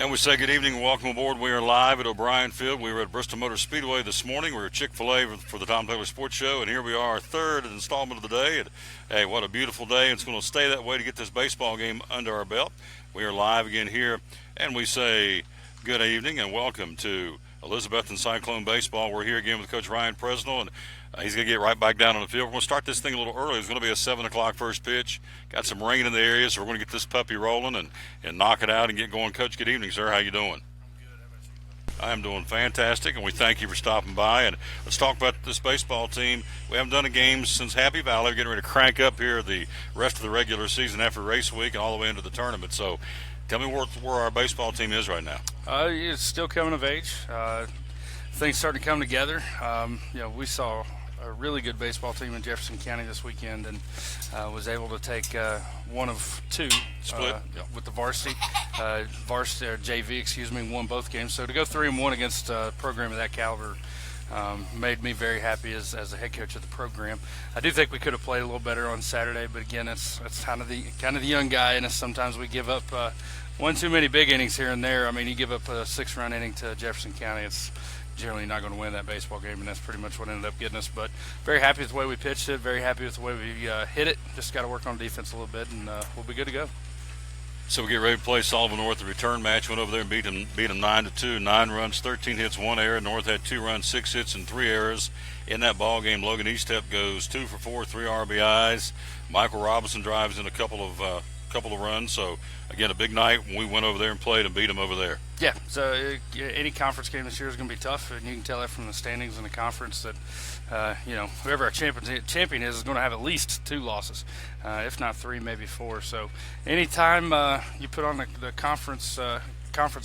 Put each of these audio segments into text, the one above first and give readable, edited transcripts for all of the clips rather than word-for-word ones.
And we say good evening and welcome aboard. We are live at O'Brien Field. We were at Bristol Motor Speedway this morning. We were at Chick-fil-A for the Tom Taylor Sports Show, and here we are, our third installment of the day. And, hey, what a beautiful day. It's going to stay that way to get this baseball game under our belt. We are live again here, and we say good evening and welcome to Elizabethton Cyclone Baseball. We're here again with Coach Ryan Presnell, and he's going to get right back down on the field. We're going to start this thing a little early. It's going to be a 7 o'clock first pitch. Got some rain in the area, so we're going to get this puppy rolling and knock it out and get going. Coach, good evening, sir. How you doing? I am doing fantastic, and we thank you for stopping by. And let's talk about this baseball team. We haven't done a game since Happy Valley. We're getting ready to crank up here the rest of the regular season after race week and all the way into the tournament. So tell me where our baseball team is right now. It's still coming of age. Things starting to come together. We saw a really good baseball team in Jefferson County this weekend, and was able to take one of two split with the varsity JV, won both games. So to go 3-1 against a program of that caliber made me very happy as the head coach of the program. I do think we could have played a little better on Saturday, but again, it's kind of the young guy, and sometimes we give up one too many big innings here and there. I mean, you give up a 6-run inning to Jefferson County, it's generally not going to win that baseball game, and that's pretty much what ended up getting us. But very happy with the way we pitched it, very happy with the way we hit it. Just got to work on defense a little bit, and we'll be good to go. So we get ready to play Sullivan North. The return match went over there and beat them 9-2, 9 runs, 13 hits, 1 error. North had 2 runs, 6 hits, and 3 errors in that ball game. Logan Eastep goes 2 for 4, 3 RBIs. Michael Robinson drives in a couple of runs. So again, a big night when we went over there and played and beat them over there. Yeah, so any conference game this year is going to be tough, and you can tell that from the standings in the conference that whoever our champion is going to have at least 2 losses, if not 3, maybe 4. So anytime you put on the conference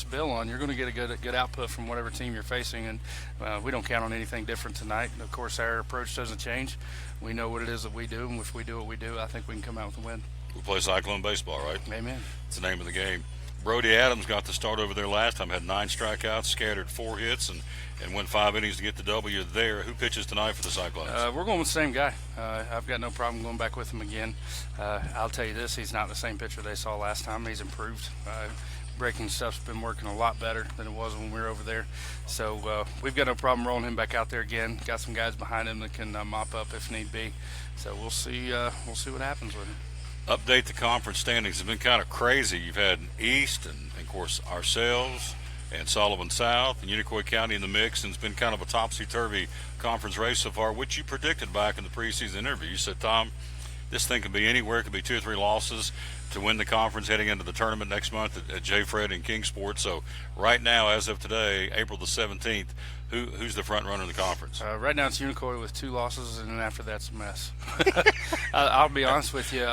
bill on, you're going to get a good output from whatever team you're facing, and we don't count on anything different tonight. Of course, our approach doesn't change. We know what it is that we do, and if we do what we do, I think we can come out with a win. We play Cyclone baseball, right? Amen. It's the name of the game. Brody Adams got the start over there last time, had 9 strikeouts, scattered 4 hits, and went 5 innings to get the W there. Who pitches tonight for the Cyclones? We're going with the same guy. I've got no problem going back with him again. I'll tell you this, he's not the same pitcher they saw last time. He's improved. Breaking stuff's been working a lot better than it was when we were over there. So we've got no problem rolling him back out there again. Got some guys behind him that can mop up if need be. So we'll see what happens with him. Update the conference standings. It's been kind of crazy. You've had East and of course ourselves and Sullivan South and Unicoi County in the mix, and it's been kind of a topsy-turvy conference race so far, which you predicted back in the preseason interview. You said, Tom, this thing could be anywhere. It could be 2 or 3 losses to win the conference heading into the tournament next month at J. Fred and Kingsport. So right now, as of today, April the 17th, who's the front runner in the conference? Right now it's Unicoi with 2 losses, and then after that's a mess. I'll be honest with you.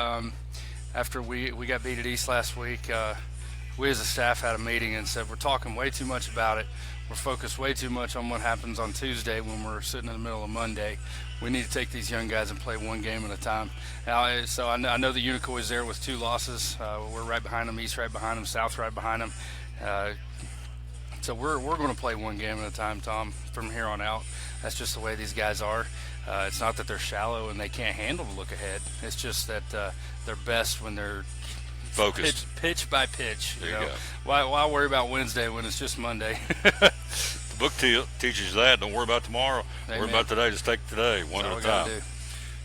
After we got beat at East last week, we as a staff had a meeting and said we're talking way too much about it. We're focused way too much on what happens on Tuesday when we're sitting in the middle of Monday. We need to take these young guys and play one game at a time. Now, so I know that Unicoi is there with 2 losses. We're right behind them, East right behind them, South right behind them. So we're going to play one game at a time, Tom, from here on out. That's just the way these guys are. It's not that they're shallow and they can't handle the look ahead. It's just that they're best when they're focused, pitch by pitch. There you go. Why worry about Wednesday when it's just Monday? The book teaches you that. Don't worry about tomorrow. Amen. Worry about today. Just take today, one at a time.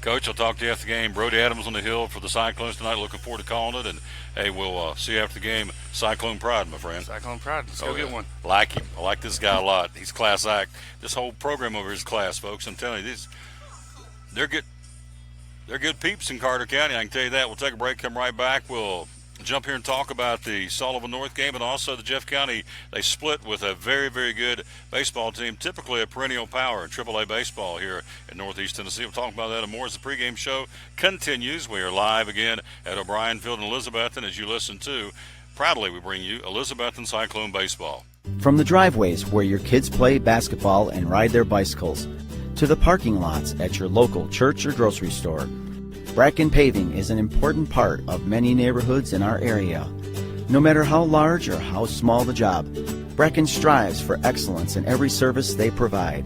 Coach, I'll talk to you after the game. Brody Adams on the hill for the Cyclones tonight. Looking forward to calling it. And, hey, we'll see you after the game. Cyclone Pride, my friend. Cyclone Pride. Let's go get one. Like him. I like this guy a lot. He's class act. This whole program over here is class, folks. I'm telling you, they're good peeps in Carter County. I can tell you that. We'll take a break, come right back. We'll jump here and talk about the Sullivan North game and also the Jeff County. They split with a very, very good baseball team, typically a perennial power in AAA baseball here in Northeast Tennessee. We'll talk about that and more as the pregame show continues. We are live again at O'Brien Field in Elizabethton. As you listen to, proudly we bring you Elizabethton Cyclone Baseball. From the driveways where your kids play basketball and ride their bicycles, to the parking lots at your local church or grocery store, Bracken Paving is an important part of many neighborhoods in our area. No matter how large or how small the job, Bracken strives for excellence in every service they provide.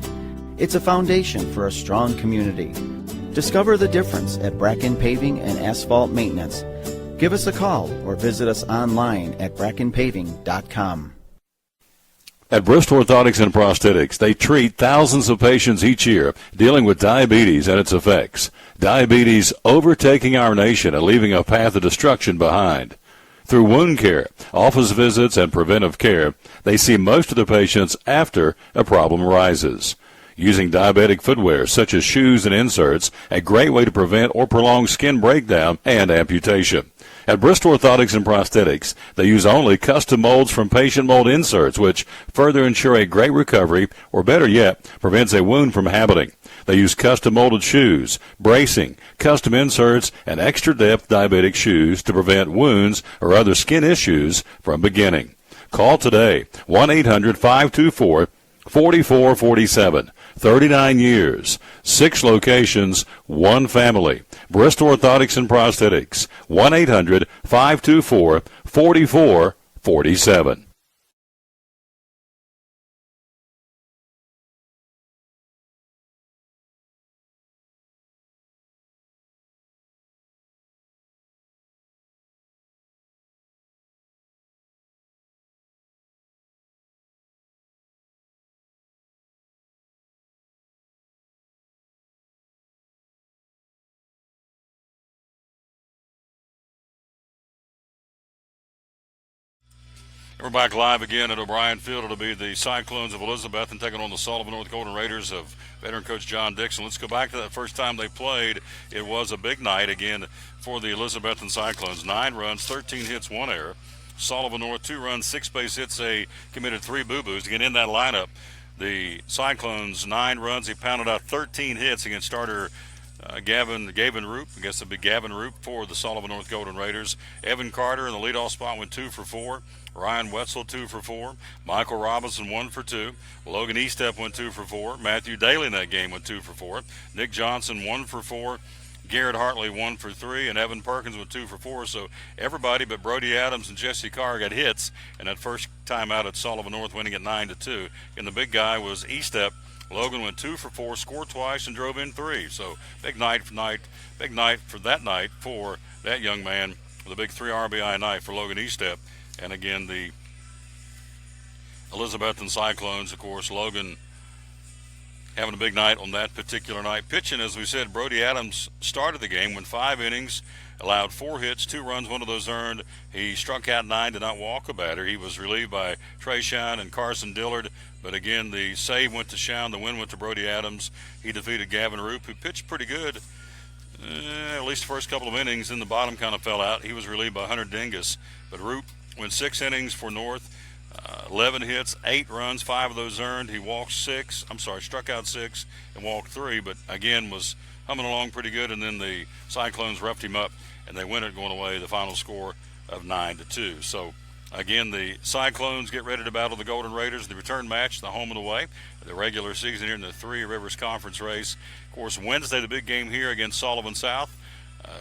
It's a foundation for a strong community. Discover the difference at Bracken Paving and Asphalt Maintenance. Give us a call or visit us online at brackenpaving.com. At Bristol Orthotics and Prosthetics, they treat thousands of patients each year dealing with diabetes and its effects. Diabetes overtaking our nation and leaving a path of destruction behind. Through wound care, office visits, and preventive care, they see most of the patients after a problem arises. Using diabetic footwear such as shoes and inserts, a great way to prevent or prolong skin breakdown and amputation. At Bristol Orthotics and Prosthetics, they use only custom molds from patient mold inserts, which further ensure a great recovery, or better yet, prevents a wound from happening. They use custom molded shoes, bracing, custom inserts, and extra depth diabetic shoes to prevent wounds or other skin issues from beginning. Call today, 1-800-524-4447. 39 years, 6 locations, 1 family. Bristol Orthotics and Prosthetics, 1-800-524-4447. We're back live again at O'Brien Field. It'll be the Cyclones of Elizabethton taking on the Sullivan North Golden Raiders of veteran coach John Dixon. Let's go back to that first time they played. It was a big night again for the Elizabethton Cyclones. 9 runs, 13 hits, 1 error. Sullivan North 2 runs, 6 base hits. They committed 3 boo-boos. Again, in that lineup, the Cyclones 9 runs. He pounded out 13 hits against starter Gavin Roop. I guess it'd be Gavin Roop for the Sullivan North Golden Raiders. Evan Carter in the leadoff spot went 2 for 4. Ryan Wetzel 2 for 4. Michael Robinson 1 for 2. Logan Estep went 2 for 4. Matthew Daly in that game went 2 for 4. Nick Johnson 1 for 4. Garrett Hartley 1 for 3, and Evan Perkins went 2 for 4. So everybody but Brody Adams and Jesse Carr got hits in that first time out at Sullivan North, winning at 9-2. And the big guy was Estep. Logan went 2 for 4, scored twice, and drove in 3. So big night for that night for that young man with a big 3 RBI night for Logan Estep. And again, the Elizabethton Cyclones, of course, Logan having a big night on that particular night. Pitching, as we said, Brody Adams started the game, went 5 innings, allowed 4 hits, 2 runs, 1 of those earned. He struck out 9, did not walk a batter. He was relieved by Trey Shine and Carson Dillard. But again, the save went to Shine, the win went to Brody Adams. He defeated Gavin Roop, who pitched pretty good, at least the first couple of innings. Then the bottom kind of fell out. He was relieved by Hunter Dingus. But Roop went 6 innings for North, 11 hits, 8 runs, 5 of those earned. He struck out 6 and walked 3, but again was humming along pretty good. And then the Cyclones roughed him up, and they win it going away, the final score of 9-2. So again, the Cyclones get ready to battle the Golden Raiders, the return match, the home and away, the regular season here in the Three Rivers Conference race. Of course, Wednesday, the big game here against Sullivan South.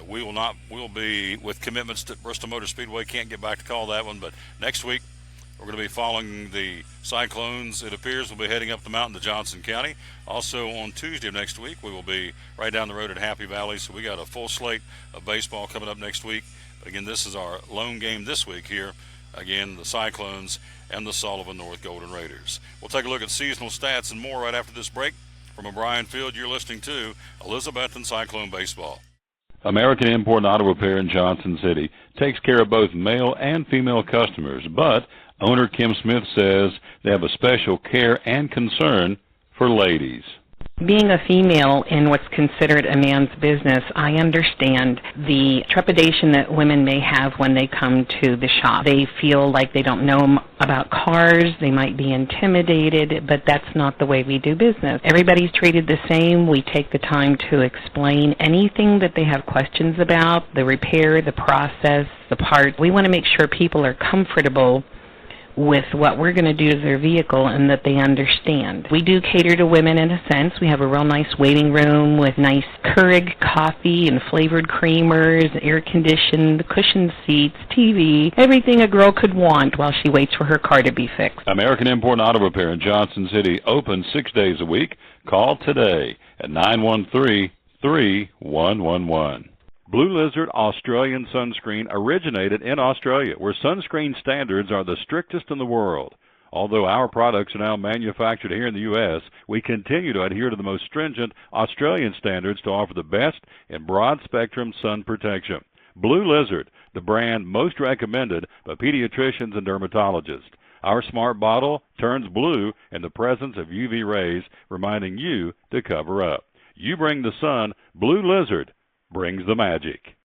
We'll be with commitments to Bristol Motor Speedway. Can't get back to call that one, but next week we're going to be following the Cyclones. It appears we'll be heading up the mountain to Johnson County. Also on Tuesday of next week, we will be right down the road at Happy Valley. So we got a full slate of baseball coming up next week. But again, this is our lone game this week here. Again, the Cyclones and the Sullivan North Golden Raiders. We'll take a look at seasonal stats and more right after this break. From O'Brien Field, you're listening to Elizabethton Cyclone Baseball. American Import and Auto Repair in Johnson City takes care of both male and female customers, but owner Kim Smith says they have a special care and concern for ladies. Being a female in what's considered a man's business, I understand the trepidation that women may have when they come to the shop. They feel like they don't know about cars, they might be intimidated, but that's not the way we do business. Everybody's treated the same. We take the time to explain anything that they have questions about, the repair, the process, the parts. We want to make sure people are comfortable with what we're going to do to their vehicle and that they understand. We do cater to women in a sense. We have a real nice waiting room with nice Keurig coffee and flavored creamers, air-conditioned, cushioned seats, TV, everything a girl could want while she waits for her car to be fixed. American Import and Auto Repair in Johnson City, open 6 days a week. Call today at 913-3111. Blue Lizard Australian sunscreen originated in Australia, where sunscreen standards are the strictest in the world. Although our products are now manufactured here in the U.S., we continue to adhere to the most stringent Australian standards to offer the best in broad-spectrum sun protection. Blue Lizard, the brand most recommended by pediatricians and dermatologists. Our smart bottle turns blue in the presence of UV rays, reminding you to cover up. You bring the sun, Blue Lizard brings the magic.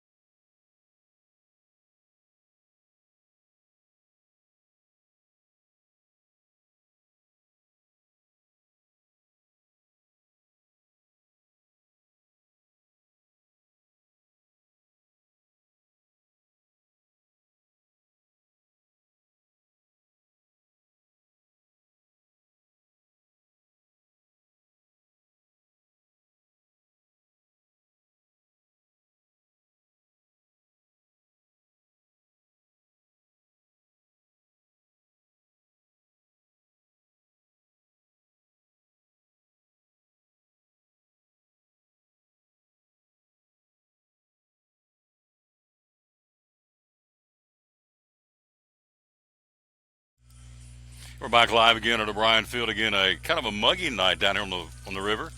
We're back live again at O'Brien Field. Again, a kind of a muggy night down here on the river.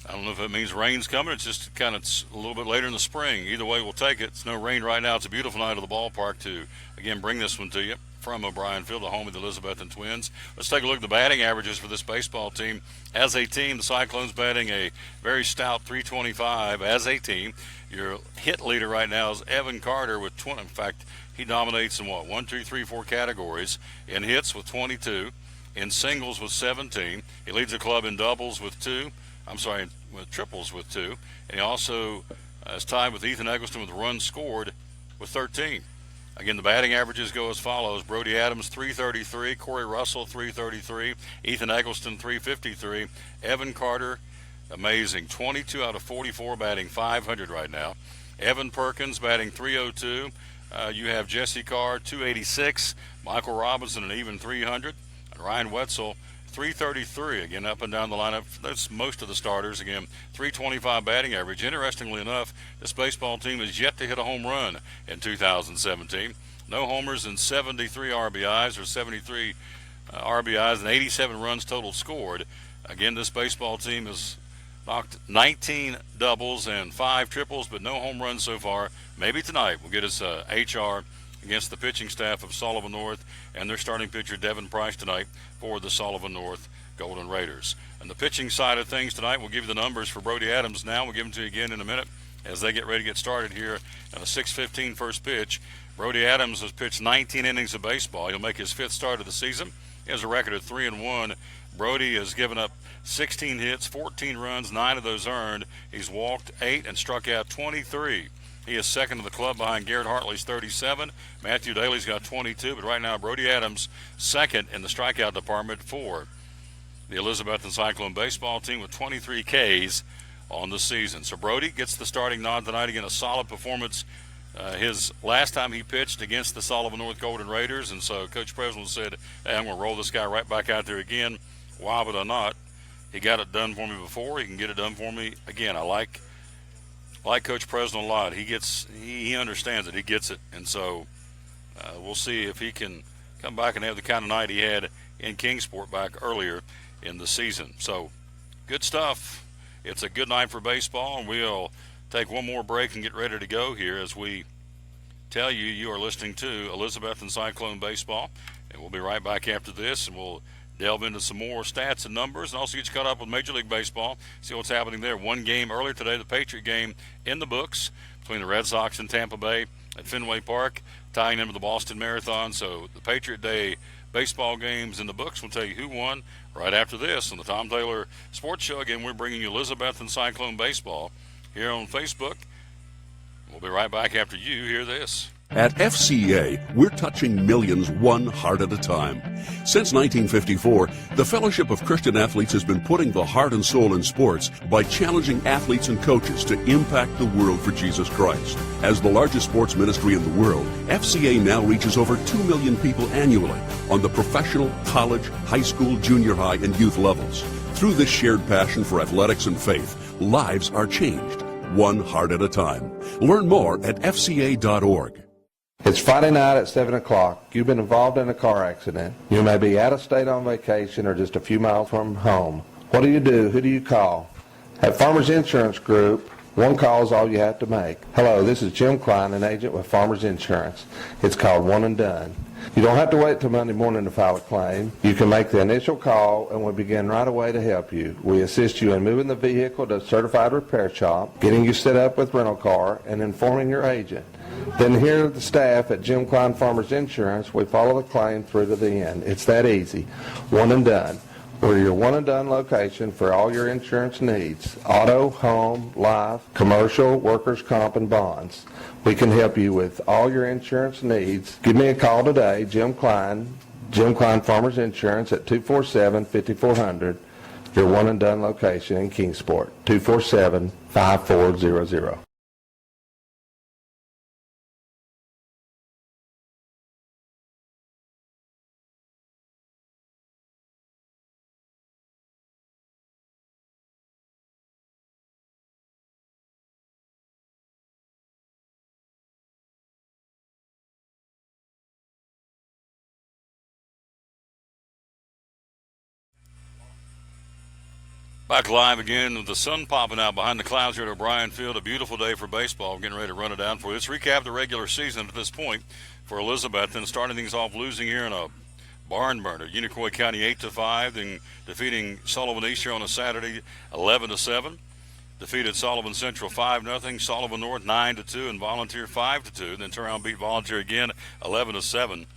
I don't know if it means rain's coming. It's just kind of a little bit later in the spring. Either way, we'll take it. It's no rain right now. It's a beautiful night at the ballpark to, again, bring this one to you from O'Brien Field, the home of the Elizabethton Twins. Let's take a look at the batting averages for this baseball team. As a team, the Cyclones batting a very stout .325 as a team. Your hit leader right now is Evan Carter with 20. In fact, he dominates in 1, 2, 3, 4 categories. In hits with 22. In singles with 17. He leads the club in doubles with 2. With triples with 2. And he also is tied with Ethan Eggleston with runs scored with 13. Again, the batting averages go as follows. Brody Adams, .333. Corey Russell, .333. Ethan Eggleston, .353. Evan Carter, amazing, 22 out of 44, batting .500 right now. Evan Perkins batting .302. You have Jesse Carr, .286. Michael Robinson, an even .300. And Ryan Wetzel, .333. Again, up and down the lineup. That's most of the starters. Again, .325 batting average. Interestingly enough, this baseball team has yet to hit a home run in 2017. No homers and 73 RBIs, or 73 RBIs and 87 runs total scored. Again, this baseball team has knocked 19 doubles and 5 triples, but no home runs so far. Maybe tonight we'll get us HR against the pitching staff of Sullivan North and their starting pitcher Devin Price tonight for the Sullivan North Golden Raiders. And the pitching side of things tonight, we'll give you the numbers for Brody Adams now. We'll give them to you again in a minute as they get ready to get started here at a 6:15 first pitch. Brody Adams has pitched 19 innings of baseball. He'll make his 5th start of the season. He has a record of 3-1. Brody has given up 16 hits, 14 runs, 9 of those earned. He's walked 8 and struck out 23. He is second in the club behind Garrett Hartley's 37. Matthew Daly's got 22, but right now Brody Adams second in the strikeout department for the Elizabethton Cyclone baseball team with 23 Ks on the season. So Brody gets the starting nod tonight. Again, a solid performance. His last time he pitched against the Sullivan North Golden Raiders, and so Coach President said, hey, I'm going to roll this guy right back out there again. Why would I not? He got it done for me before. He can get it done for me again. I like Coach President a lot. He understands it. He gets it. And so we'll see if he can come back and have the kind of night he had in Kingsport back earlier in the season. So good stuff. It's a good night for baseball, and we'll take one more break and get ready to go here as we tell you you are listening to Elizabethton Cyclone Baseball. And we'll be right back after this, and we'll delve into some more stats and numbers and also get you caught up with Major League Baseball, see what's happening there. One game earlier today, the Patriot game in the books between the Red Sox and Tampa Bay at Fenway Park, tying into the Boston Marathon. So the Patriot Day baseball games in the books. We'll tell you who won right after this on the Tom Taylor Sports Show. Again, we're bringing you Elizabethton Cyclone Baseball here on Facebook. We'll be right back after you hear this. At FCA, we're touching millions one heart at a time. Since 1954, the Fellowship of Christian Athletes has been putting the heart and soul in sports by challenging athletes and coaches to impact the world for Jesus Christ. As the largest sports ministry in the world, FCA now reaches over 2 million people annually on the professional, college, high school, junior high, and youth levels. Through this shared passion for athletics and faith, lives are changed, one heart at a time. Learn more at fca.org. It's Friday night at 7 o'clock. You've been involved in a car accident. You may be out of state on vacation or just a few miles from home. What do you do? Who do you call? At Farmers Insurance Group, one call is all you have to make. Hello, this is Jim Klein, an agent with Farmers Insurance. It's called One and Done. You don't have to wait till Monday morning to file a claim. You can make the initial call and we'll begin right away to help you. We assist you in moving the vehicle to a certified repair shop, getting you set up with rental car, and informing your agent. Then here at the staff at Jim Klein Farmers Insurance, we follow the claim through to the end. It's that easy. One and Done. We're your one and done location for all your insurance needs. Auto, home, life, commercial, workers' comp, and bonds. We can help you with all your insurance needs. Give me a call today, Jim Klein Farmers Insurance at 247-5400, your one and done location in Kingsport, 247-5400. Back live again with the sun popping out behind the clouds here at O'Brien Field. A beautiful day for baseball. We're getting ready to run it down for you. Let's recap the regular season at this point for Elizabethton. Starting things off losing here in a barn burner. Unicoi County 8-5, then defeating Sullivan East here on a Saturday 11-7. Defeated Sullivan Central 5-0. Sullivan North 9-2 and Volunteer 5-2. Then turn around and beat Volunteer again 11-7.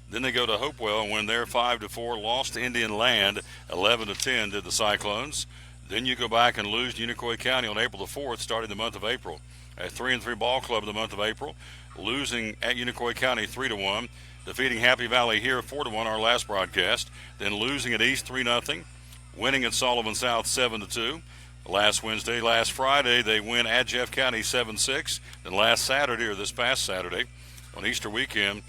Then they go to Hopewell and win there 5-4. Lost to Indian Land 11-10 did the Cyclones. Then you go back and lose to Unicoi County on April the 4th, starting the month of April. A 3-3 ball club in the month of April, losing at Unicoi County 3-1, defeating Happy Valley here 4-1 our last broadcast. Then losing at East 3-0, winning at Sullivan South 7-2. Last Friday they win at Jeff County 7-6. Then last Saturday, or this past Saturday, on Easter weekend,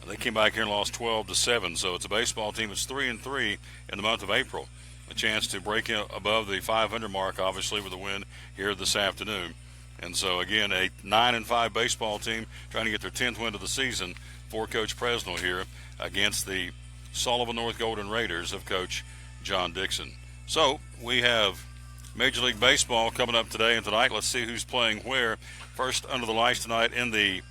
they came back here and lost 12-7. So it's a baseball team that's 3-3 in the month of April. A chance to break above the 500 mark, obviously, with a win here this afternoon. And so, again, a 9-5 baseball team trying to get their 10th win of the season for Coach Presnell here against the Sullivan North Golden Raiders of Coach John Dixon. So we have Major League Baseball coming up today and tonight. Let's see who's playing where. First under the lights tonight in the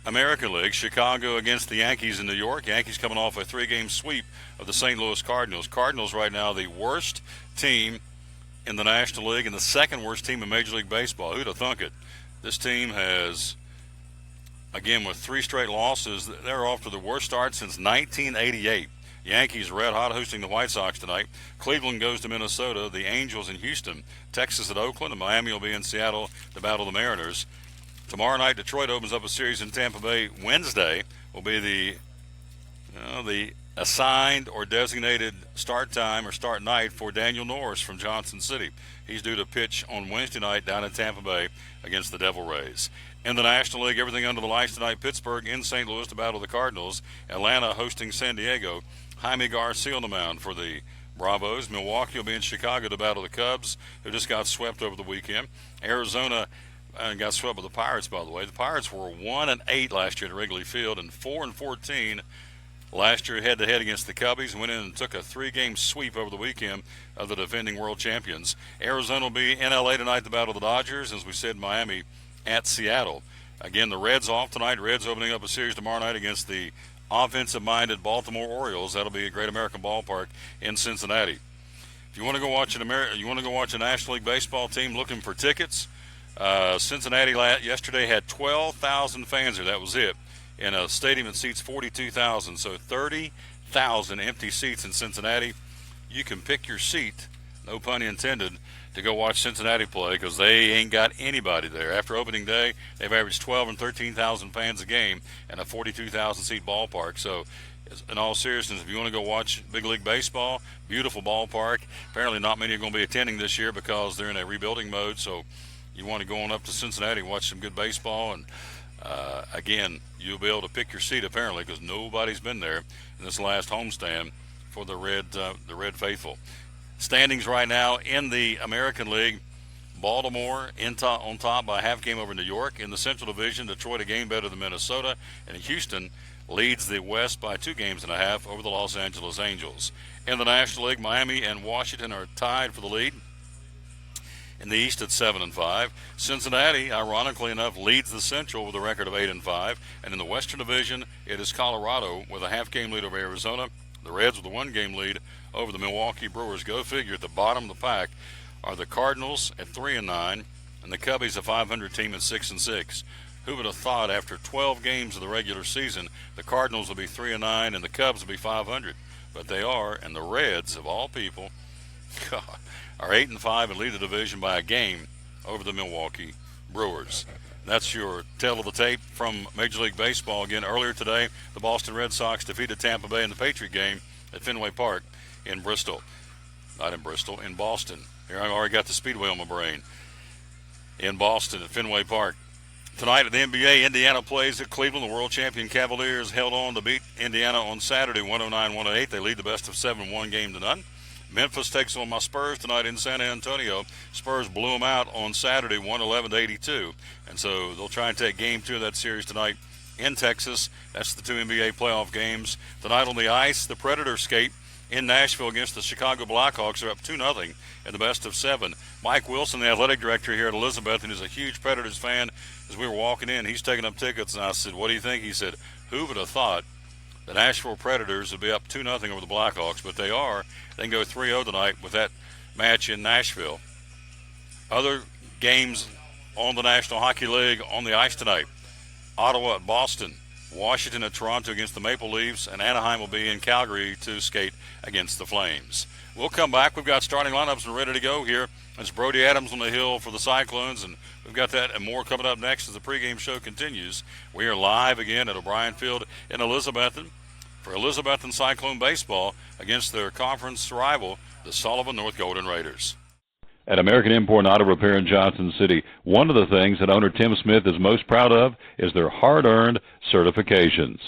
American League, Chicago against the Yankees in New York. Yankees coming off a 3-game sweep of the St. Louis Cardinals. Cardinals right now the worst team in the National League and the second worst team in Major League Baseball. Who'd have thunk it? This team has, again, with 3 straight losses, they're off to the worst start since 1988. Yankees red hot hosting the White Sox tonight. Cleveland goes to Minnesota. The Angels in Houston. Texas at Oakland. And Miami will be in Seattle to battle the Mariners. Tomorrow night, Detroit opens up a series in Tampa Bay. Wednesday will be the assigned or designated start time or start night for Daniel Norris from Johnson City. He's due to pitch on Wednesday night down in Tampa Bay against the Devil Rays. In the National League, everything under the lights tonight. Pittsburgh in St. Louis to battle the Cardinals. Atlanta hosting San Diego. Jaime Garcia on the mound for the Bravos. Milwaukee will be in Chicago to battle the Cubs, who just got swept over the weekend. Arizona got swept by the Pirates, by the way. The Pirates were 1-8 last year at Wrigley Field and 4-14 last year head-to-head against the Cubbies. Went in and took a 3-game sweep over the weekend of the defending world champions. Arizona will be in L.A. tonight to battle the Dodgers. As we said, Miami at Seattle. Again, the Reds off tonight. Reds opening up a series tomorrow night against the offensive-minded Baltimore Orioles. That'll be a Great American Ballpark in Cincinnati. If you want to go watch a National League baseball team looking for tickets, Cincinnati yesterday had 12,000 fans there. That was it. In a stadium that seats 42,000. So 30,000 empty seats in Cincinnati. You can pick your seat, no pun intended, to go watch Cincinnati play because they ain't got anybody there. After opening day, they've averaged 12 and 13,000 fans a game in a 42,000-seat ballpark. So in all seriousness, if you want to go watch Big League Baseball, beautiful ballpark. Apparently not many are going to be attending this year because they're in a rebuilding mode. So you want to go on up to Cincinnati and watch some good baseball. And again, you'll be able to pick your seat apparently because nobody's been there in this last homestand for the Red Faithful. Standings right now in the American League. Baltimore on top by a half game over New York. In the Central Division, Detroit a game better than Minnesota, and Houston leads the West by 2 games and a half over the Los Angeles Angels. In the National League, Miami and Washington are tied for the lead. In the East, it's 7-5. Cincinnati, ironically enough, leads the Central with a record of 8-5. And in the Western Division, it is Colorado with a half-game lead over Arizona. The Reds with a 1-game lead over the Milwaukee Brewers. Go figure. At the bottom of the pack are the Cardinals at 3-9, and the Cubbies, a 500 team, at 6-6. Who would have thought after 12 games of the regular season, the Cardinals would be 3-9 and the Cubs would be 500? But they are, and the Reds, of all people, God, are 8-5 and lead the division by a game over the Milwaukee Brewers. That's your tale of the tape from Major League Baseball. Again, earlier today, the Boston Red Sox defeated Tampa Bay in the Patriot game at Fenway Park in Bristol. Not in Bristol, in Boston. Here, I've already got the Speedway on my brain. In Boston at Fenway Park. Tonight at the NBA, Indiana plays at Cleveland. The world champion Cavaliers held on to beat Indiana on Saturday, 109-108. They lead the best of 7, 1-0. Memphis takes on my Spurs tonight in San Antonio. Spurs blew them out on Saturday, 111-82. And so they'll try and take game 2 of that series tonight in Texas. That's the 2 NBA playoff games. Tonight on the ice, the Predators skate in Nashville against the Chicago Blackhawks. Are up 2-0 in the best of 7. Mike Wilson, the athletic director here at Elizabethton, is a huge Predators fan. As we were walking in, he's taking up tickets, and I said, what do you think? He said, who would have thought the Nashville Predators would be up 2-0 over the Blackhawks? But they are. They can go 3-0 tonight with that match in Nashville. Other games on the National Hockey League on the ice tonight. Ottawa at Boston. Washington at Toronto against the Maple Leafs, and Anaheim will be in Calgary to skate against the Flames. We'll come back. We've got starting lineups ready to go here. It's Brody Adams on the hill for the Cyclones, and we've got that and more coming up next as the pregame show continues. We are live again at O'Brien Field in Elizabethton for Elizabethton Cyclone baseball against their conference rival, the Sullivan North Golden Raiders. At American Import and Auto Repair in Johnson City, one of the things that owner Tim Smith is most proud of is their hard-earned certifications.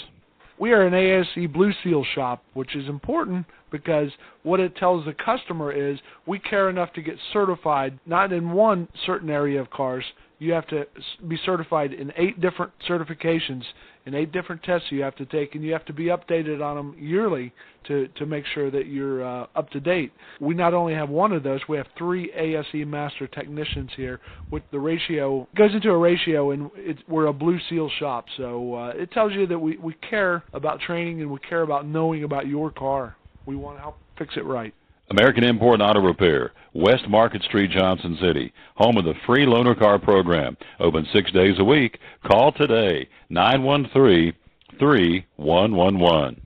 We are an ASE Blue Seal shop, which is important because what it tells the customer is we care enough to get certified, not in one certain area of cars. You have to be certified in 8 different certifications, in 8 different tests you have to take, and you have to be updated on them yearly to make sure that you're up to date. We not only have one of those, we have 3 ASE Master Technicians here. With the ratio, it goes into a ratio, and we're a Blue Seal shop. So it tells you that we care about training and we care about knowing about your car. We want to help fix it right. American Import and Auto Repair, West Market Street, Johnson City, home of the free loaner car program. Open 6 days a week. Call today, 913-3111.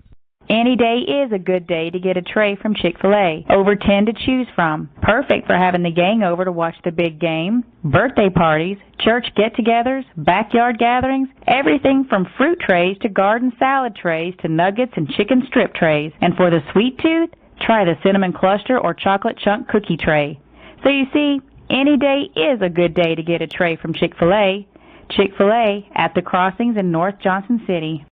Any day is a good day to get a tray from Chick-fil-A. Over 10 to choose from. Perfect for having the gang over to watch the big game, birthday parties, church get-togethers, backyard gatherings, everything from fruit trays to garden salad trays to nuggets and chicken strip trays. And for the sweet tooth, try the cinnamon cluster or chocolate chunk cookie tray. So you see, any day is a good day to get a tray from Chick-fil-A. Chick-fil-A at the Crossings in North Johnson City.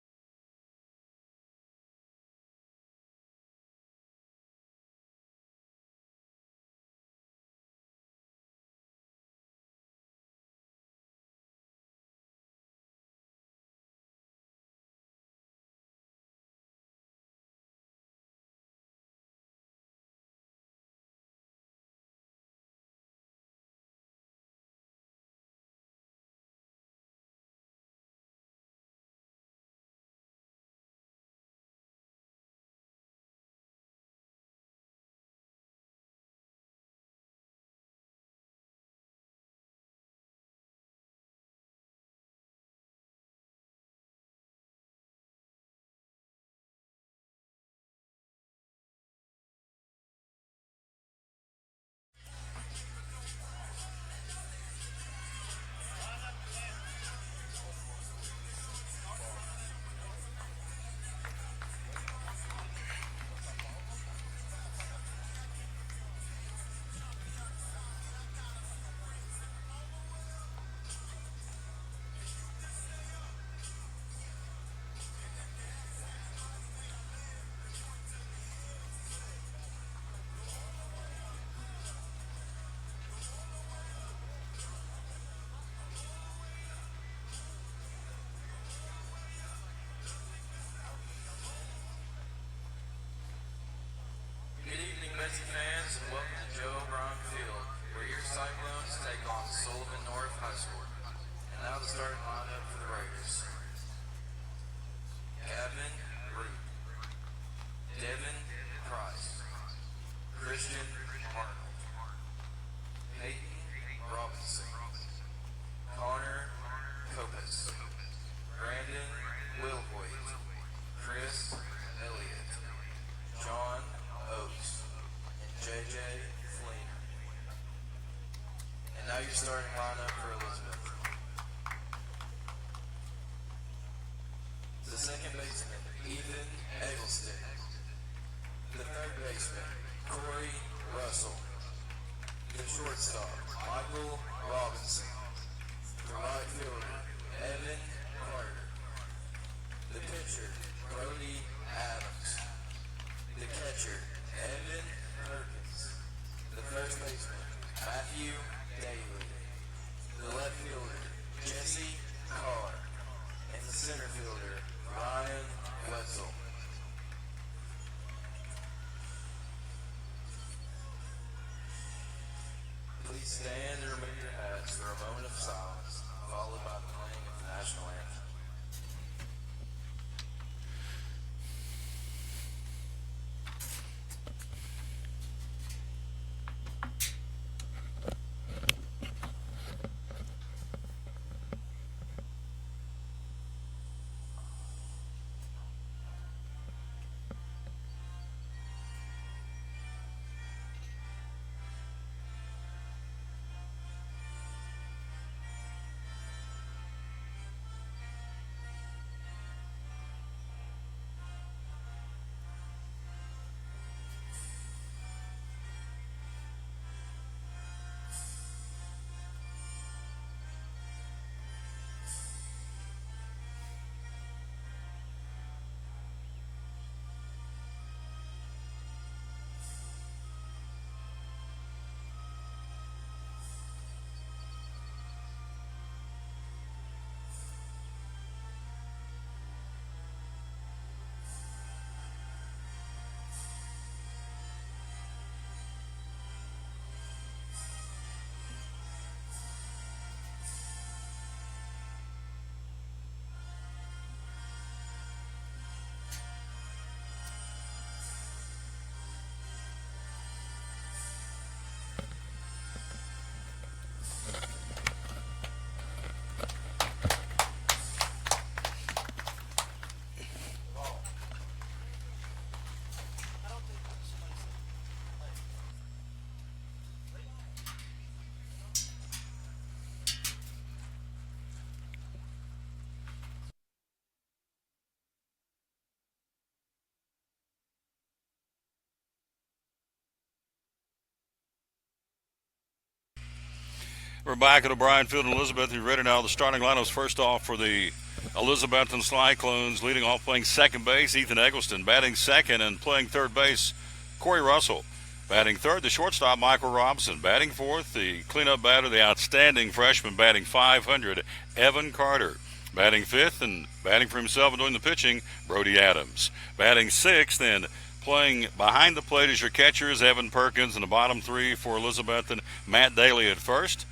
We're back at O'Brien Field in Elizabeth. You're ready now. The starting lineups first off for the Elizabethton Cyclones. Leading off playing second base, Ethan Eggleston. Batting second and playing third base, Corey Russell. Batting third, the shortstop, Michael Robinson. Batting fourth, the cleanup batter, the outstanding freshman, batting .500, Evan Carter. Batting fifth and batting for himself and doing the pitching, Brody Adams. Batting sixth and playing behind the plate as your catchers, Evan Perkins. And the bottom three for Elizabethton, Matt Daly at first,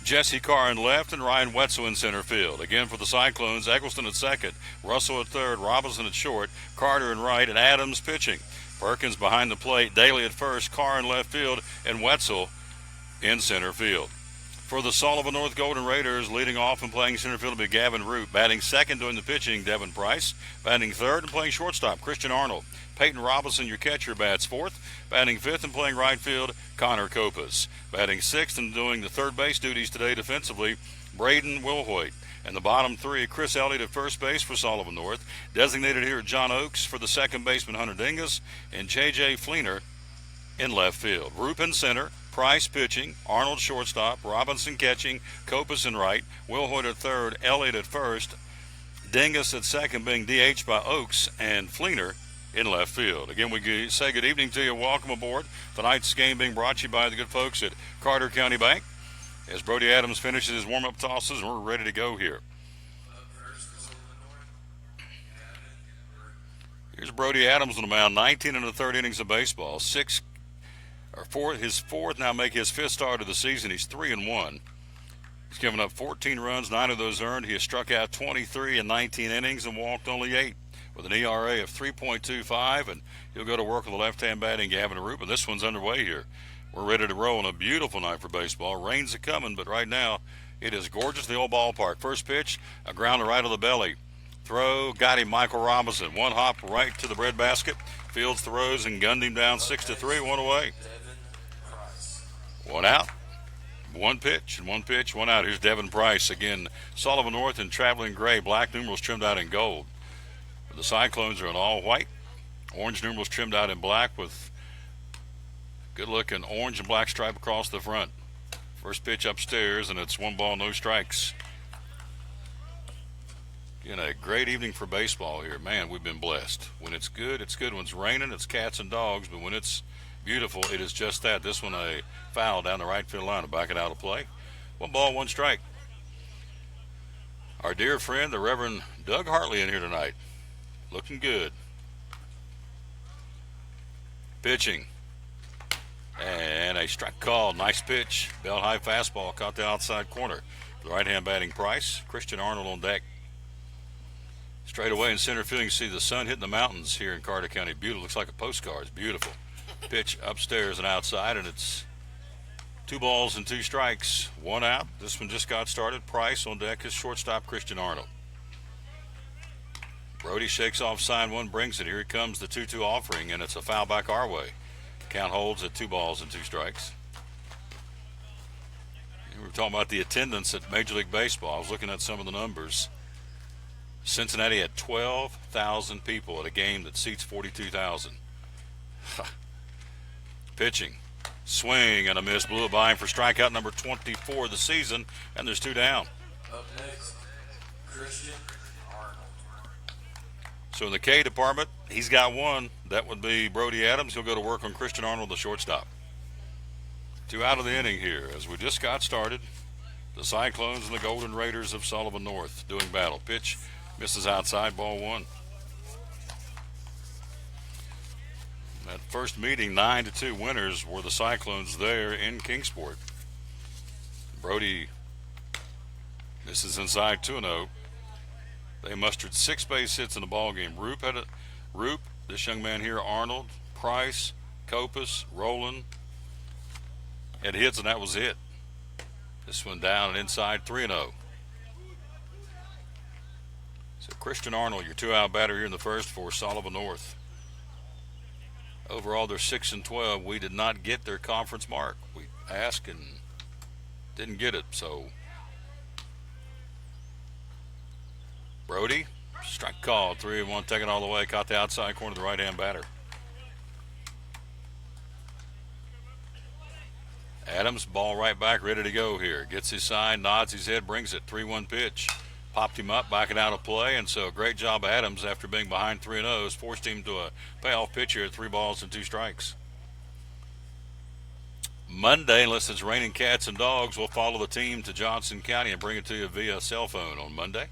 Jesse Carr in left, and Ryan Wetzel in center field. Again for the Cyclones, Eggleston at second, Russell at third, Robinson at short, Carter in right, and Adams pitching. Perkins behind the plate, Daly at first, Carr in left field, and Wetzel in center field. For the Sullivan North Golden Raiders, leading off and playing center field will be Gavin Root. Batting second, doing the pitching, Devin Price. Batting third and playing shortstop, Christian Arnold. Peyton Robinson, your catcher, bats fourth. Batting fifth and playing right field, Connor Copas. Batting sixth and doing the third base duties today defensively, Braden Wilhoit. And the bottom three, Chris Elliott at first base for Sullivan North. Designated here, John Oakes for the second baseman, Hunter Dingus. And J.J. Fleener in left field. Roop in center, Price pitching, Arnold shortstop, Robinson catching, Copas in right, Wilhoit at third, Elliott at first, Dingus at second being DH by Oakes, and Fleener in left field. Again, we say good evening to you. Welcome aboard. Tonight's game being brought to you by the good folks at Carter County Bank. As Brody Adams finishes his warm-up tosses, and we're ready to go here. Here's Brody Adams on the mound, 19 in the third innings of baseball. His fourth, now make his fifth start of the season. He's 3-1. He's given up 14 runs, 9 of those earned. He has struck out 23 in 19 innings and walked only 8. With an ERA of 3.25, and he'll go to work with the left-hand batting Gavin Roop, and this one's underway here. We're ready to roll on a beautiful night for baseball. Rain's a-coming, but right now it is gorgeous, the old ballpark. First pitch, a grounder right of the belly. Throw, got him, Michael Robinson. One hop right to the breadbasket. Fields throws and gunned him down 6-3, one away. One out. One pitch, one out. Here's Devin Price. Again, Sullivan North in traveling gray, black numerals trimmed out in gold. The Cyclones are in all white. Orange numerals trimmed out in black with good-looking orange and black stripe across the front. First pitch upstairs, and it's 1 ball, no strikes. Again, a great evening for baseball here. Man, we've been blessed. When it's good, it's good. When it's raining, it's cats and dogs. But when it's beautiful, it is just that. This one, a foul down the right field line to back it out of play. 1 ball, 1 strike. Our dear friend, the Reverend Doug Hartley, in here tonight. Looking good. Pitching. And a strike call. Nice pitch. Belt high fastball. Caught the outside corner. The right-hand batting Price. Christian Arnold on deck. Straight away in center field, you can see the sun hitting the mountains here in Carter County. Beautiful. Looks like a postcard. It's beautiful. Pitch upstairs and outside, and it's 2 balls and 2 strikes. 1 out. This one just got started. Price on deck is shortstop Christian Arnold. Brody shakes off sign 1, brings it. Here he comes, the 2-2 offering, and it's a foul back our way. Count holds at 2 balls and 2 strikes. And we were talking about the attendance at Major League Baseball. I was looking at some of the numbers. Cincinnati had 12,000 people at a game that seats 42,000. Pitching. Swing and a miss. Blew it by him for strikeout number 24 of the season, and there's 2 down. Up next, Christian Arnold. So in the K department, he's got 1. That would be Brody Adams. He'll go to work on Christian Arnold, the shortstop. 2 out of the inning here as we just got started. The Cyclones and the Golden Raiders of Sullivan North doing battle. Pitch misses outside, ball 1. That first meeting, 9-2 winners were the Cyclones there in Kingsport. Brody misses inside 2-0. They mustered 6 base hits in the ball game. Roop, this young man here, Arnold, Price, Copas, Rowland had hits, and that was it. This one down and inside 3-0. So Christian Arnold, your 2-out batter here in the first for Sullivan North. Overall, they're 6-12. We did not get their conference mark. We asked and didn't get it. So Brody, strike call, 3-1, taking all the way. Caught the outside corner of the right-hand batter. Adams, ball right back, ready to go here. Gets his sign, nods his head, brings it. 3-1 pitch. Popped him up, backing out of play, and so great job Adams after being behind 3-0, forced him to a payoff pitch here at 3 balls and 2 strikes. Monday, unless it's raining cats and dogs, we'll follow the team to Johnson County and bring it to you via cell phone on Monday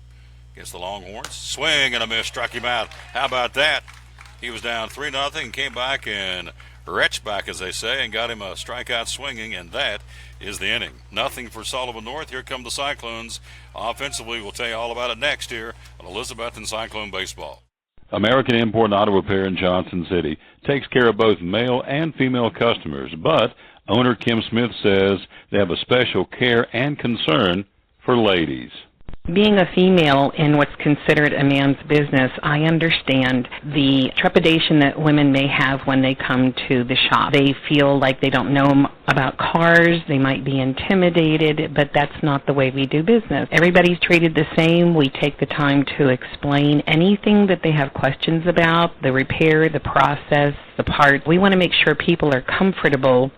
against the Longhorns. Swing and a miss, struck him out. How about that? He was down 3-0, came back and retched back, as they say, and got him a strikeout swinging, and that is the inning. Nothing for Sullivan North. Here come the Cyclones. Offensively, we'll tell you all about it next here on Elizabethton Cyclone Baseball. American Import and Auto Repair in Johnson City takes care of both male and female customers, but owner Kim Smith says they have a special care and concern for ladies. Being a female in what's considered a man's business, I understand the trepidation that women may have when they come to the shop. They feel like they don't know about cars, they might be intimidated, but that's not the way we do business. Everybody's treated the same. We take the time to explain anything that they have questions about, the repair, the process, the parts. We want to make sure people are comfortable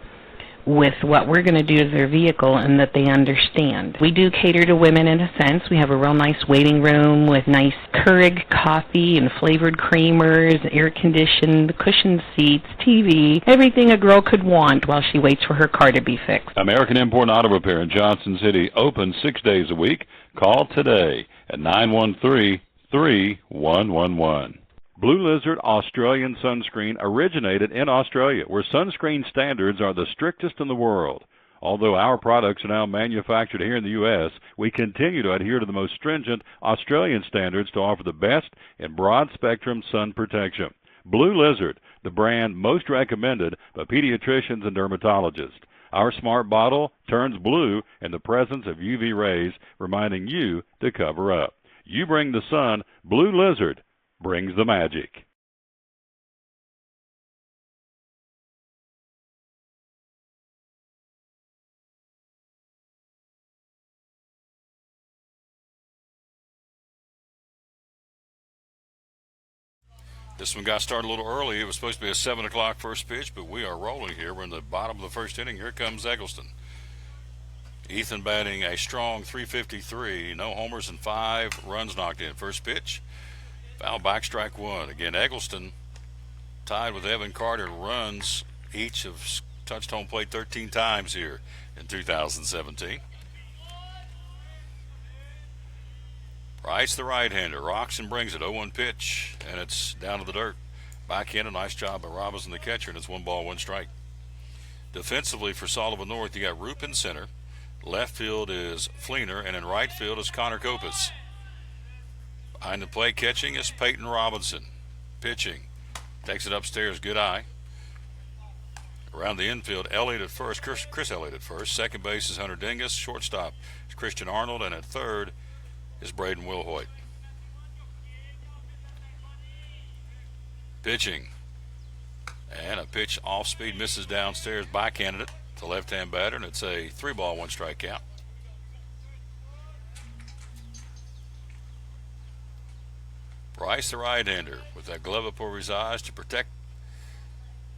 with what we're going to do to their vehicle and that they understand. We do cater to women in a sense. We have a real nice waiting room with nice Keurig coffee and flavored creamers, air-conditioned, cushioned seats, TV, everything a girl could want while she waits for her car to be fixed. American Import and Auto Repair in Johnson City, open 6 days a week. Call today at 913-3111. Blue Lizard Australian sunscreen originated in Australia, where sunscreen standards are the strictest in the world. Although our products are now manufactured here in the U.S., we continue to adhere to the most stringent Australian standards to offer the best in broad-spectrum sun protection. Blue Lizard, the brand most recommended by pediatricians and dermatologists. Our smart bottle turns blue in the presence of UV rays, reminding you to cover up. You bring the sun, Blue Lizard brings the magic. This one got started a little early. It was supposed to be a 7 o'clock first pitch, but we are rolling here. We're in the bottom of the first inning. Here comes Eggleston. Ethan batting a strong .353. No homers and 5 runs knocked in. First pitch. Foul back, strike one. Again, Eggleston tied with Evan Carter. Runs each have touched home plate 13 times here in 2017. Price, the right-hander, rocks and brings it. 0-1 pitch, and it's down to the dirt. Back in, a nice job by Robinson, the catcher, and it's 1 ball, 1 strike. Defensively for Sullivan North, you got Roop in center. Left field is Fleener, and in right field is Connor Copas. Behind the plate catching is Peyton Robinson. Pitching. Takes it upstairs. Good eye. Around the infield, Elliott at first. Chris Elliott at first. Second base is Hunter Dingus. Shortstop is Christian Arnold. And at third is Braden Wilhoit. Pitching. And a pitch off speed misses downstairs. Backhanded it to left-hand batter. And it's a 3 ball, 1 strike count. Price, the right-hander, with that glove up over his eyes to protect.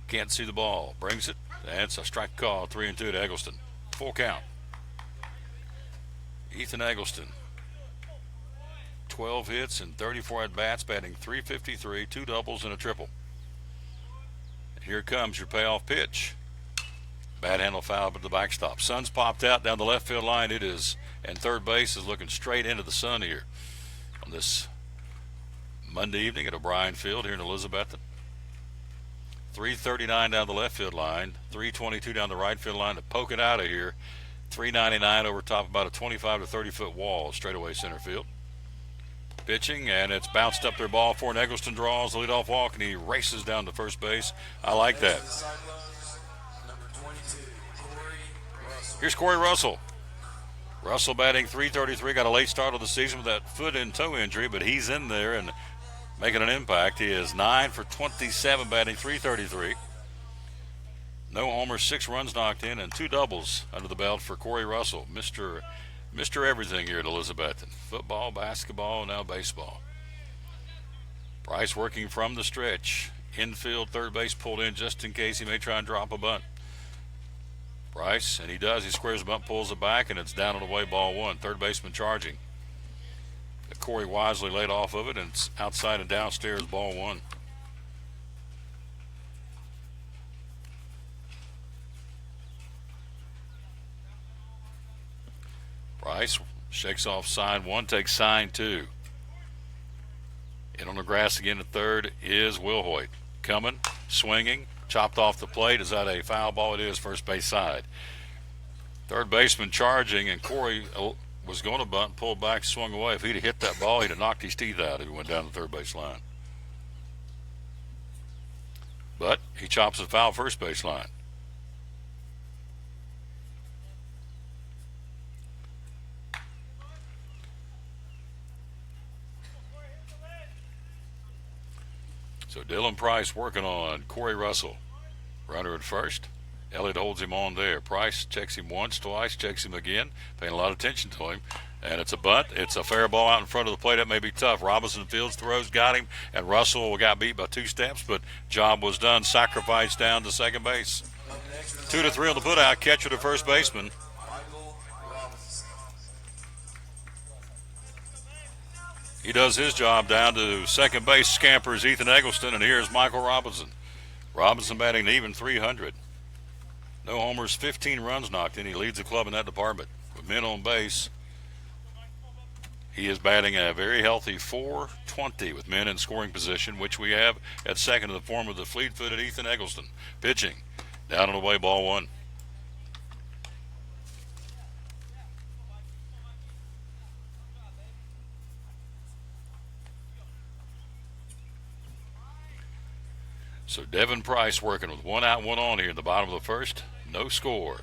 Can't see the ball. Brings it. And it's a strike call. 3-2 to Eggleston. Full count. Ethan Eggleston. 12 hits and 34 at-bats, batting .353, 2 doubles and a triple. Here comes your payoff pitch. Bad handle foul, but the backstop. Sun's popped out down the left field line. It is, and third base is looking straight into the sun here on this Monday evening at O'Brien Field here in Elizabethton. 339 down the left field line, 322 down the right field line to poke it out of here. 399 over top about a 25 to 30 foot wall, straightaway center field. Pitching, and it's bounced up their ball for, and Eggleston draws the leadoff walk, and he races down to first base. I like that. Here's Corey Russell. Russell batting .333, got a late start of the season with that foot and toe injury, but he's in there and making an impact. He is 9 for 27, batting .333. No homers, 6 runs knocked in, and 2 doubles under the belt for Corey Russell, Mr. Everything here at Elizabethton. Football, basketball, now baseball. Price working from the stretch. Infield, third base pulled in just in case he may try and drop a bunt. Price, and he does. He squares the bunt, pulls it back, and it's down and away, ball one. Third baseman charging. Corey wisely laid off of it, and it's outside and downstairs, ball one. Price shakes off sign one, takes sign two. In on the grass again at third is Wilhoit. Coming, swinging, chopped off the plate. Is that a foul ball? It is, first base side. Third baseman charging, and Corey was going to bunt, pulled back, swung away. If he'd have hit that ball, he'd have knocked his teeth out if he went down the third base line. But he chops the foul first base line. So Dylan Price working on Corey Russell. Runner at first. Elliott holds him on there. Price checks him once, twice, checks him again, paying a lot of attention to him. And it's a bunt. It's a fair ball out in front of the plate. That may be tough. Robinson Fields throws, got him, and Russell got beat by 2 steps, but job was done. Sacrifice down to second base. 2-3 on the putout. Catcher to first baseman. He does his job down to second base. Scampers Ethan Eggleston, and here's Michael Robinson. Robinson batting an even .300. No homers, 15 runs knocked in. He leads the club in that department. With men on base, he is batting a very healthy .420 with men in scoring position, which we have at second in the form of the fleet-footed Ethan Eggleston. Pitching, down and away, ball one. So Devin Price working with 1 out, 1 on here in the bottom of the first. No score.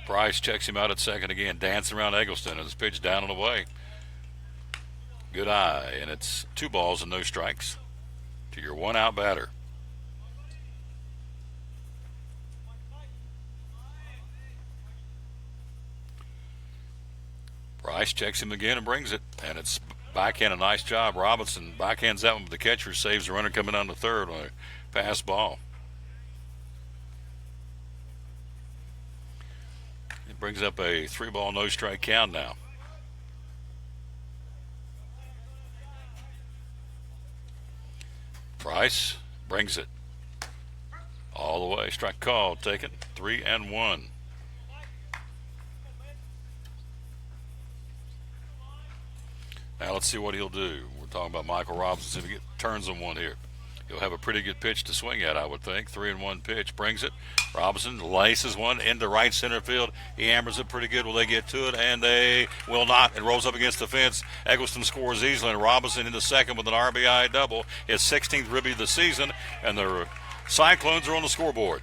Price checks him out at second again, dancing around Eggleston, and his pitch down and away. Good eye, and it's 2 balls and no strikes to your 1 out batter. Price checks him again and brings it, and it's backhand. A nice job. Robinson backhands that one, but the catcher saves the runner coming down to third on a pass ball. It brings up a 3-ball, no strike count now. Price brings it all the way. Strike call taken. 3-1. Now let's see what he'll do. We're talking about Michael Robinson. If he turns on one here, he'll have a pretty good pitch to swing at, I would think. 3-1 pitch. Brings it. Robinson laces one into right center field. He hammers it pretty good. Will they get to it? And they will not. It rolls up against the fence. Eggleston scores easily, and Robinson into second with an RBI double. His 16th ribby of the season, and the Cyclones are on the scoreboard.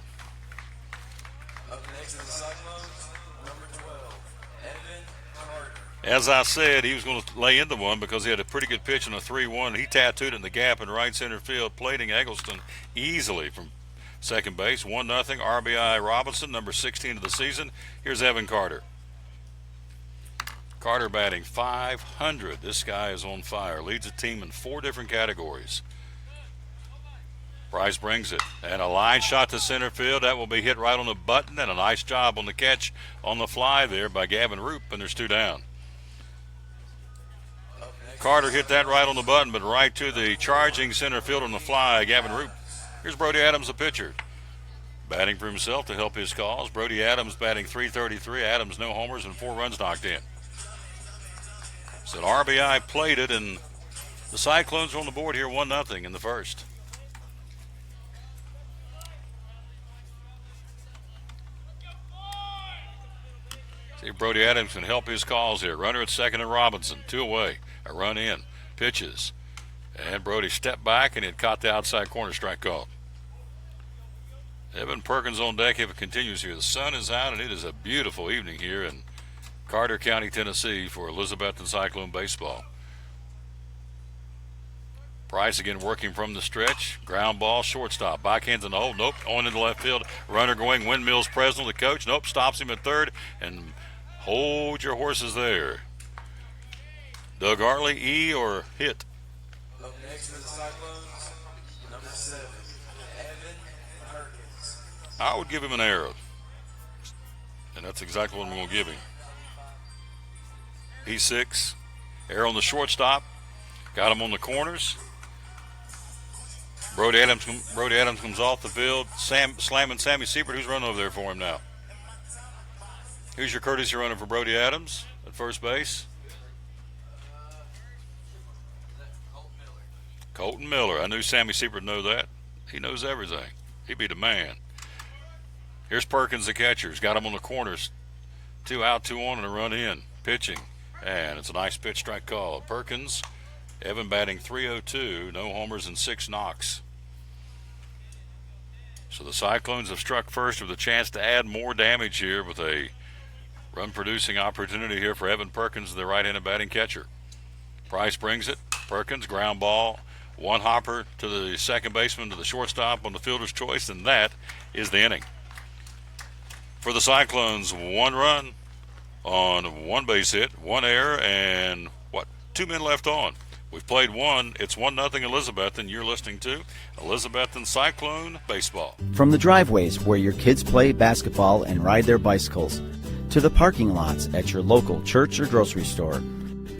Up next is the Cyclones, number 12, Evan Carter. As I said, he was going to lay into one because he had a pretty good pitch on a 3-1. He tattooed it in the gap in right center field, plating Eggleston easily from second base. 1-0, RBI Robinson, number 16 of the season. Here's Evan Carter. Carter batting .500. This guy is on fire. Leads the team in 4 different categories. Price brings it, and a line shot to center field. That will be hit right on the button, and a nice job on the catch on the fly there by Gavin Roop, and there's 2 down. Carter hit that right on the button, but right to the charging center field on the fly, Gavin Roop. Here's Brody Adams, the pitcher, batting for himself to help his cause. Brody Adams batting .333. Adams no homers and 4 runs knocked in. So an RBI plated, and the Cyclones are on the board here, 1-0 in the first. See if Brody Adams can help his cause here. Runner at second and Robinson. 2 away. A run in. Pitches. And Brody stepped back and it caught the outside corner. Strike call. Evan Perkins on deck if it continues here. The sun is out and it is a beautiful evening here in Carter County, Tennessee for Elizabethton Cyclone baseball. Price again working from the stretch. Ground ball, shortstop. Backhands in the hole. Nope. On into left field. Runner going. Windmills Presnell, the coach. Nope. Stops him at third. And hold your horses there. Doug Hartley, E or hit? Up next is the Cyclones, number 7, Evan Perkins. I would give him an arrow. And that's exactly what I'm going to give him. He's 6. Air on the shortstop. Got him on the corners. Brody Adams comes off the field, slamming Sammy Siebert. Who's running over there for him now? Who's your courtesy runner for Brody Adams at first base? Colton Miller. I knew Sammy Siebert would know that. He knows everything. He'd be the man. Here's Perkins, the catcher. He's got him on the corners. 2 out, 2 on, and a run in. Pitching. And it's a nice pitch strike call. Perkins, Evan batting .302. No homers and 6 knocks. So the Cyclones have struck first with a chance to add more damage here with a run-producing opportunity here for Evan Perkins, the right-handed batting catcher. Price brings it. Perkins, ground ball. One hopper to the second baseman, to the shortstop on the fielder's choice, and that is the inning. For the Cyclones, 1 run on 1 base hit, 1 error, and 2 men left on. We've played 1. It's 1-0 Elizabethton. You're listening to Elizabethton Cyclone Baseball. From the driveways where your kids play basketball and ride their bicycles, to the parking lots at your local church or grocery store,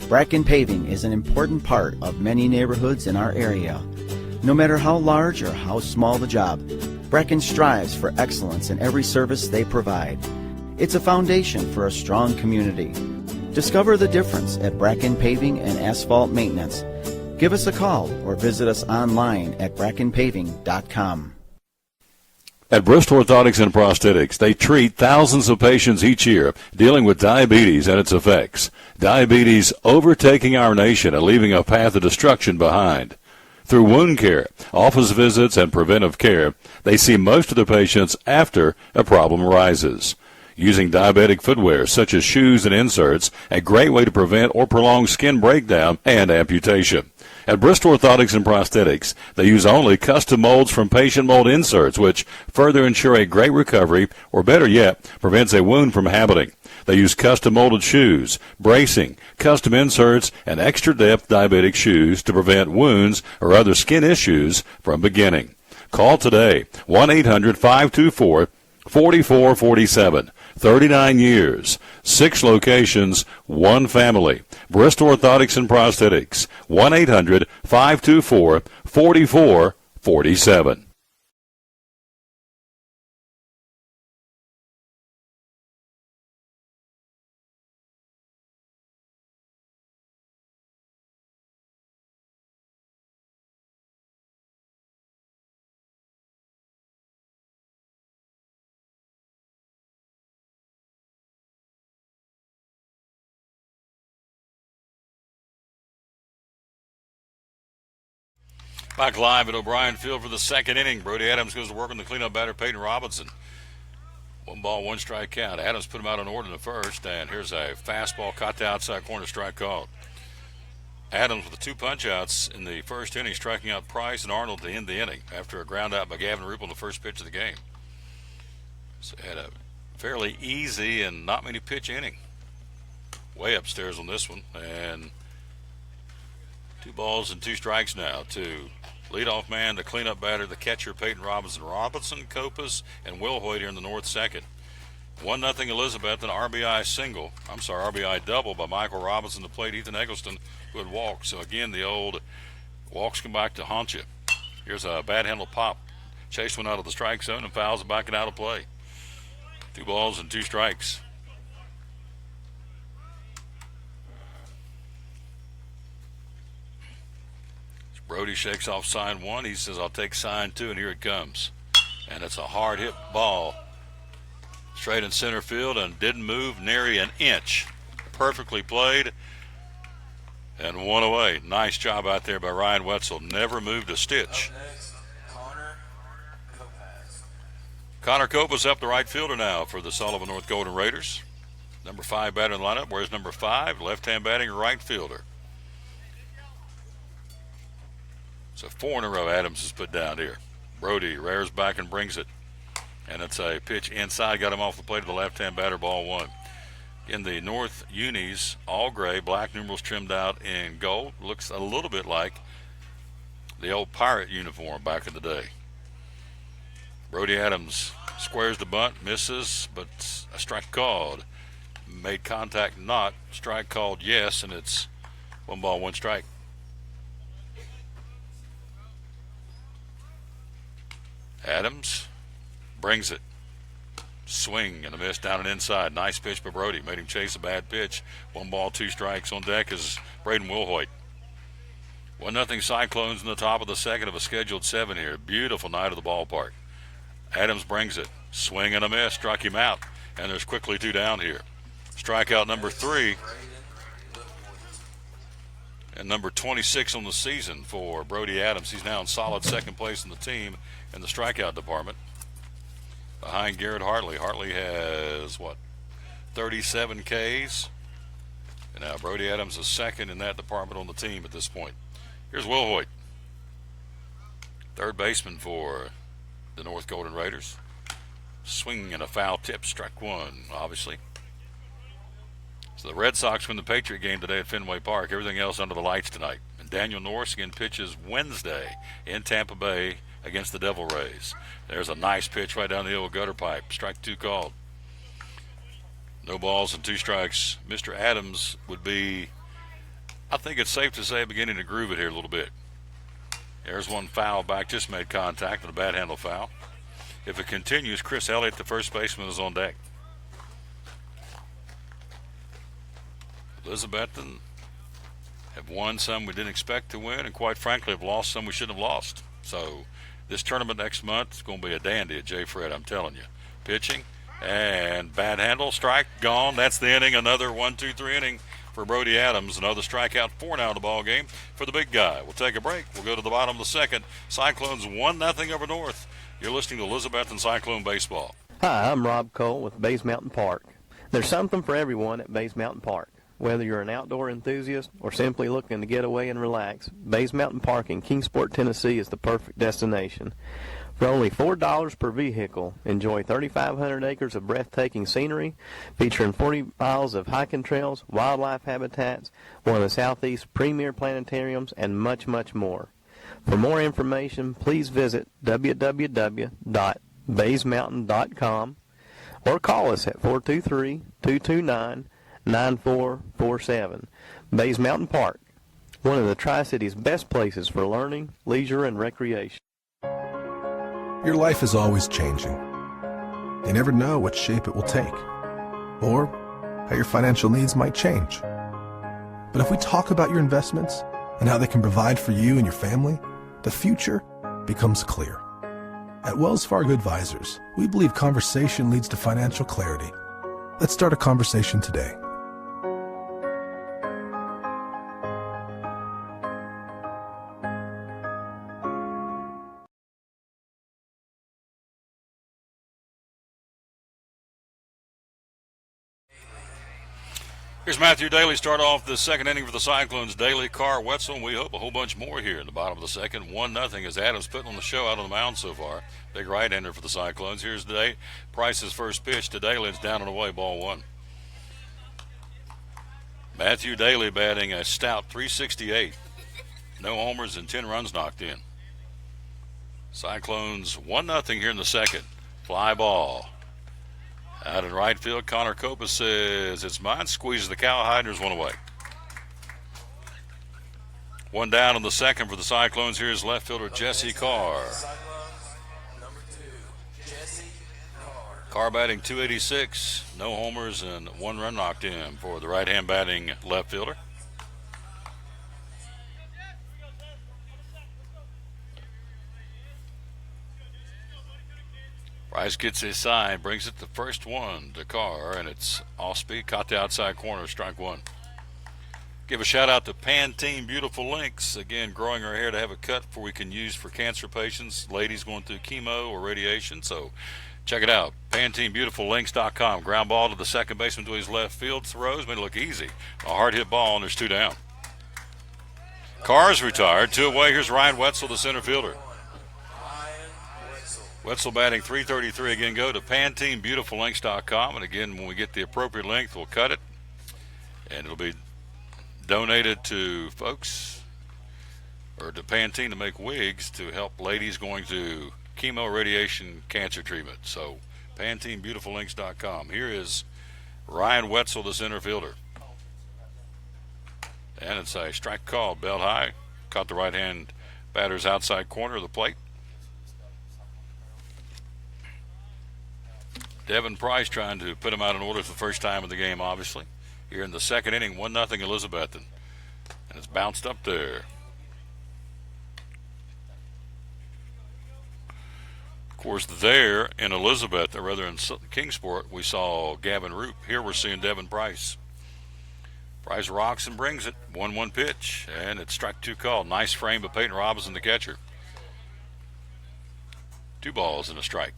Bracken Paving is an important part of many neighborhoods in our area. No matter how large or how small the job, Bracken strives for excellence in every service they provide. It's a foundation for a strong community. Discover the difference at Bracken Paving and Asphalt Maintenance. Give us a call or visit us online at brackenpaving.com. At Bristol Orthotics and Prosthetics, they treat thousands of patients each year dealing with diabetes and its effects. Diabetes overtaking our nation and leaving a path of destruction behind. Through wound care, office visits, and preventive care, they see most of the patients after a problem arises. Using diabetic footwear such as shoes and inserts, a great way to prevent or prolong skin breakdown and amputation. At Bristol Orthotics and Prosthetics, they use only custom molds from patient mold inserts, which further ensure a great recovery, or better yet, prevents a wound from happening. They use custom molded shoes, bracing, custom inserts, and extra depth diabetic shoes to prevent wounds or other skin issues from beginning. Call today, 1-800-524-4447. 39 years, 6 locations, 1 family. Bristol Orthotics and Prosthetics, 1-800-524-4447. Back live at O'Brien Field for the second inning. Brody Adams goes to work on the cleanup batter, Peyton Robinson. 1 ball, 1 strike count. Adams put him out on order in the first, and here's a fastball caught to outside corner, strike called. Adams with the 2 punch-outs in the first inning, striking out Price and Arnold to end the inning after a ground out by Gavin Roop on the first pitch of the game. So had a fairly easy and not many pitch inning. Way upstairs on this one, and 2 balls and 2 strikes now to leadoff man, the cleanup batter, the catcher, Peyton Robinson. Robinson, Copas, and Will Hoyt here in the north second. 1-0 Elizabethton, RBI double by Michael Robinson to plate Ethan Eggleston, who had walked. So again, the old walks come back to haunt you. Here's a bad handle pop. Chase went out of the strike zone and fouls it back and out of play. 2 balls and 2 strikes. Brody shakes off sign 1. He says, I'll take sign 2, and here it comes. And it's a hard hit ball. Straight in center field and didn't move nary an inch. Perfectly played and 1 away. Nice job out there by Ryan Wetzel. Never moved a stitch. Up next, Connor Copas up the right fielder now for the Sullivan North Golden Raiders. Number 5 batter in the lineup. Where's number 5? Left-hand batting right fielder. So 4 in a row Adams has put down here. Brody rears back and brings it. And it's a pitch inside. Got him off the plate of the left-hand batter, ball 1. In the North unis, all gray, black numerals trimmed out in gold. Looks a little bit like the old Pirate uniform back in the day. Brody Adams squares the bunt, misses, but A strike called. Made contact not. Strike called yes, and it's 1 ball, 1 strike. Adams brings it. Swing and a miss down and inside. Nice pitch by Brody. Made him chase a bad pitch. 1 ball, 2 strikes. On deck is Braden Wilhoit. 1-0 Cyclones in the top of the second of a scheduled 7 here. Beautiful night of the ballpark. Adams brings it. Swing and a miss. Struck him out. And there's quickly 2 down here. Strikeout number 3. And number 26 on the season for Brody Adams. He's now in solid second place in the team in the strikeout department. Behind Garrett Hartley. Hartley has, 37 Ks. And now Brody Adams is second in that department on the team at this point. Here's Will Hoyt, third baseman for the North Golden Raiders. Swing and a foul tip, strike 1, obviously. So the Red Sox win the Patriot game today at Fenway Park. Everything else under the lights tonight. And Daniel Norris again pitches Wednesday in Tampa Bay against the Devil Rays. There's a nice pitch right down the hill, gutter pipe. Strike 2 called. No balls and 2 strikes. Mr. Adams would be, I think it's safe to say, beginning to groove it here a little bit. There's 1 foul back, just made contact with a bad handle foul. If it continues, Chris Elliott, the first baseman, is on deck. Elizabethton have won some we didn't expect to win, and quite frankly have lost some we shouldn't have lost. So this tournament next month is going to be a dandy at J. Fred, I'm telling you. Pitching and bad handle, strike, gone. That's the inning. Another 1-2-3 inning for Brody Adams. Another strikeout, 4 now in the ball game for the big guy. We'll take a break. We'll go to the bottom of the second. Cyclones 1-0 over North. You're listening to Elizabethton Cyclone Baseball. Hi, I'm Rob Cole with Bays Mountain Park. There's something for everyone at Bays Mountain Park. Whether you're an outdoor enthusiast or simply looking to get away and relax, Bays Mountain Park in Kingsport, Tennessee is the perfect destination. For only $4 per vehicle, enjoy 3,500 acres of breathtaking scenery, featuring 40 miles of hiking trails, wildlife habitats, one of the Southeast's premier planetariums, and much, much more. For more information, please visit www.baysmountain.com or call us at 423-229-9447. Bays Mountain Park, one of the Tri-City's best places for learning, leisure, and recreation. Your life is always changing. You never know what shape it will take, or how your financial needs might change. But if we talk about your investments and how they can provide for you and your family, the future becomes clear. At Wells Fargo Advisors, we believe conversation leads to financial clarity. Let's start a conversation today. Here's Matthew Daly. Start off the second inning for the Cyclones. Daly, Carr, Wetzel, and we hope a whole bunch more here in the bottom of the second. 1-0 as Adams putting on the show out on the mound so far. Big right-hander for the Cyclones. Here's today Price's first pitch to Daly. It's down and away, ball 1. Matthew Daly batting a stout .368. No homers and 10 runs knocked in. Cyclones 1-0 here in the second. Fly ball. Out in right field, Connor Copa says it's mine. Squeezes the cowhide, and there's 1 away. 1 down in the second for the Cyclones. Here's left fielder Jesse Carr. Carr batting .286. No homers and 1 run knocked in for the right-hand batting left fielder. Price gets his sign, brings it the first one to Carr, and it's off speed, caught the outside corner, strike 1. Give a shout out to Pantene Beautiful Links. Again, growing our hair to have a cut for we can use for cancer patients, ladies going through chemo or radiation. So check it out, PanteneBeautifulLinks.com. Ground ball to the second baseman to his left field, throws, made it look easy. A hard hit ball, and there's 2 down. Carr's retired, 2 away. Here's Ryan Wetzel, the center fielder. Wetzel batting .333. Again, go to PanteneBeautifulLinks.com. And again, when we get the appropriate length, we'll cut it. And it'll be donated to folks, or to Pantene to make wigs to help ladies going through chemo, radiation, cancer treatment. So PanteneBeautifulLinks.com. Here is Ryan Wetzel, the center fielder. And it's a strike called, belt high. Caught the right-hand batter's outside corner of the plate. Devin Price trying to put him out in order for the first time in the game, obviously. Here in the second inning, 1-0 Elizabethton. And it's bounced up there. Of course, there in Elizabeth, or rather in Kingsport, we saw Gavin Roop. Here we're seeing Devin Price. Price rocks and brings it. 1-1 pitch, and it's strike two called. Nice frame by Peyton Robinson, the catcher. 2 balls and a strike.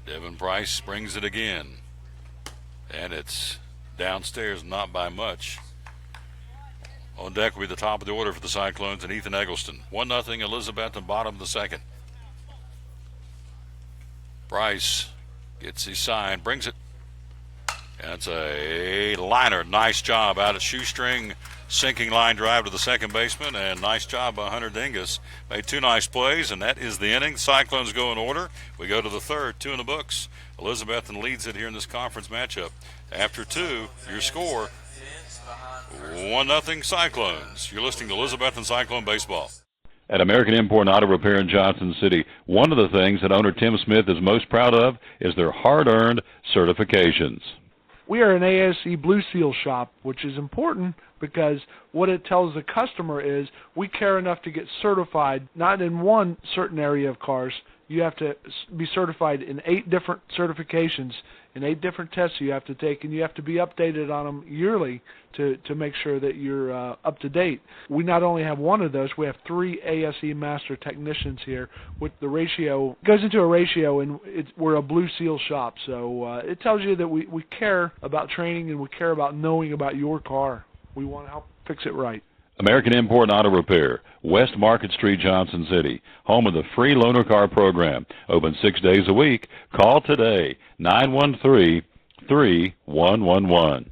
Devin Price brings it again, and it's downstairs, not by much. On deck will be the top of the order for the Cyclones and Ethan Eggleston. 1-0 Elizabethton, bottom of the second. Price gets his sign, brings it. And it's a liner. Nice job out at shoestring. Sinking line drive to the second baseman, and nice job by Hunter Dingus. Made 2 nice plays, and that is the inning. Cyclones go in order. We go to the third, 2 in the books. Elizabethton leads it here in this conference matchup. After 2, your score, 1-0 Cyclones. You're listening to Elizabethton Cyclone Baseball. At American Import and Auto Repair in Johnson City, one of the things that owner Tim Smith is most proud of is their hard-earned certifications. We are an ASE Blue Seal shop, which is important because what it tells the customer is we care enough to get certified, not in one certain area of cars. You have to be certified in 8 different certifications, in 8 different tests you have to take, and you have to be updated on them yearly to make sure that you're up to date. We not only have one of those, we have 3 ASE master technicians here. With the ratio, it goes into a ratio, and we're a Blue Seal shop, so it tells you that we care about training and we care about knowing about your car. We want to help fix it right. American Import and Auto Repair, West Market Street, Johnson City, home of the free loaner car program. Open 6 days a week. Call today, 913-3111.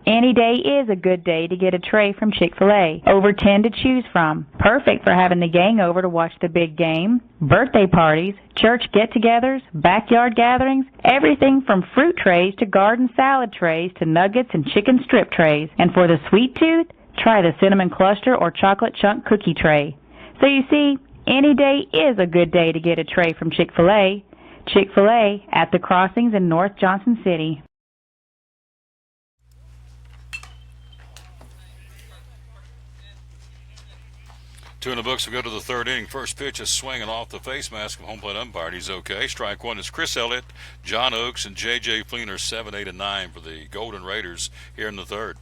Any day is a good day to get a tray from Chick-fil-A. Over 10 to choose from. Perfect for having the gang over to watch the big game, birthday parties, church get-togethers, backyard gatherings, everything from fruit trays to garden salad trays to nuggets and chicken strip trays. And for the sweet tooth, try the cinnamon cluster or chocolate chunk cookie tray. So you see, any day is a good day to get a tray from Chick-fil-A. Chick-fil-A at the crossings in North Johnson City. Two in the books. We go to the third inning. First pitch is swinging off the face mask of home plate umpire. He's okay. Strike one is Chris Elliott, John Oakes, and J.J. Fleener, 7, 8, and 9 for the Golden Raiders here in the third.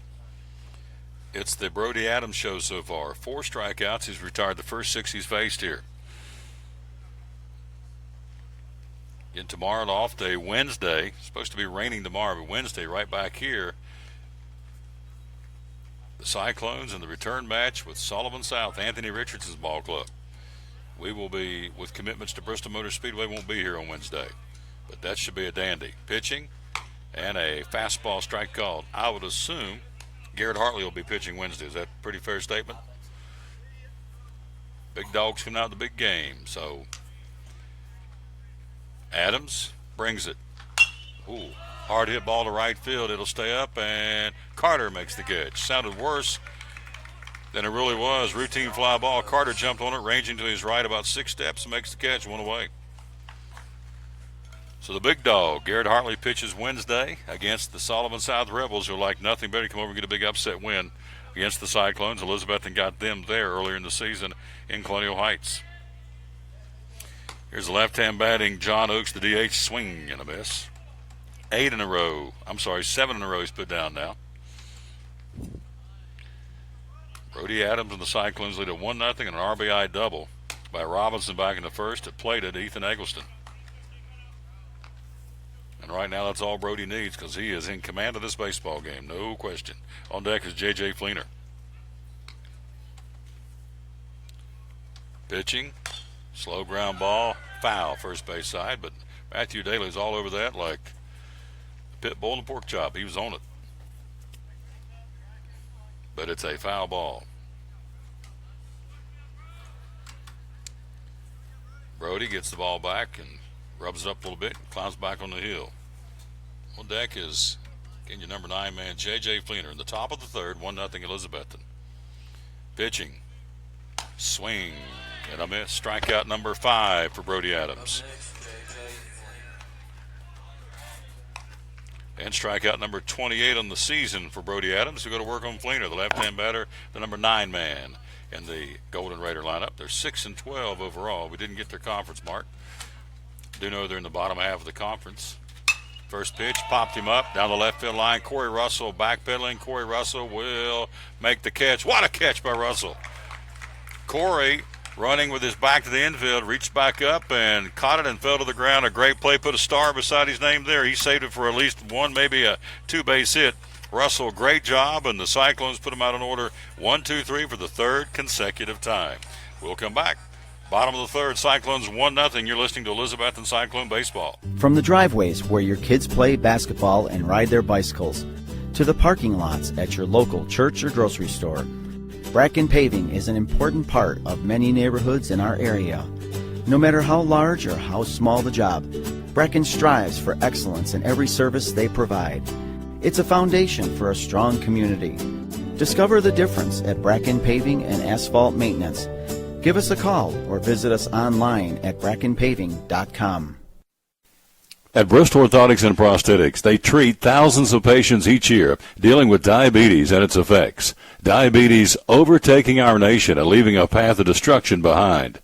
It's the Brody Adams show so far. 4 strikeouts. He's retired the first 6 he's faced here. And tomorrow, an off day, Wednesday. It's supposed to be raining tomorrow, but Wednesday, right back here. The Cyclones in the return match with Sullivan South, Anthony Richardson's ball club. We will be, with commitments to Bristol Motor Speedway, won't be here on Wednesday. But that should be a dandy. Pitching and a fastball strike called. I would assume Garrett Hartley will be pitching Wednesday. Is that a pretty fair statement? Big dogs coming out of the big game. So Adams brings it. Ooh. Hard hit ball to right field. It'll stay up, and Carter makes the catch. Sounded worse than it really was. Routine fly ball. Carter jumped on it, ranging to his right about 6 steps, and makes the catch, 1 away. So the big dog, Garrett Hartley, pitches Wednesday against the Sullivan South Rebels, who like nothing better to come over and get a big upset win against the Cyclones. Elizabethton got them there earlier in the season in Colonial Heights. Here's the left-hand batting John Oakes, the DH, swing and a miss. 7 in a row he's put down now. Brody Adams and the Cyclones lead at 1-0 and an RBI double by Robinson back in the first. It played at Ethan Eggleston. And right now that's all Brody needs because he is in command of this baseball game, no question. On deck is J.J. Fleener. Pitching, slow ground ball, foul first base side, but Matthew Daly's all over that like pit bull and a pork chop. He was on it. But it's a foul ball. Brody gets the ball back and rubs it up a little bit, climbs back on the hill. On deck is, again, your number 9 man, J.J. Fleener. In the top of the third, 1-0 Elizabethton. Pitching, swing, and a miss. Strikeout number 5 for Brody Adams. And strikeout number 28 on the season for Brody Adams, who go to work on Fleener, the left-hand batter, the number 9 man in the Golden Raider lineup. They're 6-12 overall. We didn't get their conference mark. Do know they're in the bottom half of the conference. First pitch popped him up down the left field line. Corey Russell backpedaling. Corey Russell will make the catch. What a catch by Russell. Corey running with his back to the infield, reached back up and caught it and fell to the ground. A great play, put a star beside his name there. He saved it for at least one, maybe a 2-base hit. Russell, great job, and the Cyclones put him out in order 1-2-3 for the third consecutive time. We'll come back. Bottom of the third, Cyclones 1-0. You're listening to Elizabethton Cyclone Baseball. From the driveways where your kids play basketball and ride their bicycles, to the parking lots at your local church or grocery store, Bracken Paving is an important part of many neighborhoods in our area. No matter how large or how small the job, Bracken strives for excellence in every service they provide. It's a foundation for a strong community. Discover the difference at Bracken Paving and Asphalt Maintenance. Give us a call or visit us online at brackenpaving.com. At Bristol Orthotics and Prosthetics, they treat thousands of patients each year dealing with diabetes and its effects. Diabetes overtaking our nation and leaving a path of destruction behind.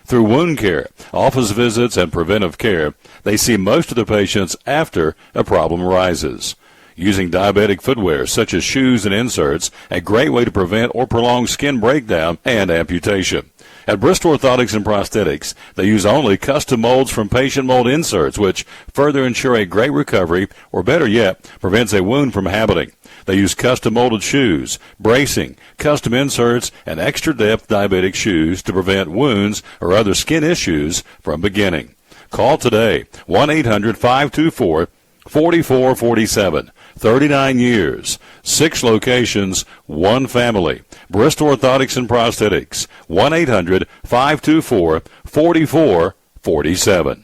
Through wound care, office visits, and preventive care, they see most of the patients after a problem arises. Using diabetic footwear such as shoes and inserts, a great way to prevent or prolong skin breakdown and amputation. At Bristol Orthotics and Prosthetics, they use only custom molds from patient mold inserts, which further ensure a great recovery, or better yet, prevents a wound from happening. They use custom molded shoes, bracing, custom inserts, and extra depth diabetic shoes to prevent wounds or other skin issues from beginning. Call today, 1-800-524-4447. 39 years, 6 locations, 1 family. Bristol Orthotics and Prosthetics, 1-800-524-4447.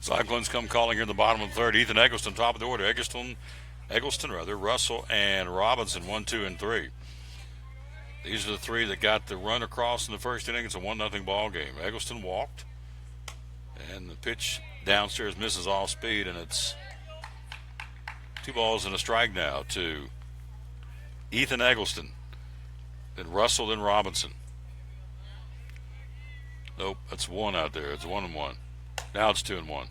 Cyclones come calling here in the bottom of the third. Ethan Eggleston, top of the order. Eggleston, Russell, and Robinson, 1, 2, and 3. These are the 3 that got the run across in the first inning. It's a 1-0 ball game. Eggleston walked, and the pitch downstairs misses off speed, and it's 2 balls and a strike now to Ethan Eggleston. Then Russell, then Robinson. Nope, that's 1 out there. It's 1-1. Now it's 2-1.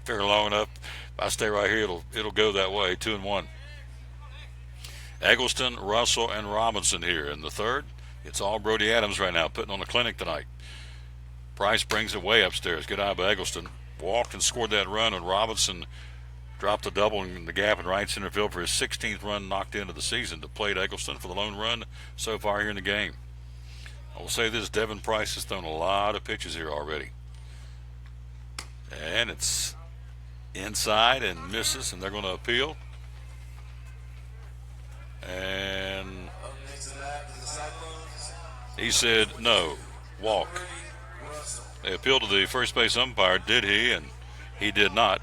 Fair long enough. If I stay right here, it'll go that way. 2-1. Eggleston, Russell, and Robinson here in the third. It's all Brody Adams right now, putting on a clinic tonight. Price brings it way upstairs. Good eye by Eggleston. Walked and scored that run, and Robinson dropped a double in the gap in right center field for his 16th run knocked into the season to play Eggleston for the lone run so far here in the game. I will say this, Devin Price has thrown a lot of pitches here already. And it's inside and misses, and they're going to appeal. And he said no, walk. They appealed to the first base umpire, did he? And he did not.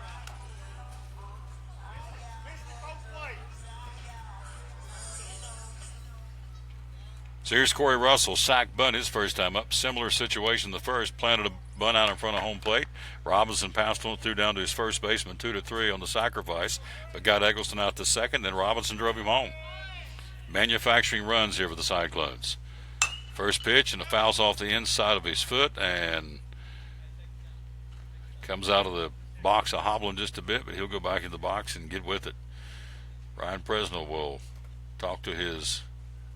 So here's Corey Russell, sack bunt his first time up. Similar situation the first, planted a bunt out in front of home plate. Robinson pounced on it, threw down to his first baseman, 2-3 on the sacrifice, but got Eggleston out to second, then Robinson drove him home. Manufacturing runs here for the Cyclones. First pitch, and the foul's off the inside of his foot, and comes out of the box hobbling just a bit, but he'll go back in the box and get with it. Ryan Presnell will talk to his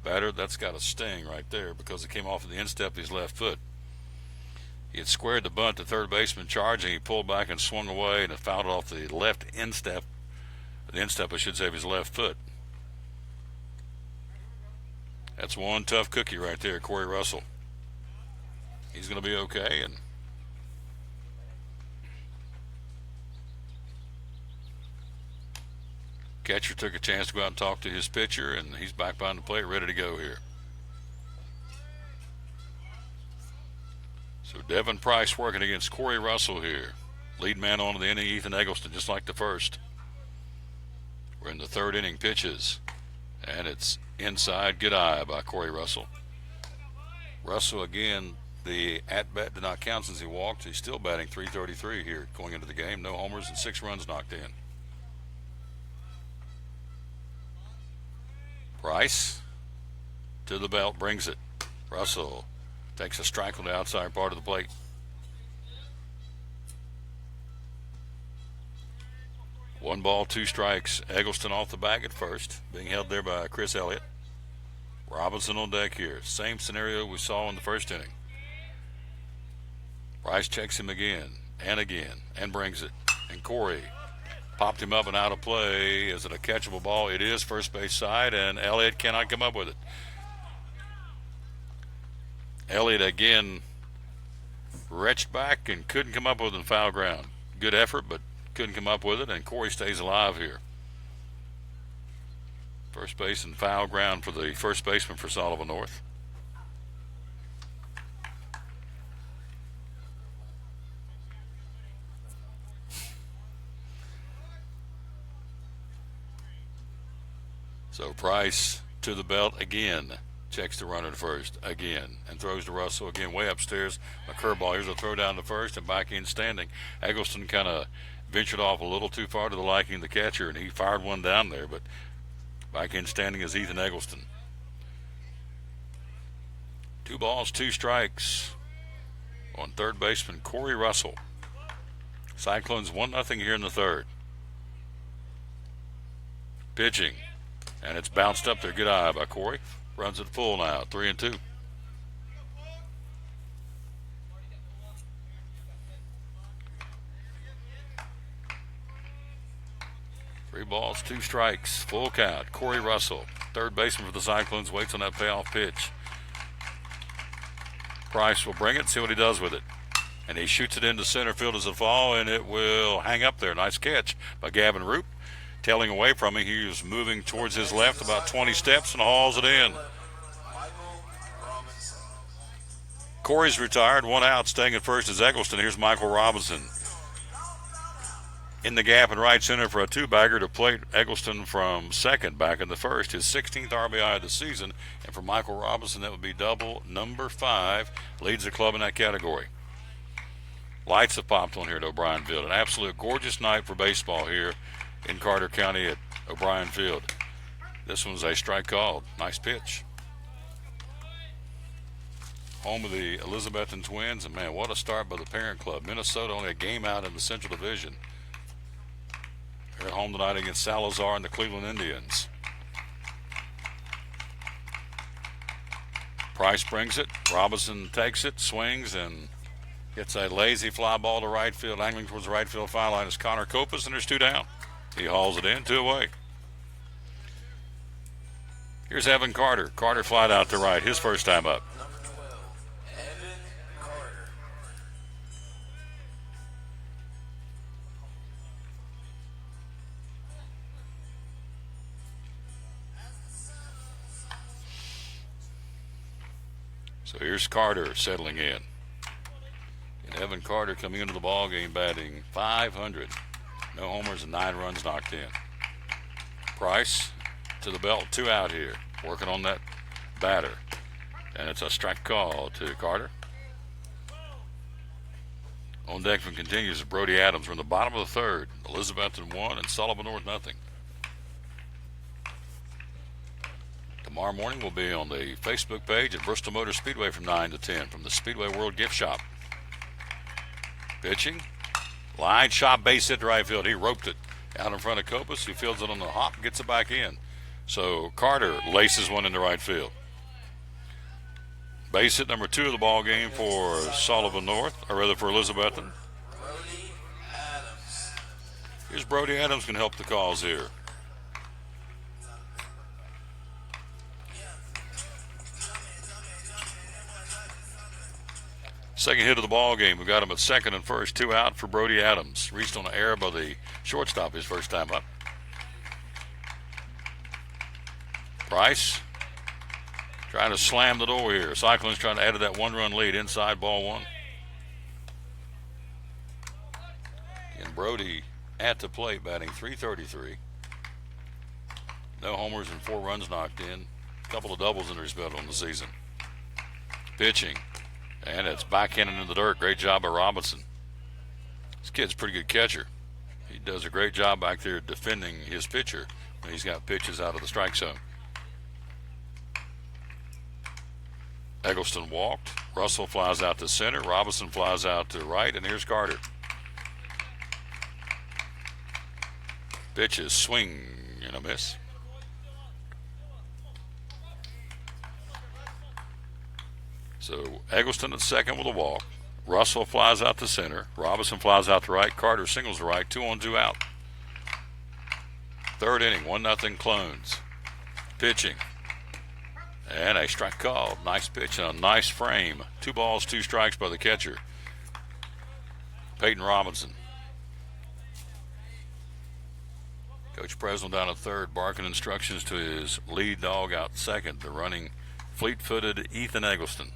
batter. That's got a sting right there because it came off of the instep of his left foot. He had squared the bunt to third baseman charging. He pulled back and swung away, and it fouled off the left instep. The instep, I should say, of his left foot. That's one tough cookie right there, Corey Russell. He's going to be okay, and catcher took a chance to go out and talk to his pitcher, and he's back behind the plate, ready to go here. Devin Price working against Corey Russell here. Lead man on to the inning, Ethan Eggleston, just like the first. We're in the third inning. Pitches, and it's inside. Good eye by Corey Russell. Russell again, the at-bat did not count since he walked. He's still batting .333 here going into the game. No homers and 6 runs knocked in. Price to the belt, brings it. Russell takes a strike on the outside part of the plate. One ball, 2 strikes. Eggleston off the bag at first, being held there by Chris Elliott. Robinson on deck here. Same scenario we saw in the first inning. Price checks him again, and brings it. And Corey popped him up and out of play. Is it a catchable ball? It is, first base side, and Elliott cannot come up with it. Elliott again reached back and couldn't come up with it in foul ground. Good effort, but couldn't come up with it, and Corey stays alive here. First base and foul ground for the first baseman for Sullivan North. So Price to the belt again. Checks the runner to first again and throws to Russell again way upstairs. A curveball. Here's a throw down to first and back in standing. Eggleston kind of ventured off a little too far to the liking of the catcher, and he fired one down there, but back in standing is Ethan Eggleston. 2 balls, 2 strikes on third baseman Corey Russell. Cyclones 1-0 here in the third. Pitching, and it's bounced up there. Good eye by Corey. Runs it full now, 3-2. Three balls, 2 strikes, full count. Corey Russell, third baseman for the Cyclones, waits on that payoff pitch. Price will bring it, see what he does with it. And he shoots it into center field as a fall, and it will hang up there. Nice catch by Gavin Roop. Tailing away from him, he was moving towards his left about 20 steps and hauls it in. Corey's retired, 1 out. Staying at first is Eggleston. Here's Michael Robinson in the gap in right center for a 2-bagger to plate Eggleston from second back in the first. His 16th RBI of the season. And for Michael Robinson, that would be double number 5. Leads the club in that category. Lights have popped on here at O'Brien Field. An absolute gorgeous night for baseball here in Carter County at O'Brien Field. This one's a strike called. Nice pitch. Home of the Elizabethton Twins, and man, what a start by the parent club. Minnesota only a game out in the Central Division. They're at home tonight against Salazar and the Cleveland Indians. Price brings it. Robinson takes it, swings, and gets a lazy fly ball to right field. Angling towards the right field foul line is Connor Copas, and there's 2 down. He hauls it in, 2 away. Here's Evan Carter. Carter flied out to right, his first time up. So here's Carter settling in. And Evan Carter coming into the ball game batting .500. No homers and 9 runs knocked in. Price to the belt, 2 out here. Working on that batter. And it's a strike call to Carter. On deck from continues Brody Adams. We're in the bottom of the third. Elizabethton 1 and Sullivan North 0. Tomorrow morning we'll be on the Facebook page at Bristol Motor Speedway from 9 to 10 from the Speedway World Gift Shop. Pitching. Line shot, base hit to right field. He roped it out in front of Copas. He fields it on the hop, gets it back in. So Carter laces one into right field. Base hit number 2 of the ball game for Sullivan North, or rather for Elizabethton. Here's Brody Adams, can help the cause here. Second hit of the ball game. We got him at second and first. 2 out for Brody Adams. Reached on an error by the shortstop his first time up. Price trying to slam the door here. Cyclones trying to add to that 1-run lead inside ball 1. Brody at the plate, batting .333. No homers and 4 runs knocked in. A couple of doubles under his belt on the season. Pitching. And it's backhanded in the dirt. Great job by Robinson. This kid's a pretty good catcher. He does a great job back there defending his pitcher when he's got pitches out of the strike zone. Eggleston walked. Russell flies out to center. Robinson flies out to right. And here's Carter. Pitch is swing and a miss. So Eggleston at second with a walk. Russell flies out to center. Robinson flies out to right. Carter singles to right. 2 on, 2 out. Third inning, 1-0 Clones. Pitching. And a strike called. Nice pitch and a nice frame. 2 balls, 2 strikes by the catcher, Peyton Robinson. Coach Presnell down at third, barking instructions to his lead dog out second, the running, fleet-footed Ethan Eggleston.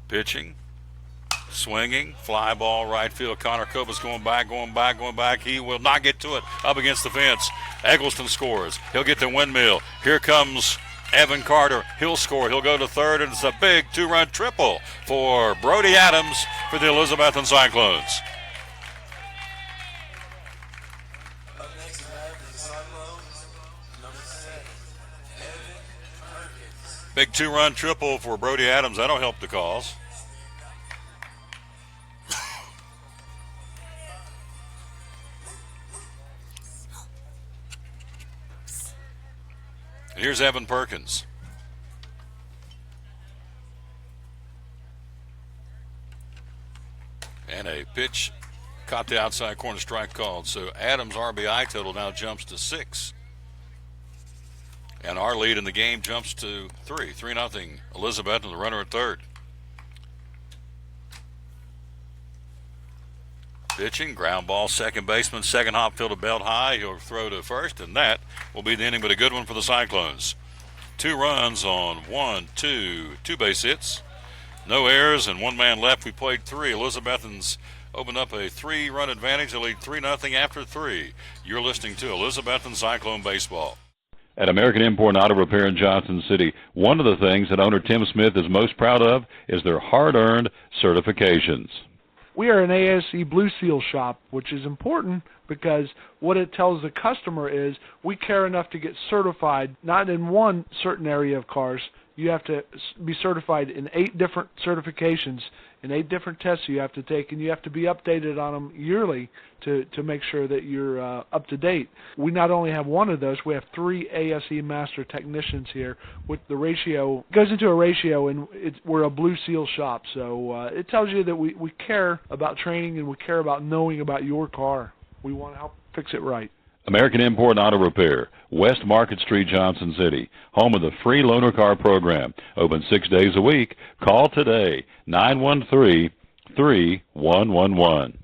Pitching, swinging, fly ball, right field. Connor Copas going back. He will not get to it. Up against the fence. Eggleston scores. He'll get the windmill. Here comes Evan Carter. He'll score. He'll go to third, and it's a big 2-run triple for Brody Adams for the Elizabethton Cyclones. Big 2-run triple for Brody Adams. That'll help the cause. Here's Evan Perkins. And a pitch caught the outside corner, strike called. So Adams' RBI total now jumps to 6. And our lead in the game jumps to 3. 3-0 Elizabethton, the runner at third. Pitching, ground ball, second baseman, second hop field to belt high. He'll throw to first, and that will be the inning, but a good one for the Cyclones. 2 runs on 2 base hits. No errors and 1 man left. We played 3. Elizabethton's opened up a 3-run advantage. They lead 3-0 after 3. You're listening to Elizabethton Cyclone Baseball. At American Import and Auto Repair in Johnson City, one of the things that owner Tim Smith is most proud of is their hard-earned certifications. We are an ASE Blue Seal shop, which is important because what it tells the customer is we care enough to get certified, not in one certain area of cars. You have to be certified in 8 different certifications and 8 different tests you have to take, and you have to be updated on them yearly to make sure that you're up to date. We not only have one of those, we have 3 ASE master technicians here. With the ratio, it goes into a ratio, and we're a Blue Seal shop. So it tells you that we care about training and we care about knowing about your car. We want to help fix it right. American Import and Auto Repair, West Market Street, Johnson City, home of the free loaner car program. Open 6 days a week. Call today, 913-3111.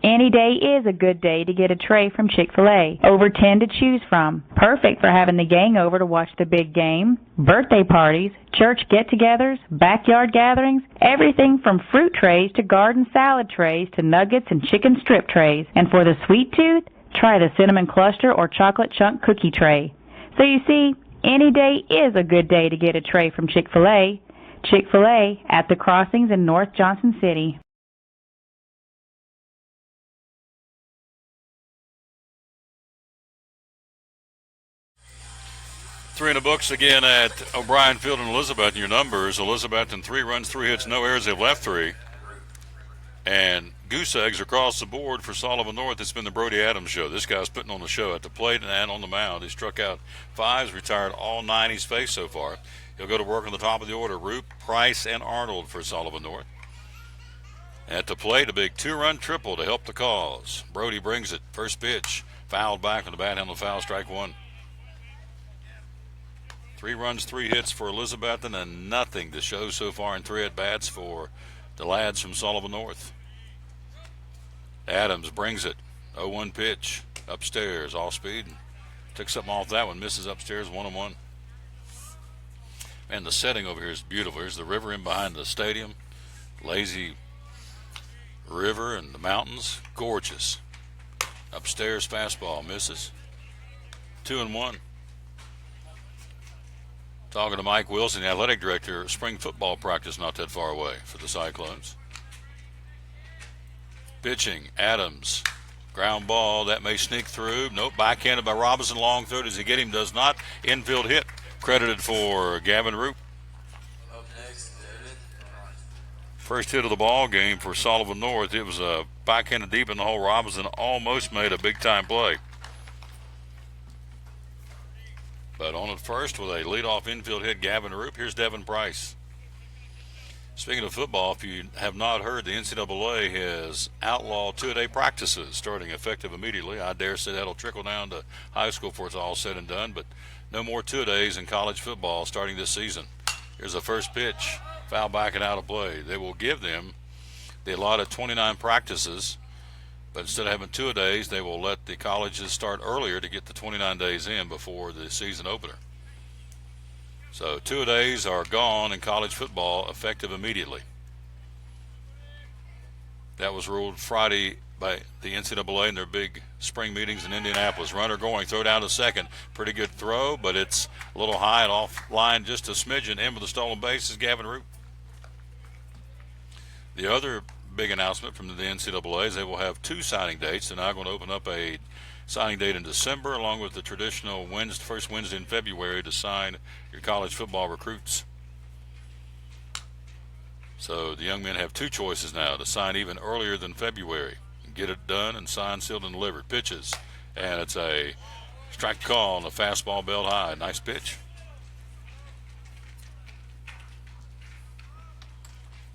Any day is a good day to get a tray from Chick-fil-A. Over 10 to choose from. Perfect for having the gang over to watch the big game, birthday parties, church get-togethers, backyard gatherings, everything from fruit trays to garden salad trays to nuggets and chicken strip trays. And for the sweet tooth, try the cinnamon cluster or chocolate chunk cookie tray. So you see, any day is a good day to get a tray from Chick-fil-A. Chick-fil-A at the Crossings in North Johnson City. 3 in the books again at O'Brien Field in Elizabethton. Your numbers: Elizabethton 3 runs, 3 hits, no errors. They've left 3. And goose eggs across the board for Sullivan North. It's been the Brody Adams show. This guy's putting on the show at the plate and on the mound. He struck out 5, retired all 9 he's faced so far. He'll go to work on the top of the order. Roop, Price, and Arnold for Sullivan North. At the plate, a big 2-run triple to help the cause. Brody brings it. First pitch, fouled back on the bat handle, foul, strike 1. 3 runs, 3 hits for Elizabethton, and nothing to show so far in 3 at-bats for the lads from Sullivan North. Adams brings it. 0-1 pitch. Upstairs, off speed. Took something off that one. Misses upstairs, 1-1. Man, the setting over here is beautiful. Here's the river in behind the stadium. Lazy river and the mountains. Gorgeous. Upstairs fastball misses. 2-1. Talking to Mike Wilson, the athletic director, spring football practice not that far away for the Cyclones. Pitching, Adams. Ground ball, that may sneak through. Nope, backhanded by Robinson. Long throw. Does he get him? Does not. Infield hit. Credited for Gavin Roop. Up next, David. First hit of the ball game for Sullivan North. It was a backhanded deep in the hole. Robinson almost made a big-time play. But on at first with a leadoff infield hit, Gavin Roop. Here's Devin Price. Speaking of football, if you have not heard, the NCAA has outlawed two-a-day practices starting effective immediately. I dare say that'll trickle down to high school before it's all said and done, but no more two-a-days in college football starting this season. Here's the first pitch, foul back and out of play. They will give them the allotted 29 practices, but instead of having two-a-days, they will let the colleges start earlier to get the 29 days in before the season opener. So two-a-days are gone in college football effective immediately. That was ruled Friday by the NCAA in their big spring meetings in Indianapolis. Runner going, throw down to second. Pretty good throw, but it's a little high and off line just a smidgen. In with the stolen base is Gavin Roop. The other big announcement from the NCAA is they will have two signing dates. They're now going to open up a signing date in December along with the traditional first Wednesday in February to sign your college football recruits. So the young men have two choices now to sign even earlier than February. Get it done and signed, sealed, and delivered. Pitches, and it's a strike call on the fastball belt high. Nice pitch.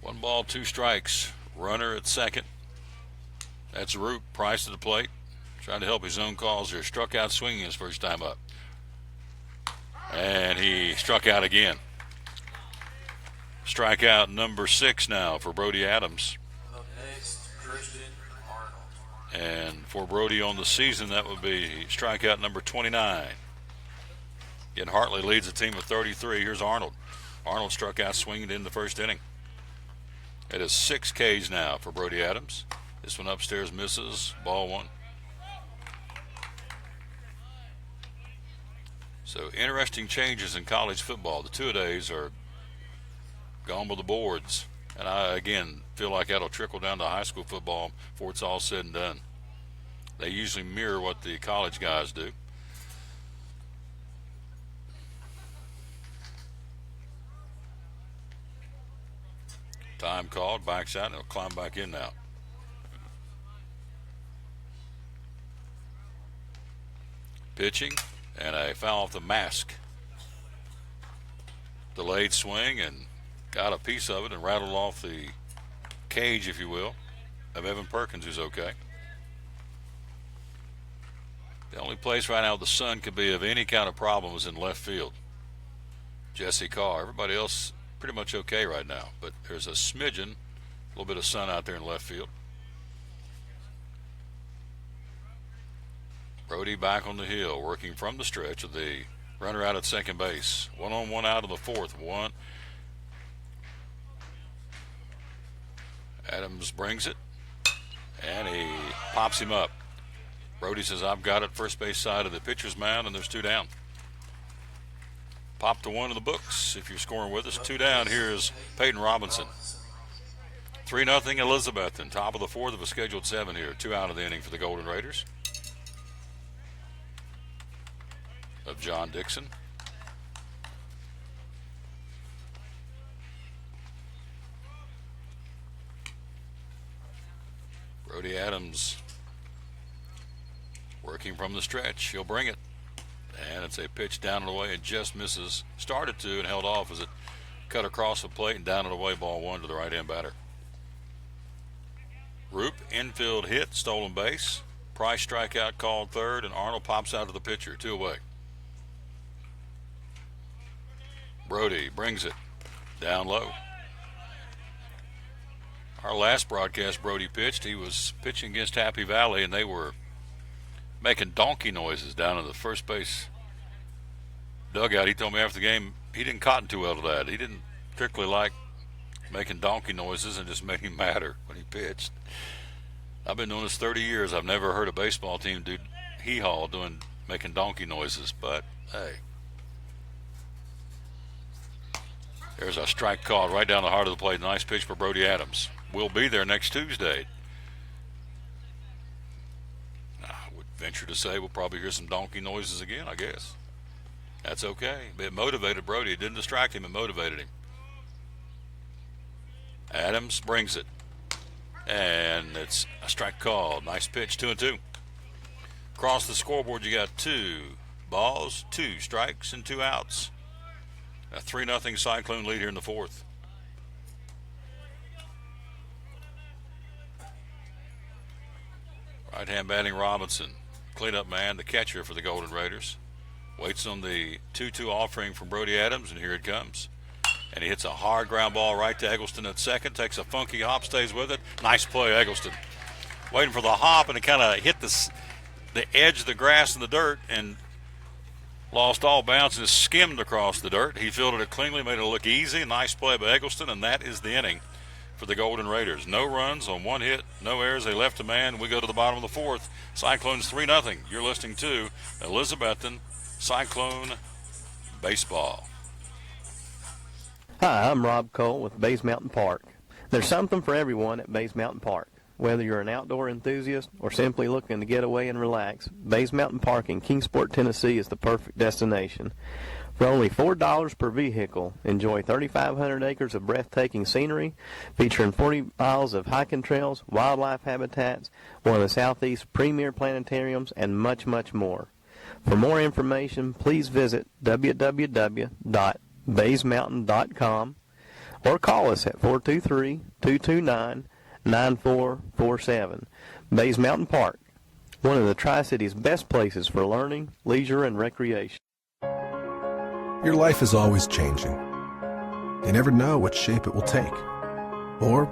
1 ball, 2 strikes. Runner at second. That's Roop. Price at the plate. Trying to help his own cause here. Struck out swinging his first time up. And he struck out again. Strikeout number 6 now for Brody Adams. Up next, Christian Arnold. And for Brody on the season, that would be strikeout number 29. Again, Hartley leads the team with 33. Here's Arnold. Arnold struck out swinging in the first inning. It is 6 Ks now for Brody Adams. This one upstairs misses. Ball 1. So interesting changes in college football. The two-a-days are gone with the boards. And I, again, feel like that'll trickle down to high school football before it's all said and done. They usually mirror what the college guys do. Time called, backs out, and he'll climb back in now. Pitching, and a foul off the mask. Delayed swing, and got a piece of it and rattled off the cage, if you will, of Evan Perkins, who's okay. The only place right now the sun could be of any kind of problem is in left field. Jesse Carr. Everybody else pretty much okay right now, but there's a smidgen, a little bit of sun out there in left field. Brody back on the hill, working from the stretch with the runner out at second base. 1-on-1 out of the fourth. One. Adams brings it, and he pops him up. Brody says, I've got it, first base side of the pitcher's mound, and there's 2 down. Pop to 1 in the books if you're scoring with us. 2 down. Here's Peyton Robinson. 3-0 Elizabethton. Top of the 4th of a scheduled 7 here. 2 out of the inning for the Golden Raiders. Of John Dixon. Brody Adams working from the stretch. He'll bring it. And it's a pitch down and away and just misses. Started to and held off as it cut across the plate and down and away. Ball 1 to the right-hand batter. Roop, infield hit, stolen base. Price strikeout called third, and Arnold pops out to the pitcher. 2 away. Brody brings it down low. Our last broadcast, Brody pitched. He was pitching against Happy Valley, and they were making donkey noises down in the first base dugout. He told me after the game he didn't cotton too well to that. He didn't particularly like making donkey noises and just made him madder when he pitched. I've been doing this 30 years. I've never heard a baseball team do hee-haw making donkey noises, but hey. There's a strike called right down the heart of the plate. Nice pitch for Brody Adams. We'll be there next Tuesday. I would venture to say we'll probably hear some donkey noises again, I guess. That's okay. It motivated Brody. It didn't distract him. It motivated him. Adams brings it. And it's a strike called. Nice pitch, 2-2. Across the scoreboard, you got 2 balls, 2 strikes, and 2 outs. A 3-0 Cyclone lead here in the 4th. Right-hand batting Robinson. Cleanup man, the catcher for the Golden Raiders. Waits on the 2-2 offering from Brody Adams, and here it comes. And he hits a hard ground ball right to Eggleston at second. Takes a funky hop, stays with it. Nice play, Eggleston. Waiting for the hop, and it kind of hit the edge of the grass and the dirt, and lost all bounce and just skimmed across the dirt. He fielded it cleanly, made it look easy. Nice play by Eggleston, and that is the inning for the Golden Raiders. No runs on 1 hit, no errors. They left a man. We go to the bottom of the 4th. Cyclones 3-0. You're listening to Elizabethton Cyclone Baseball. Hi, I'm Rob Cole with Bays Mountain Park. There's something for everyone at Bays Mountain Park. Whether you're an outdoor enthusiast or simply looking to get away and relax, Bays Mountain Park in Kingsport, Tennessee is the perfect destination. For only $4 per vehicle, enjoy 3,500 acres of breathtaking scenery, featuring 40 miles of hiking trails, wildlife habitats, one of the Southeast's premier planetariums, and much, much more. For more information, please visit www.baysmountain.com or call us at 423-229-9447. Bays Mountain Park, one of the Tri-City's best places for learning, leisure, and recreation. Your life is always changing. You never know what shape it will take, or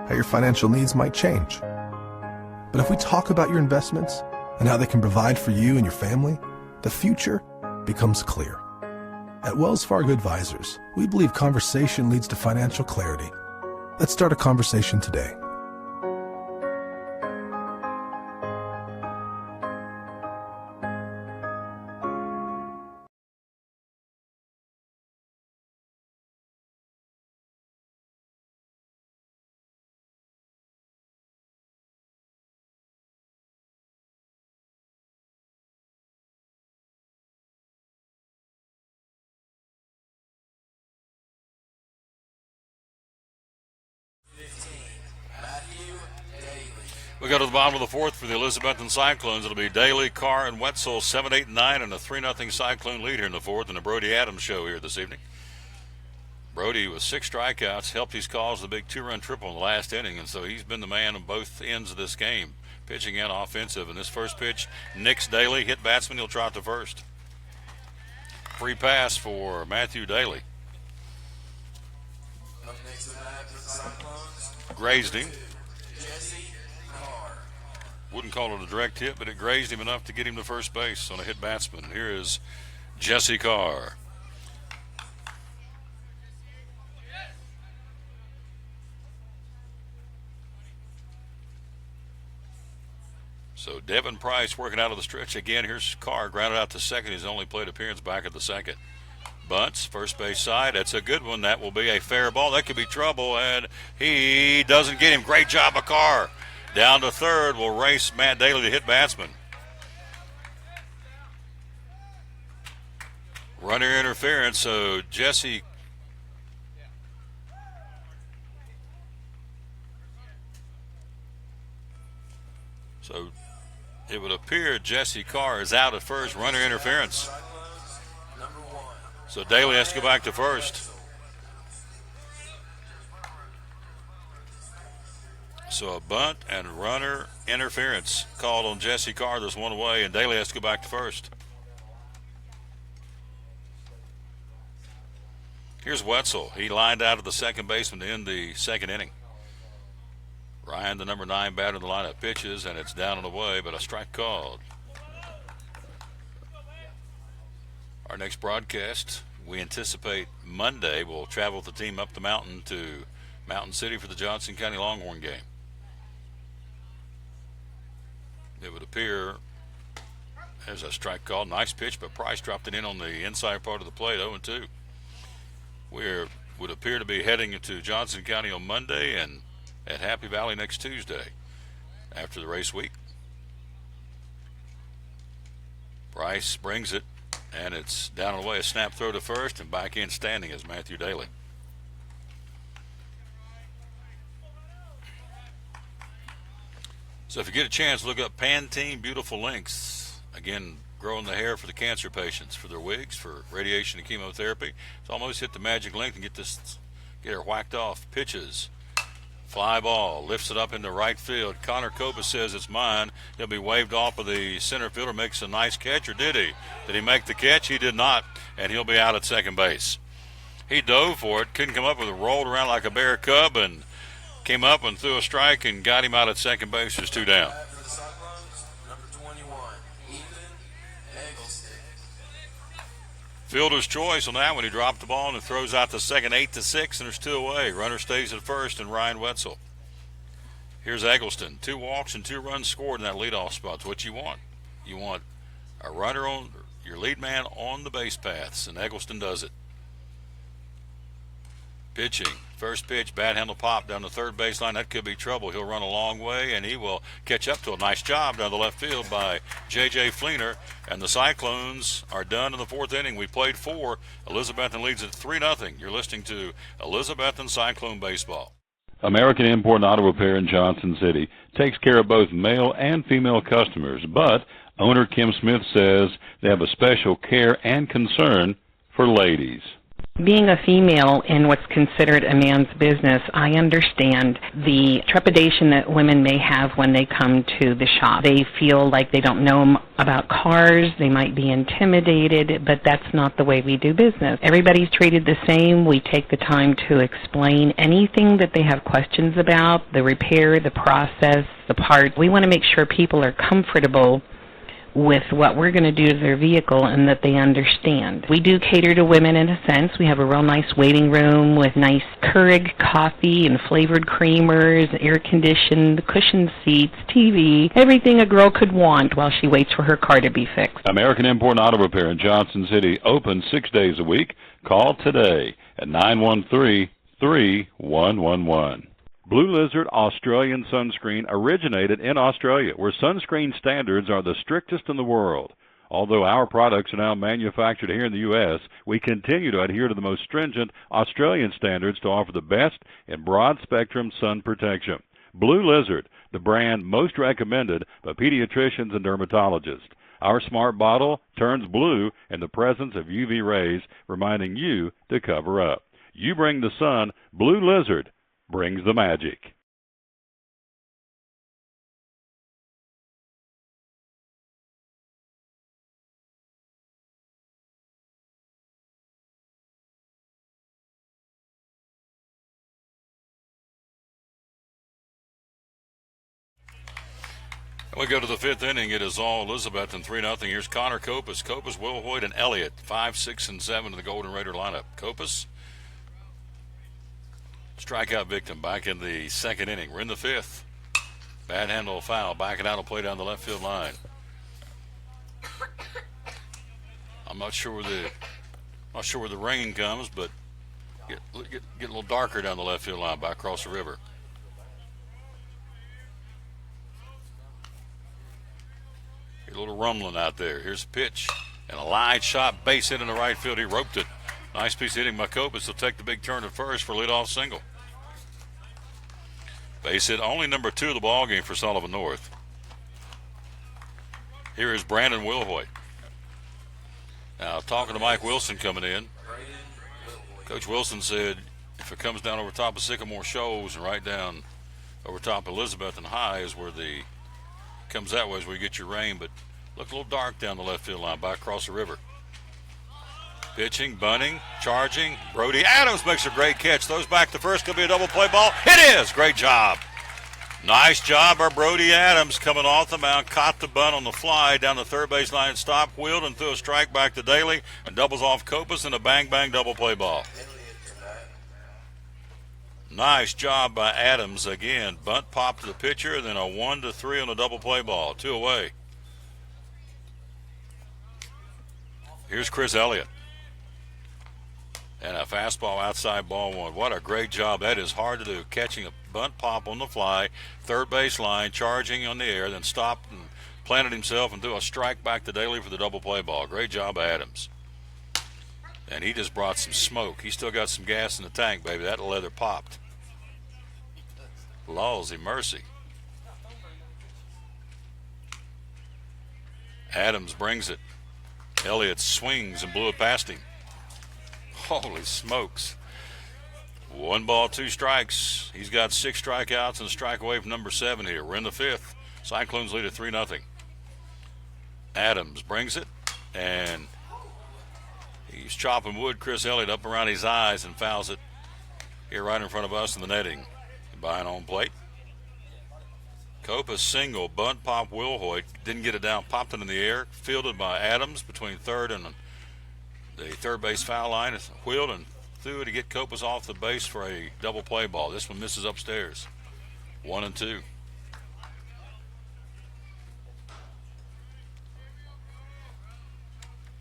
how your financial needs might change. But if we talk about your investments and how they can provide for you and your family, the future becomes clear. At Wells Fargo Advisors, we believe conversation leads to financial clarity. Let's start a conversation today. We go to the bottom of the 4th for the Elizabethton Cyclones. It'll be Daly, Carr, and Wetzel, 7, 8, and 9, and a 3-0 Cyclone lead here in the 4th, and the Brody Adams show here this evening. Brody, with 6 strikeouts, helped his cause the big 2-run triple in the last inning, and so he's been the man on both ends of this game, pitching and offensive. And this first pitch, Nix Daly, hit batsman. He'll trot to first. Free pass for Matthew Daly. Up next to the bat for the Cyclones, Grazed him. Jesse Carr. Wouldn't call it a direct hit, but it grazed him enough to get him to first base on a hit batsman. Here is Jesse Carr. So Devin Price working out of the stretch again. Here's Carr grounded out to second. His only plate appearance back at the second. Bunts, first base side. That's a good one. That will be a fair ball. That could be trouble, and he doesn't get him. Great job of Carr. Down to third will race Matt Daly to hit batsman. Runner interference, so Jesse. So it would appear Jesse Carr is out at first. Runner interference. So Daly has to go back to first. So a bunt and runner interference called on Jesse Carr. There's one away, and Daly has to go back to first. Here's Wetzel. He lined out of the second baseman to end the second inning. Ryan, the number 9 batter in the lineup, pitches, and it's down and away, but a strike called. Our next broadcast, we anticipate Monday, we'll travel with the team up the mountain to Mountain City for the Johnson County Longhorn game. It would appear there's a strike called. Nice pitch, but Price dropped it in on the inside part of the plate, 0-2. Would appear to be heading into Johnson County on Monday and at Happy Valley next Tuesday after the race week. Price brings it, and it's down and away. A snap throw to first, and back in standing is Matthew Daly. So if you get a chance, look up Pantene Beautiful Links. Again, growing the hair for the cancer patients, for their wigs, for radiation and chemotherapy. It's almost hit the magic length and get her whacked off. Pitches. Fly ball. Lifts it up into right field. Connor Copa says it's mine. He'll be waved off of the center fielder. Makes a nice catch, or did he? Did he make the catch? He did not, and he'll be out at second base. He dove for it. Couldn't come up with it. Rolled around like a bear cub and came up and threw a strike and got him out at second base. There's 2 down. Fielder's choice on that one. He dropped the ball and throws out the second, 8-6, and there's 2 away. Runner stays at first, and Ryan Wetzel. Here's Eggleston. 2 walks and 2 runs scored in that leadoff spot. That's what you want. You want a runner on your lead man on the base paths, and Eggleston does it. Pitching. First pitch, bad handle pop down the third baseline. That could be trouble. He'll run a long way, and he will catch up to a nice job down the left field by J.J. Fleener. And the Cyclones are done in the 4th inning. We played 4. Elizabethton leads at 3-0. You're listening to Elizabethton Cyclone Baseball. American Import and Auto Repair in Johnson City takes care of both male and female customers, but owner Kim Smith says they have a special care and concern for ladies. Being a female in what's considered a man's business, I understand the trepidation that women may have when they come to the shop. They feel like they don't know about cars, they might be intimidated, but that's not the way we do business. Everybody's treated the same. We take the time to explain anything that they have questions about, the repair, the process, the part. We want to make sure people are comfortable with what we're going to do to their vehicle and that they understand. We do cater to women in a sense. We have a real nice waiting room with nice Keurig coffee and flavored creamers, air-conditioned, cushioned seats, TV, everything a girl could want while she waits for her car to be fixed. American Import and Auto Repair in Johnson City, open 6 days a week. Call today at 913-3111. Blue Lizard Australian Sunscreen originated in Australia, where sunscreen standards are the strictest in the world. Although our products are now manufactured here in the U.S., we continue to adhere to the most stringent Australian standards to offer the best in broad-spectrum sun protection. Blue Lizard, the brand most recommended by pediatricians and dermatologists. Our smart bottle turns blue in the presence of UV rays, reminding you to cover up. You bring the sun, Blue Lizard brings the magic. We go to the 5th inning. It is all Elizabethton 3-0. Here's Connor Copas, Will Hoyt, and Elliott, 5, 6, and 7 in the Golden Raider lineup. Copas, strikeout victim back in the 2nd inning. We're in the 5th. Bad handle foul. Backing out will play down the left field line. I'm not sure where the rain comes, but get a little darker down the left field line by across the river. Get a little rumbling out there. Here's a pitch and a line shot, base hit in the right field. He roped it. Nice piece of hitting by Copas. He'll take the big turn at first for a leadoff single. Base hit only number 2 of the ball game for Sullivan North. Here is Brandon Wilhoit. Now talking to Mike Wilson coming in. Coach Wilson said if it comes down over top of Sycamore Shoals and right down over top of Elizabethton High is where comes that way is where you get your rain, but look a little dark down the left field line by across the river. Pitching, bunting, charging. Brody Adams makes a great catch. Throws back to first. Could be a double play ball. It is. Great job. Nice job by Brody Adams coming off the mound. Caught the bunt on the fly down the third base line. Stopped, wheeled, and threw a strike back to Daly. And doubles off Copas and a bang-bang double play ball. Nice job by Adams. Again, bunt pop to the pitcher, then a 1-3 on a double play ball. 2 away. Here's Chris Elliott. And a fastball outside, ball 1. What a great job. That is hard to do. Catching a bunt pop on the fly, third base line, charging on the air, then stopped and planted himself and threw a strike back to Daly for the double play ball. Great job, Adams. And he just brought some smoke. He still got some gas in the tank, baby. That leather popped. Lawsy mercy. Adams brings it. Elliott swings and blew it past him. Holy smokes. 1 ball, 2 strikes. He's got 6 strikeouts and a strike away from number 7 here. We're in the 5th. Cyclones lead at 3-0. Adams brings it, and he's chopping wood. Chris Elliott up around his eyes and fouls it here right in front of us in the netting. Behind home plate. Copa's single, bunt pop, Will Hoyt. Didn't get it down, popped it in the air. Fielded by Adams between third and the third base foul line. Wheeled and threw it to get Copas off the base for a double play ball. This one misses upstairs. 1-2.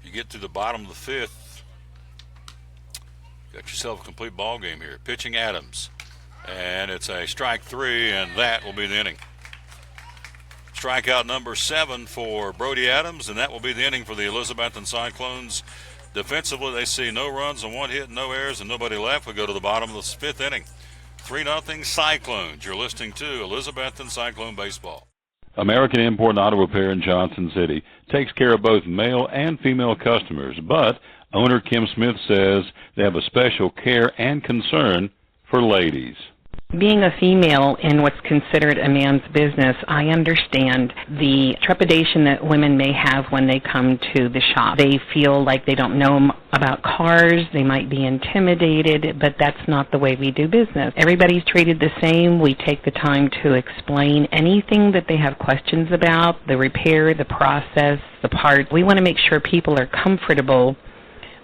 You get to the bottom of the 5th. Got yourself a complete ball game here. Pitching Adams. And it's a strike 3, and that will be the inning. Strikeout number 7 for Brody Adams, and that will be the inning for the Elizabethton Cyclones. Defensively, they see no runs and 1 hit, no errors, and nobody left. We go to the bottom of the 5th inning. 3-0 Cyclones. You're listening to Elizabethton Cyclone Baseball. American Import and Auto Repair in Johnson City takes care of both male and female customers, but owner Kim Smith says they have a special care and concern for ladies. Being a female in what's considered a man's business, I understand the trepidation that women may have when they come to the shop. They feel like they don't know about cars, they might be intimidated, but that's not the way we do business. Everybody's treated the same. We take the time to explain anything that they have questions about, the repair, the process, the parts. We want to make sure people are comfortable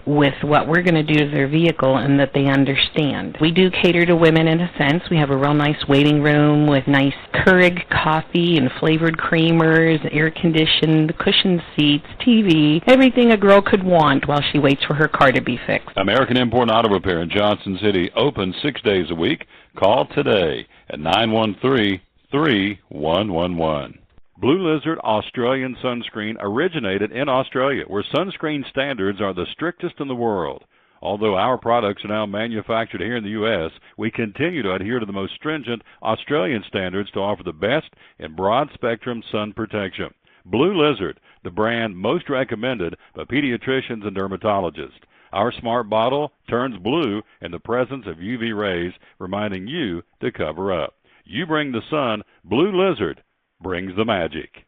with what we're going to do to their vehicle and that they understand. We do cater to women in a sense. We have a real nice waiting room with nice Keurig coffee and flavored creamers, air-conditioned, cushioned seats, TV, everything a girl could want while she waits for her car to be fixed. American Import and Auto Repair in Johnson City, open 6 days a week. Call today at 913-3111. Blue Lizard Australian sunscreen originated in Australia, where sunscreen standards are the strictest in the world. Although our products are now manufactured here in the U.S., we continue to adhere to the most stringent Australian standards to offer the best in broad-spectrum sun protection. Blue Lizard, the brand most recommended by pediatricians and dermatologists. Our smart bottle turns blue in the presence of UV rays, reminding you to cover up. You bring the sun, Blue Lizard brings the magic.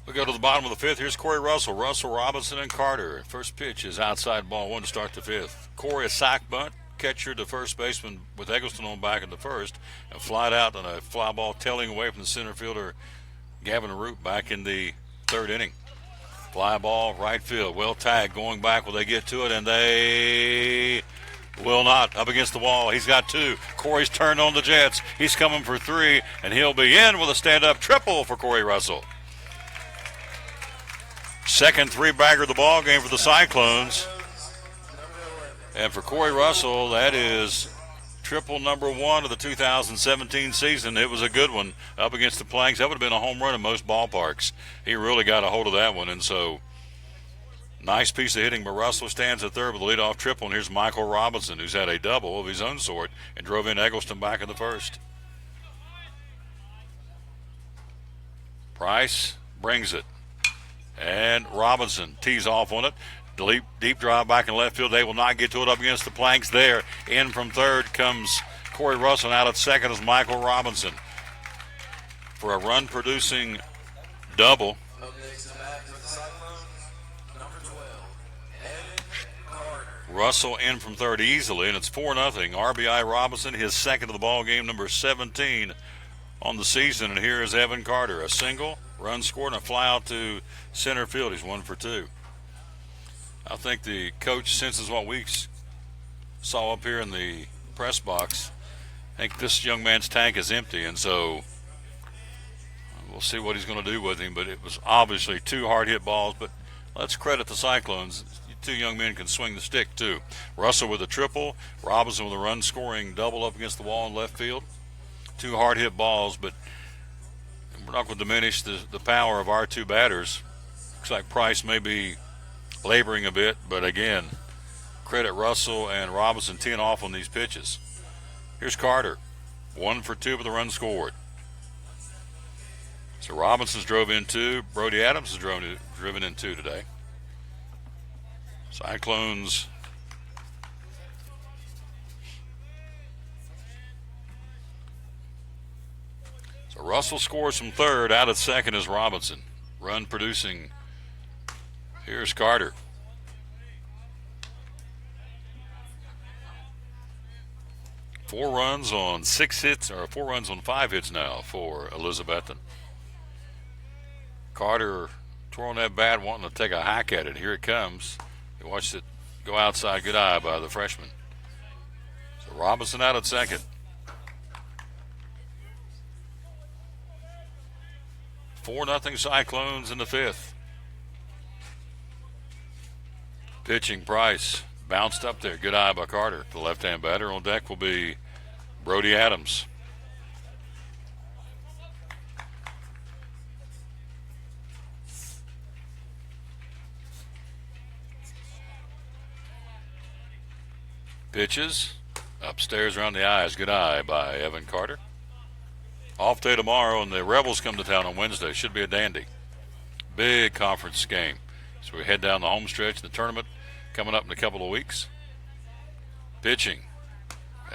We go to the bottom of the 5th. Here's Corey Russell, Robinson, and Carter. First pitch is outside, ball 1 to start the 5th. Corey, a sack bunt, catcher to first baseman with Eggleston on back in the first, and flied out on a fly ball tailing away from the center fielder Gavin Root back in the 3rd inning. Fly ball, right field, well tagged, going back. Will they get to it? And they will not. Up against the wall. He's got 2. Corey's turned on the Jets. He's coming for 3, and he'll be in with a stand-up triple for Corey Russell. Second 3-bagger of the ball game for the Cyclones. And for Corey Russell, that is triple number 1 of the 2017 season. It was a good one up against the Planks. That would have been a home run in most ballparks. He really got a hold of that one, and so nice piece of hitting, but Russell stands at third with a leadoff triple, and here's Michael Robinson, who's had a double of his own sort and drove in Eggleston back in the first. Price brings it, and Robinson tees off on it. Deep drive back in left field. They will not get to it up against the Planks there. In from third comes Corey Russell. Out at second is Michael Robinson for a run-producing double. Russell in from third easily, and it's 4-0. RBI Robinson, his second of the ball game, number 17 on the season. And here is Evan Carter, a single, run scored, and a fly out to center field. He's 1 for 2. I think the coach senses what we saw up here in the press box, I think this young man's tank is empty, and so we'll see what he's going to do with him. But it was obviously 2 hard-hit balls, but let's credit the Cyclones. 2 young men can swing the stick, too. Russell with a triple, Robinson with a run-scoring double up against the wall in left field. 2 hard-hit balls, but we're not going to diminish the power of our 2 batters. Looks like Price may be laboring a bit, but again, credit Russell and Robinson teeing off on these pitches. Here's Carter, 1 for 2 with a run scored. So Robinson's drove in 2. Brody Adams has driven in 2 today. Cyclones so Russell scores from third. Out at second is Robinson. Run producing. Here's Carter. Four runs on 6 hits, or 4 runs on 5 hits now for Elizabethton. Carter twirling that bat, wanting to take a hack at it. Here it comes. He watched it go outside. Good eye by the freshman. So Robinson out at second. 4-0 Cyclones in the 5th. Pitching Price. Bounced up there. Good eye by Carter. The left-hand batter on deck will be Brody Adams. Pitches. Upstairs around the eyes. Good eye by Evan Carter. Off day tomorrow, and the Rebels come to town on Wednesday. Should be a dandy. Big conference game. So we head down the home stretch of the tournament coming up in a couple of weeks. Pitching.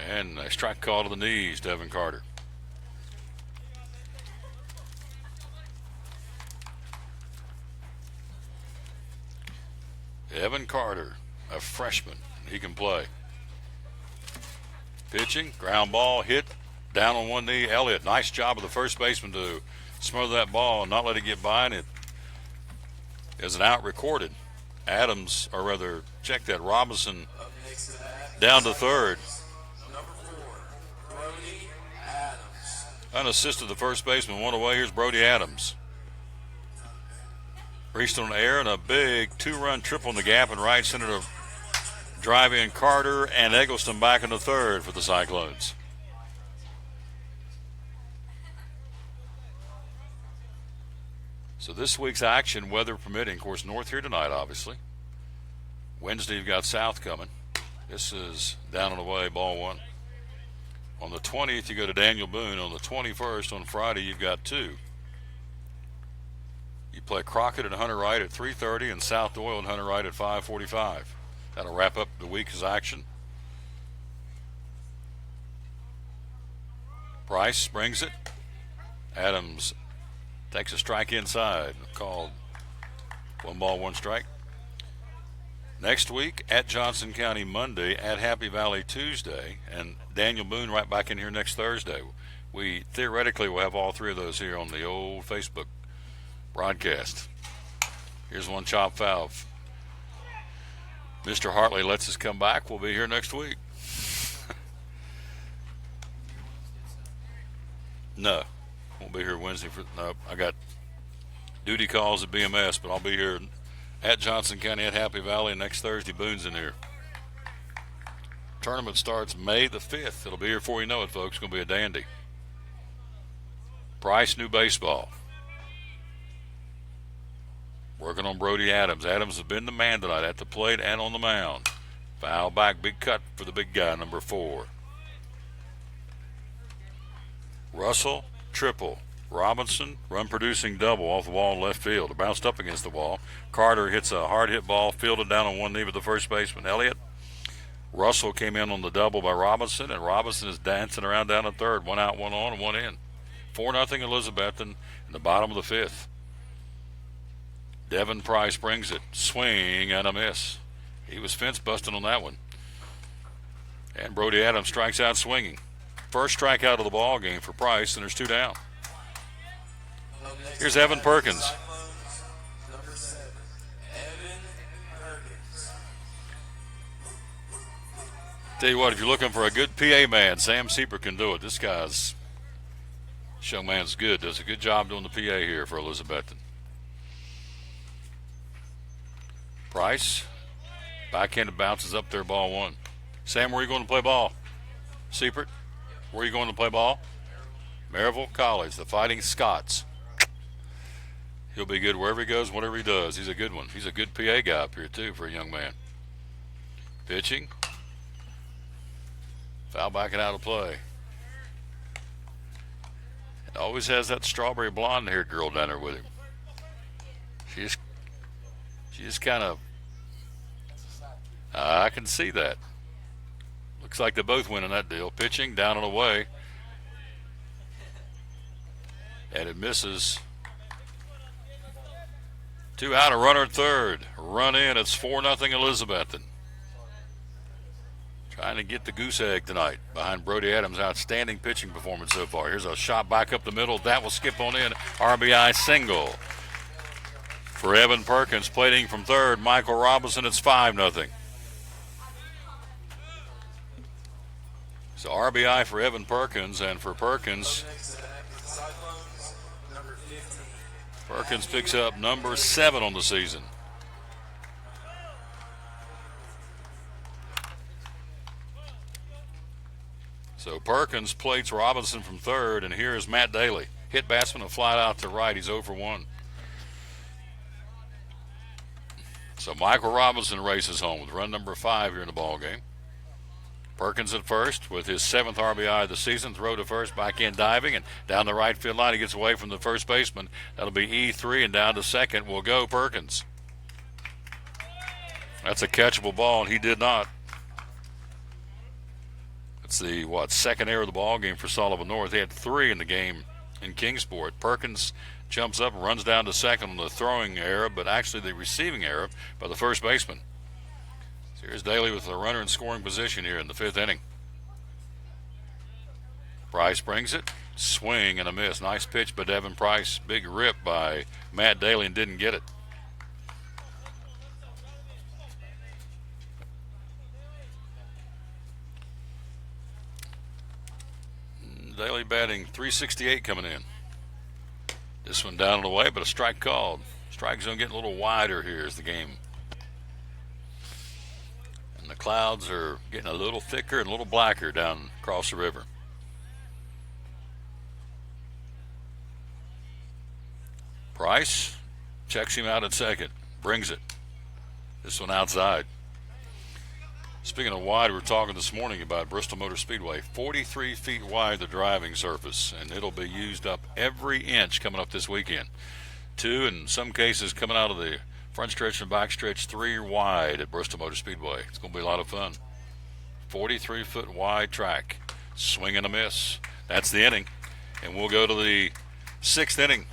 And a strike call to the knees to Evan Carter. Evan Carter, a freshman. He can play. Pitching. Ground ball hit. Down on one knee. Elliott. Nice job of the first baseman to smother that ball and not let it get by. And it is an out recorded. Adams, or rather, check that. Robinson down to third. Unassisted the first baseman. 1 away. Here's Brody Adams. Reached on air and a big 2-run triple in the gap in right center to drive in Carter and Eggleston back in the third for the Cyclones. So this week's action, weather permitting, of course, north here tonight, obviously. Wednesday, you've got south coming. This is down and away, ball 1. On the 20th, you go to Daniel Boone. On the 21st, on Friday, you've got 2. You play Crockett and Hunter Wright at 3:30 and South Doyle and Hunter Wright at 5:45. That'll wrap up the week's action. Price brings it. Adams takes a strike inside. Called 1 ball, 1 strike. Next week, at Johnson County Monday, at Happy Valley Tuesday, and Daniel Boone right back in here next Thursday. We theoretically will have all 3 of those here on the old Facebook broadcast. Here's one chop foul. Mr. Hartley lets us come back. We'll be here next week. No. Won't be here Wednesday. No, I got duty calls at BMS, but I'll be here at Johnson County at Happy Valley next Thursday. Boone's in here. Tournament starts May the 5th. It'll be here before you know it, folks. It's going to be a dandy. Price, new baseball. Working on Brody Adams. Adams has been the man tonight at the plate and on the mound. Foul back, big cut for the big guy, number 4. Russell, triple. Robinson, run-producing double off the wall in left field. It bounced up against the wall. Carter hits a hard-hit ball, fielded down on one knee with the first baseman, Elliott. Russell came in on the double by Robinson, and Robinson is dancing around down at third. 1 out, 1 on, and 1 in. 4-0 Elizabethton in the bottom of the 5th. Devin Price brings it. Swing and a miss. He was fence busting on that one. And Brody Adams strikes out swinging. First strikeout of the ball game for Price, and there's 2 down. Here's Evan Perkins. Number 7, Evan Perkins. Tell you what, if you're looking for a good PA man, Sam Sieper can do it. This guy's showman's good. Does a good job doing the PA here for Elizabethton. Price, backhanded bounces up there, ball one. Sam, where are you going to play ball? Siepert, where are you going to play ball? Maryville College, the Fighting Scots. He'll be good wherever he goes, whatever he does. He's a good one. He's a good PA guy up here, too, for a young man. Pitching. Foul backing out of play. And always has that strawberry blonde-haired girl down there with him. She's kind of... I can see that. Looks like they're both winning that deal. Pitching, down and away. And it misses. 2 out, a runner at third. Run in, it's 4-0 Elizabethton. Trying to get the goose egg tonight behind Brody Adams' outstanding pitching performance so far. Here's a shot back up the middle. That will skip on in. RBI single. For Evan Perkins, plating from third. Michael Robinson, it's 5-0. So RBI for Evan Perkins, and for Perkins, Perkins picks up number 7 on the season. So Perkins plates Robinson from third, and here is Matt Daly. Hit batsman and fly out to right. He's 0 for 1. So Michael Robinson races home with run number 5 here in the ball game. Perkins at first with his 7th RBI of the season. Throw to first, back in diving, and down the right field line. He gets away from the first baseman. That'll be E3, and down to second will go Perkins. That's a catchable ball, and he did not. It's the, second error of the ball game for Sullivan North. He had 3 in the game in Kingsport. Perkins jumps up and runs down to second on the throwing error, but actually the receiving error by the first baseman. So here's Daly with a runner in scoring position here in the 5th inning. Price brings it. Swing and a miss. Nice pitch by Devin Price. Big rip by Matt Daly and didn't get it. Daly batting .368 coming in. This one down and away, but a strike called. Strike zone getting a little wider here as the game. And the clouds are getting a little thicker and a little blacker down across the river. Price checks him out at second. Brings it. This one outside. Speaking of wide, we were talking this morning about Bristol Motor Speedway. 43 feet wide, the driving surface, and it'll be used up every inch coming up this weekend. 2, in some cases, coming out of the front stretch and back stretch, 3 wide at Bristol Motor Speedway. It's going to be a lot of fun. 43-foot wide track. Swing and a miss. That's the inning. And we'll go to the 6th inning.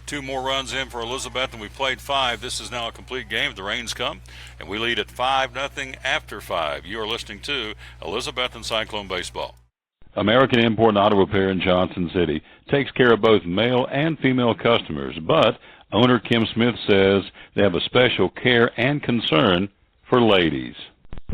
2 more runs in for Elizabethton. We played 5. This is now a complete game. The rains come, and we lead at 5-0 after 5. You are listening to Elizabethton Cyclone Baseball. American Import and Auto Repair in Johnson City takes care of both male and female customers, but owner Kim Smith says they have a special care and concern for ladies.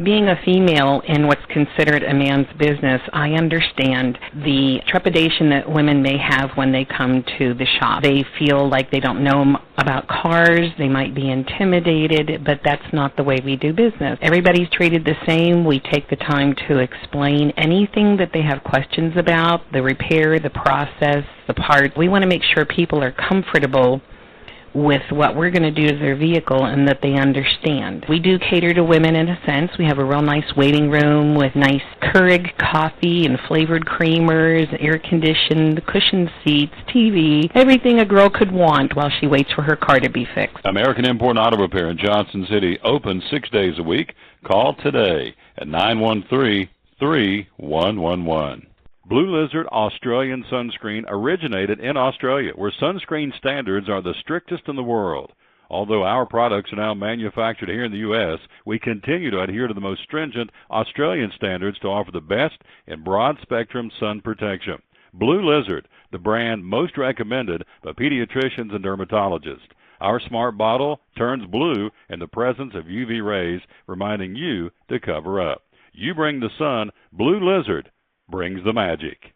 Being a female in what's considered a man's business, I understand the trepidation that women may have when they come to the shop. They feel like they don't know about cars, they might be intimidated, but that's not the way we do business. Everybody's treated the same. We take the time to explain anything that they have questions about, the repair, the process, the part. We want to make sure people are comfortable with what we're going to do to their vehicle and that they understand. We do cater to women in a sense. We have a real nice waiting room with nice Keurig coffee and flavored creamers, air-conditioned, cushioned seats, TV, everything a girl could want while she waits for her car to be fixed. American Import and Auto Repair in Johnson City, open 6 days a week. Call today at 913-3111. Blue Lizard Australian sunscreen originated in Australia, where sunscreen standards are the strictest in the world. Although our products are now manufactured here in the U.S., we continue to adhere to the most stringent Australian standards to offer the best in broad-spectrum sun protection. Blue Lizard, the brand most recommended by pediatricians and dermatologists. Our smart bottle turns blue in the presence of UV rays, reminding you to cover up. You bring the sun, Blue Lizard brings the magic.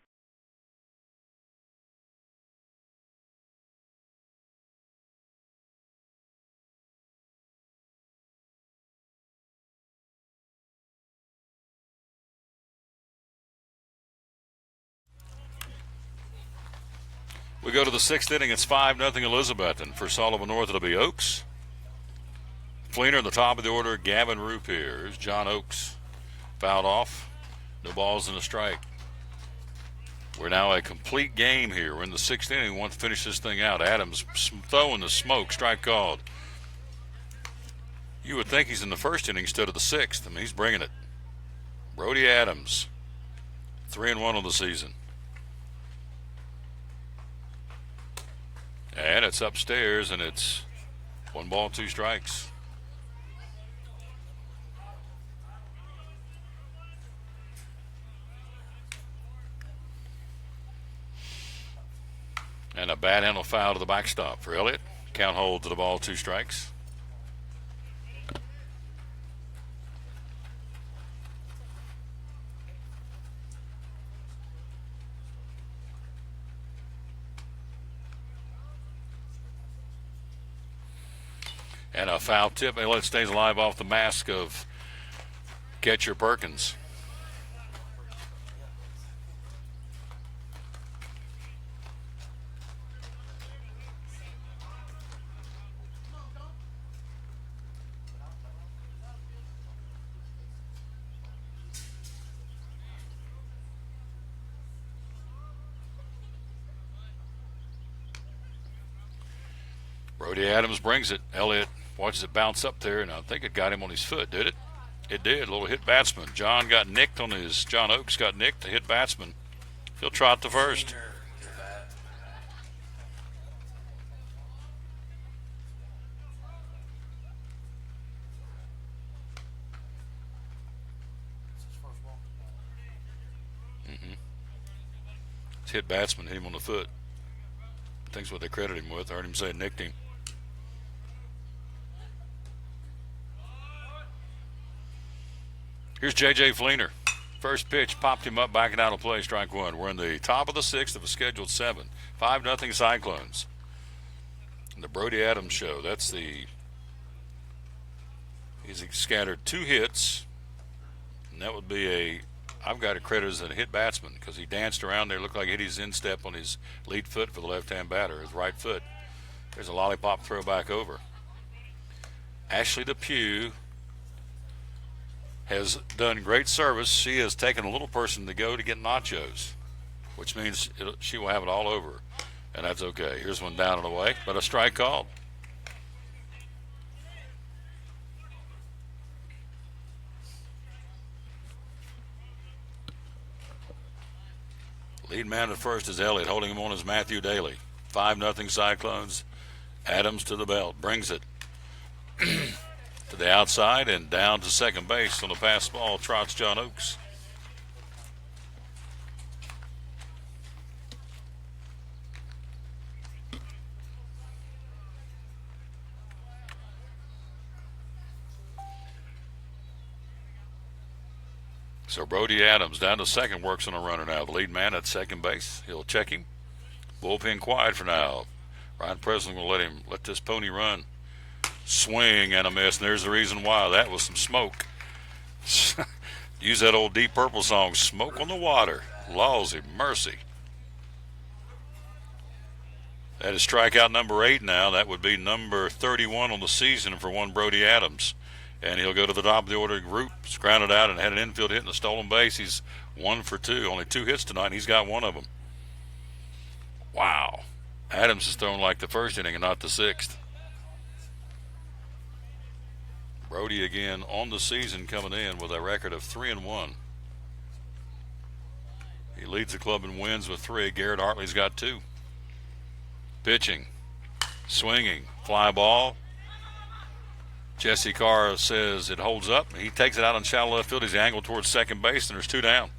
We go to the sixth inning. It's 5-0 Elizabethton. For Sullivan North, it'll be Oaks. Fleener in the top of the order. Gavin Rupier. Here's John Oaks. Fouled off. No balls and a strike. We're now a complete game here. We're in the sixth inning. We want to finish this thing out. Adams throwing the smoke. Strike called. You would think he's in the first inning instead of the sixth. I mean, he's bringing it. Brody Adams. 3-1 on the season. And it's upstairs, and it's 1 ball, 2 strikes. And a bad handle foul to the backstop for Elliott. Count hold to the ball, 2 strikes. And a foul tip. Elliott stays alive off the mask of catcher Perkins. Brody Adams brings it. Elliott watches it bounce up there, and I think it got him on his foot, did it? It did. A little hit batsman. John Oaks got nicked, the hit batsman. He'll trot to first. It's hit batsman, hit him on the foot. I think's what they credit him with. I heard him say nicked him. Here's J.J. Fleener. First pitch popped him up, backing out of play, strike 1. We're in the top of the 6th of a scheduled 7. 5-0 Cyclones. And the Brody Adams show. He's scattered 2 hits. And that would be I've got it credited as a hit batsman because he danced around there, looked like he hit his instep on his lead foot for the left-hand batter, his right foot. There's a lollipop throw back over. Ashley Depew has done great service. She has taken a little person to go to get nachos, which means she will have it all over, and that's okay. Here's one down and away, but a strike called. Lead man at first is Elliott. Holding him on is Matthew Daly. 5-0 Cyclones. Adams to the belt. Brings it to the outside and down to second base. On the pass ball, trots John Oaks. So Brody Adams down to second, works on a runner now. The lead man at second base. He'll check him. Bullpen quiet for now. Ryan Presley will let this pony run. Swing and a miss, and there's the reason why. That was some smoke. Use that old Deep Purple song, Smoke on the Water. Lawsy mercy. That is strikeout number 8 now. That would be number 31 on the season for one Brody Adams. And he'll go to the top of the order group, grounded out, and had an infield hit and a stolen base. He's 1 for 2. Only 2 hits tonight, and he's got 1 of them. Wow. Adams has thrown like the first inning and not the 6th. Brody again on the season coming in with a record of 3-1. He leads the club in wins with 3. Garrett Hartley's got 2. Pitching, swinging, fly ball. Jesse Carr says it holds up. He takes it out on shallow left field. He's angled towards second base, and there's 2 down.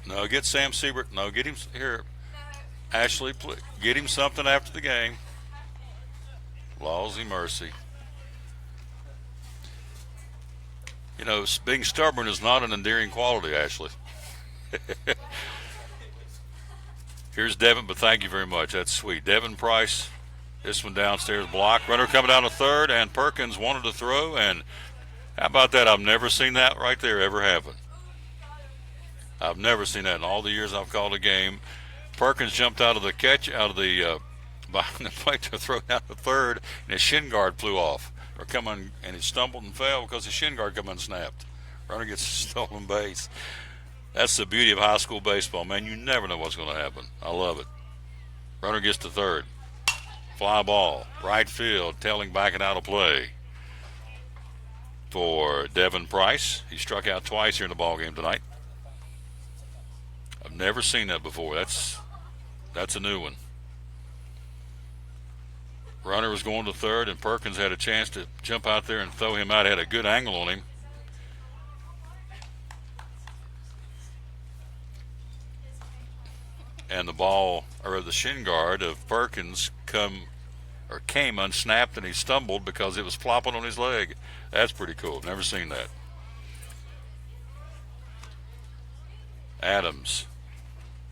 No, get Sam Siebert. No, get him here. Ashley, get him something after the game. Lawsy mercy. You know, being stubborn is not an endearing quality, Ashley. Here's Devin, but thank you very much. That's sweet. Devin Price, this one downstairs block. Runner coming down to third, and Perkins wanted to throw, and how about that? I've never seen that right there ever happen. I've never seen that in all the years I've called a game. Perkins jumped out of the behind the plate to throw down to third, and his shin guard flew off. And he stumbled and fell because his shin guard come unsnapped. Runner gets a stolen base. That's the beauty of high school baseball, man. You never know what's going to happen. I love it. Runner gets to third. Fly ball, right field, tailing back and out of play for Devin Price. He struck out twice here in the ball game tonight. I've never seen that before. That's a new one. Runner was going to third, and Perkins had a chance to jump out there and throw him out. Had a good angle on him. And the ball, or the shin guard of Perkins came unsnapped, and he stumbled because it was flopping on his leg. That's pretty cool. Never seen that. Adams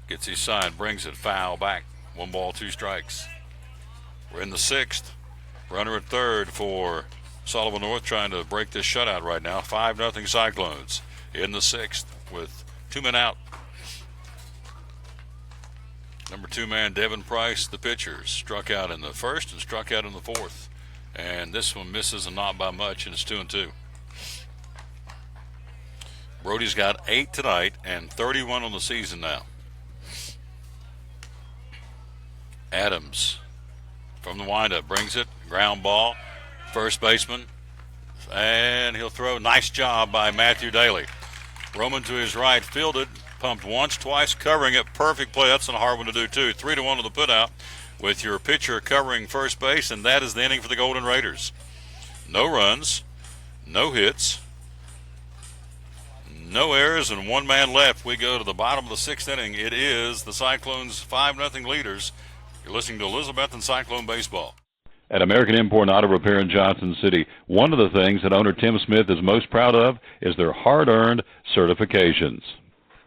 gets his sign, brings it, foul back. 1 ball, 2 strikes. We're in the 6th. Runner at third for Sullivan North, trying to break this shutout right now. 5-0 Cyclones in the 6th with 2 men out. Number 2 man, Devin Price, the pitcher, struck out in the 1st and struck out in the 4th. And this one misses and not by much, and it's 2-2. Brody's got 8 tonight and 31 on the season now. Adams from the windup brings it, ground ball, first baseman, and he'll throw. Nice job by Matthew Daly. Roman to his right, fielded, pumped once, twice, covering it. Perfect play. That's a hard one to do too. 3-1 to the putout with your pitcher covering first base, and that is the inning for the Golden Raiders. No runs, no hits, no errors, and 1 man left. We go to the bottom of the 6th inning. It is the Cyclones 5-0 leaders. You're listening to Elizabethton Cyclone Baseball. At American Import Auto Repair in Johnson City, one of the things that owner Tim Smith is most proud of is their hard-earned certifications.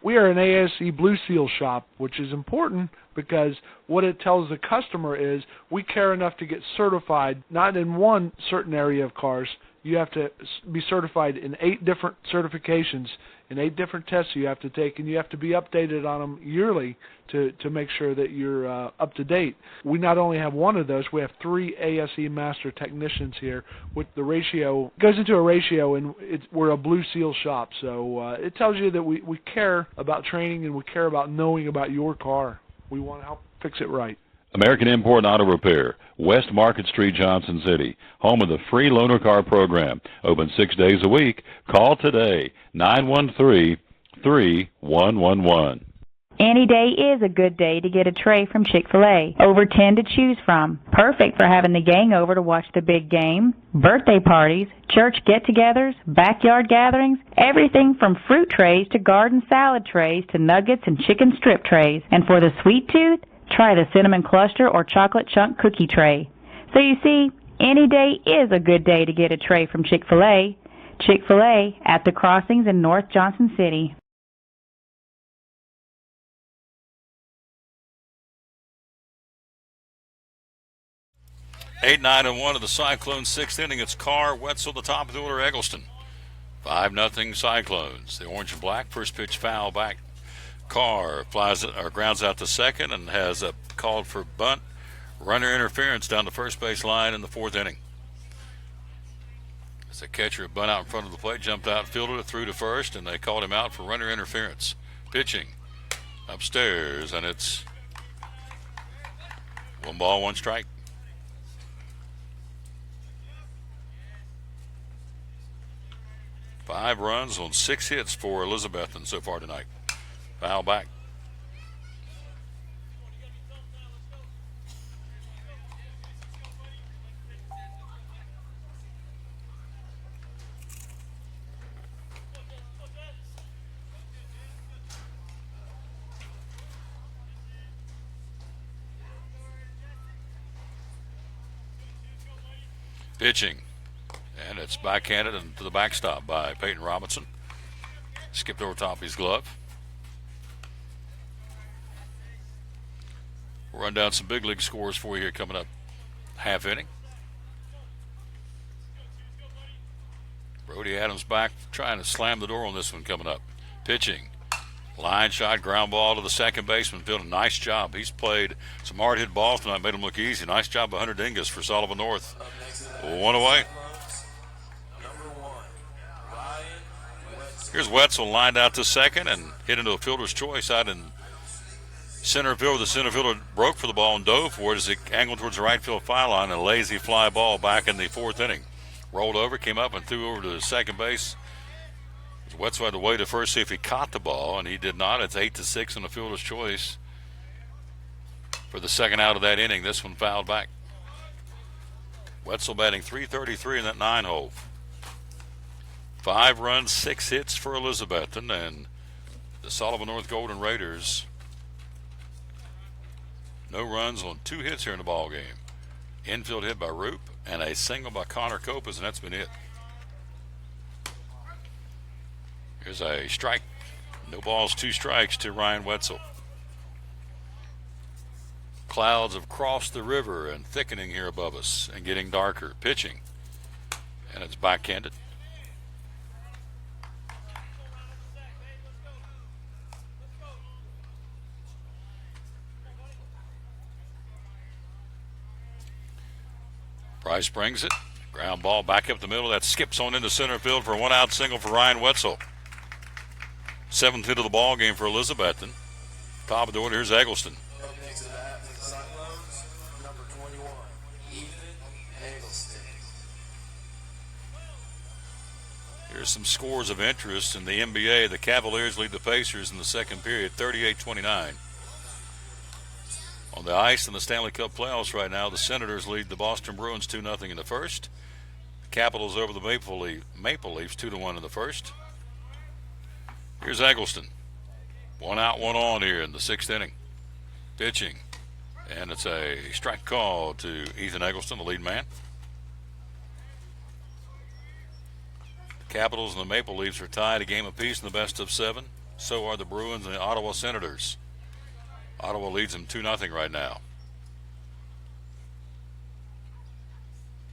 We are an ASE Blue Seal shop, which is important because what it tells the customer is we care enough to get certified, not in one certain area of cars. You have to be certified in 8 different certifications, in 8 different tests you have to take, and you have to be updated on them yearly to make sure that you're up to date. We not only have one of those, we have 3 ASE master technicians here. With the ratio, goes into a ratio, and we're a Blue Seal shop. So it tells you that we care about training and we care about knowing about your car. We want to help fix it right. American Import Auto Repair, West Market Street, Johnson City, home of the free loaner car program. Open 6 days a week. Call today, 913-3111. Any day is a good day to get a tray from Chick-fil-A. Over 10 to choose from. Perfect for having the gang over to watch the big game, birthday parties, church get-togethers, backyard gatherings, everything from fruit trays to garden salad trays to nuggets and chicken strip trays. And for the sweet tooth, try the cinnamon cluster or chocolate chunk cookie tray. So you see, any day is a good day to get a tray from Chick-fil-A. Chick-fil-A at the crossings in North Johnson City. 8-9-1 of the Cyclones' 6th inning. It's Carr, Wetzel, the top of the order, Eggleston. 5-0 Cyclones. The orange and black, first pitch foul back. Carr flies it, or grounds out to second and has a called for bunt. Runner interference down the first base line in the 4th inning. As a catcher bunt out in front of the plate, jumped out, fielded it through to first, and they called him out for runner interference. Pitching upstairs, and it's 1 ball, 1 strike. Five runs on 6 hits for Elizabethton so far tonight. Foul back. Pitching. And it's backhanded and to the backstop by Peyton Robinson. Skipped over top of his glove. We'll run down some big league scores for you here coming up half inning. Brody Adams back trying to slam the door on this one coming up. Pitching. Line shot, ground ball to the second baseman. Field a nice job. He's played some hard hit balls tonight, made him look easy. Nice job by Hunter Dingus for Sullivan North. One away. Here's Wetzel lined out to second and hit into a fielder's choice out in center field. The center fielder broke for the ball and dove for it as it angled towards the right field foul line. A lazy fly ball back in the fourth inning. Rolled over, came up and threw over to second base. Wetzel had to wait at first, see if he caught the ball, and he did not. It's 8-6 on the fielder's choice for the second out of that inning. This one fouled back. Wetzel batting .333 in that 9-hole. 5 runs, 6 hits for Elizabethton, and the Sullivan North Golden Raiders, no runs on 2 hits here in the ball game. Infield hit by Roop and a single by Connor Copas, and that's been it. Here's a strike. No balls, 2 strikes to Ryan Wetzel. Clouds have crossed the river and thickening here above us and getting darker. Pitching. And it's backhanded. Price brings it. Ground ball back up the middle. That skips on into center field for a 1-out single for Ryan Wetzel. 7th hit of the ball game for Elizabethton. Top of the order, here's Eggleston. Opening to the bat for the Cyclones, number 21, Ethan Eggleston. Here's some scores of interest in the NBA. The Cavaliers lead the Pacers in the second period, 38-29. On the ice in the Stanley Cup playoffs right now, the Senators lead the Boston Bruins 2-0 in the first. The Capitals over the Maple Leafs 2-1 in the first. Here's Eggleston. 1 out, 1 on here in the 6th inning. Pitching. And it's a strike call to Ethan Eggleston, the lead man. The Capitals and the Maple Leafs are tied a game apiece in the best of 7. So are the Bruins and the Ottawa Senators. Ottawa leads them 2-0 right now.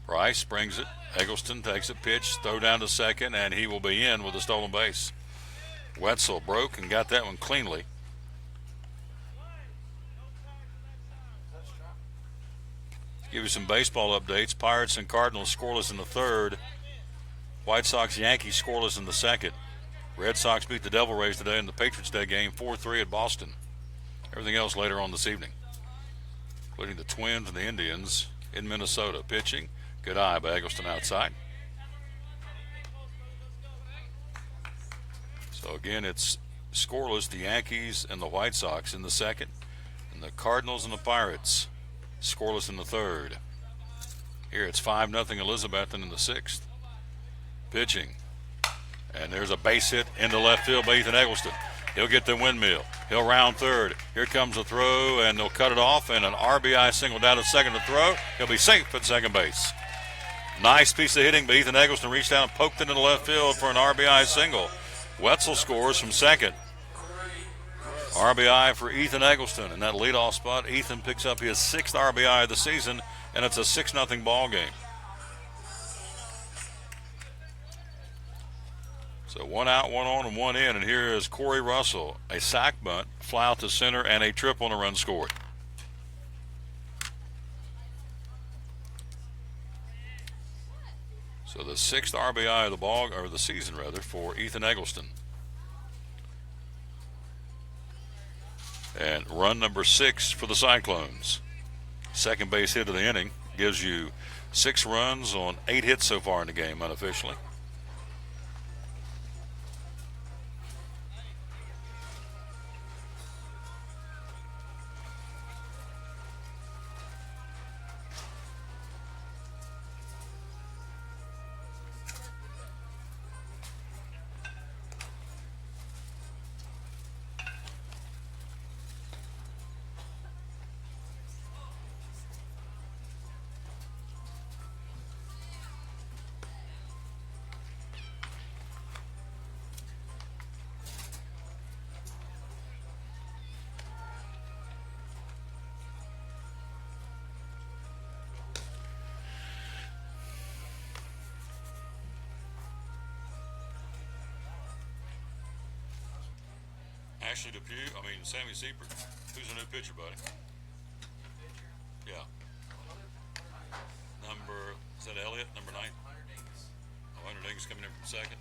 Price brings it. Eggleston takes a pitch, throw down to second, and he will be in with a stolen base. Wetzel broke and got that one cleanly. Give you some baseball updates. Pirates and Cardinals scoreless in the 3rd. White Sox, Yankees scoreless in the 2nd. Red Sox beat the Devil Rays today in the Patriots Day game 4-3 at Boston. Everything else later on this evening, including the Twins and the Indians in Minnesota. Pitching. Good eye by Eggleston outside. So again, it's scoreless, the Yankees and the White Sox in the 2nd, and the Cardinals and the Pirates scoreless in the 3rd. Here it's 5-0 Elizabethton in the 6th. Pitching. And there's a base hit into left field by Ethan Eggleston. He'll get the windmill. He'll round third. Here comes the throw, and they'll cut it off, and an RBI single down to second to throw. He'll be safe at second base. Nice piece of hitting, but Ethan Eggleston reached down and poked it into left field for an RBI single. Wetzel scores from second. RBI for Ethan Eggleston in that leadoff spot. Ethan picks up his 6th RBI of the season, and it's a 6-0 ball game. So 1 out, 1 on, and 1 in, and here is Corey Russell. A sac bunt, fly out to center, and a triple and a run scored. So the 6th RBI of the ball, or the season rather, for Ethan Eggleston. And run number 6 for the Cyclones. Second base hit of the inning. Gives you 6 runs on 8 hits so far in the game unofficially. Ashley Sammy Siebert. Who's the new pitcher, buddy? Yeah. Is that Elliott, number 9? Oh, Hunter Dingus coming in from second.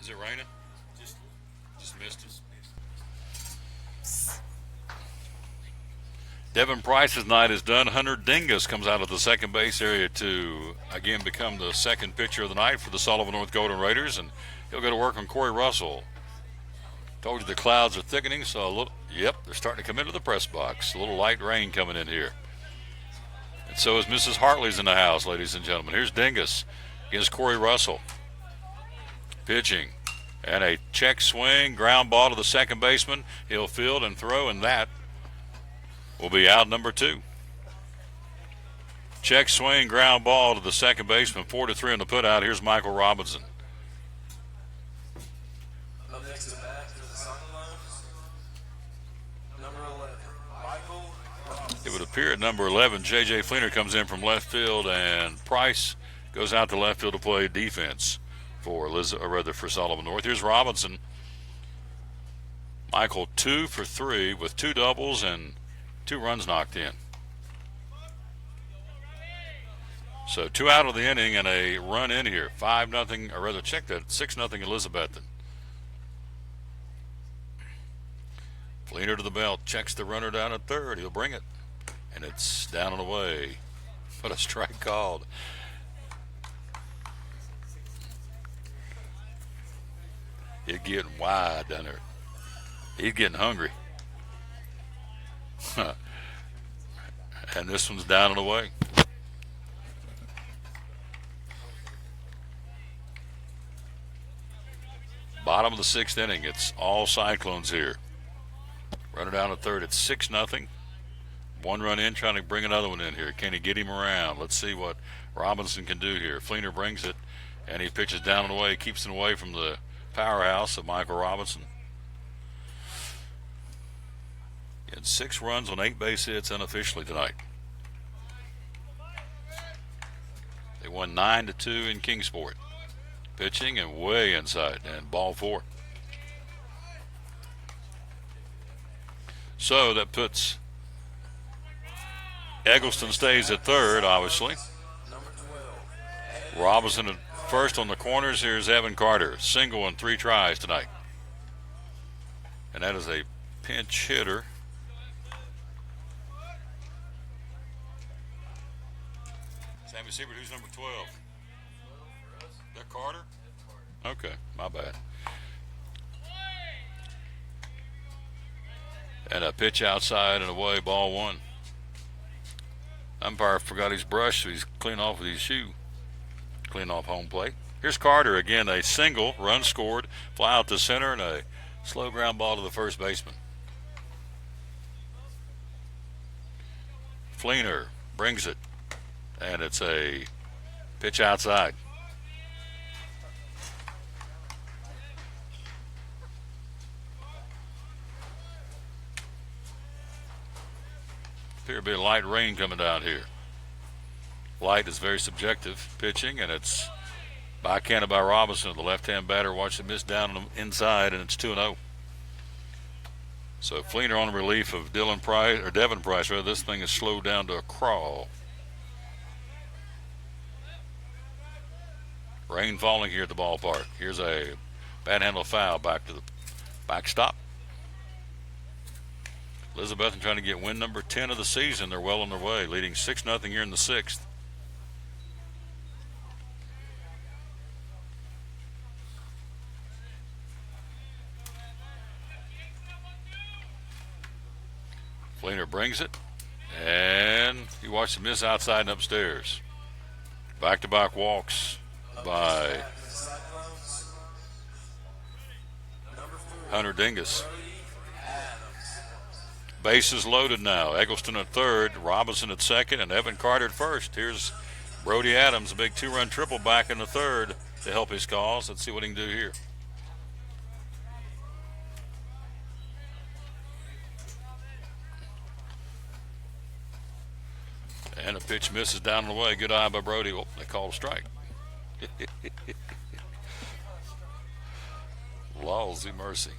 Is it raining? Just missed it. Devin Price's night is done. Hunter Dingus comes out of the second base area to, again, become the second pitcher of the night for the Sullivan North Golden Raiders, and he'll go to work on Corey Russell. Told you the clouds are thickening, so they're starting to come into the press box. A little light rain coming in here. And so is Mrs. Hartley's in the house, ladies and gentlemen. Here's Dingus against Corey Russell. Pitching. And a check swing, ground ball to the second baseman. He'll field and throw, and that will be out number 2. Check swing, ground ball to the second baseman. 4-3 on the putout. Here's Michael Robinson. Up next is back to the Cyclones. Number 11, Michael Robinson. It would appear at number 11, J.J. Fleener comes in from left field, and Price goes out to left field to play defense for Sullivan North. Here's Robinson. Michael 2 for 3 with 2 doubles and 2 runs knocked in. So 2 out of the inning and a run in here. 5-0, or rather check that, 6-0 Elizabethton. Fleener to the belt, checks the runner down at third. He'll bring it, and it's down and away. What a strike called. He's getting wide down there. He's getting hungry. And this one's down and away. Bottom of the 6th inning. It's all Cyclones here. Runner down at third. It's 6-0. 1 run in, trying to bring another one in here. Can he get him around? Let's see what Robinson can do here. Fleener brings it, and he pitches down and away. Keeps it away from the powerhouse of Michael Robinson. He had 6 runs on 8 base hits unofficially tonight. They won 9-2 in Kingsport. Pitching and way inside, and ball 4. So that puts Eggleston stays at third, obviously. Robinson at first on the corners. Here's Evan Carter, single on 3 tries tonight. And that is a pinch hitter. Sammy Siebert, who's number 12? That Carter? Okay, my bad. And a pitch outside and away, ball 1. Umpire forgot his brush, so he's cleaning off with his shoe. Clean off home plate. Here's Carter again, a single, run scored, fly out to center, and a slow ground ball to the first baseman. Fleener brings it, and it's a pitch outside. Appear to be a light rain coming down here. Light is very subjective pitching, and it's backhanded by Robinson. The left-hand batter watched it miss down on the inside, and it's 2-0. So Fleener on relief of Devin Price. This thing is slowed down to a crawl. Rain falling here at the ballpark. Here's a bad handle foul back to the backstop. Elizabethton trying to get win number 10 of the season. They're well on their way, leading 6-0 here in the 6th. Fleener brings it, and he watched the miss outside and upstairs. Back-to-back walks by Hunter Dingus. Bases loaded now. Eggleston at third, Robinson at second, and Evan Carter at first. Here's Brody Adams, a big 2-run triple back in the third to help his cause. Let's see what he can do here. And a pitch misses down the way. Good eye by Brody. Oh, they called a strike. Lawsy mercy.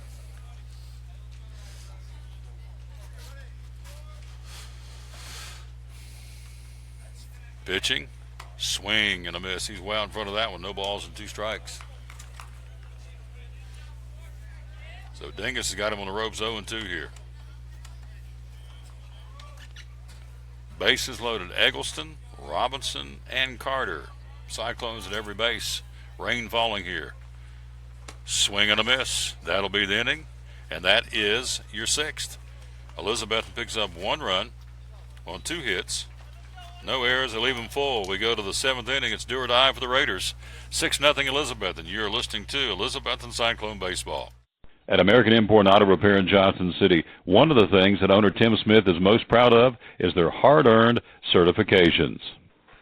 Pitching, swing and a miss. He's well in front of that one. No balls and 2 strikes. So Dingus has got him on the ropes 0-2 here. Bases loaded. Eggleston, Robinson, and Carter. Cyclones at every base. Rain falling here. Swing and a miss. That'll be the inning. And that is your 6th. Elizabethton picks up 1 run on 2 hits. No errors. They leave them full. We go to the 7th inning. It's do or die for the Raiders. 6-0 Elizabethton. You're listening to Elizabethton Cyclone Baseball. At American Import and Auto Repair in Johnson City, one of the things that owner Tim Smith is most proud of is their hard-earned certifications.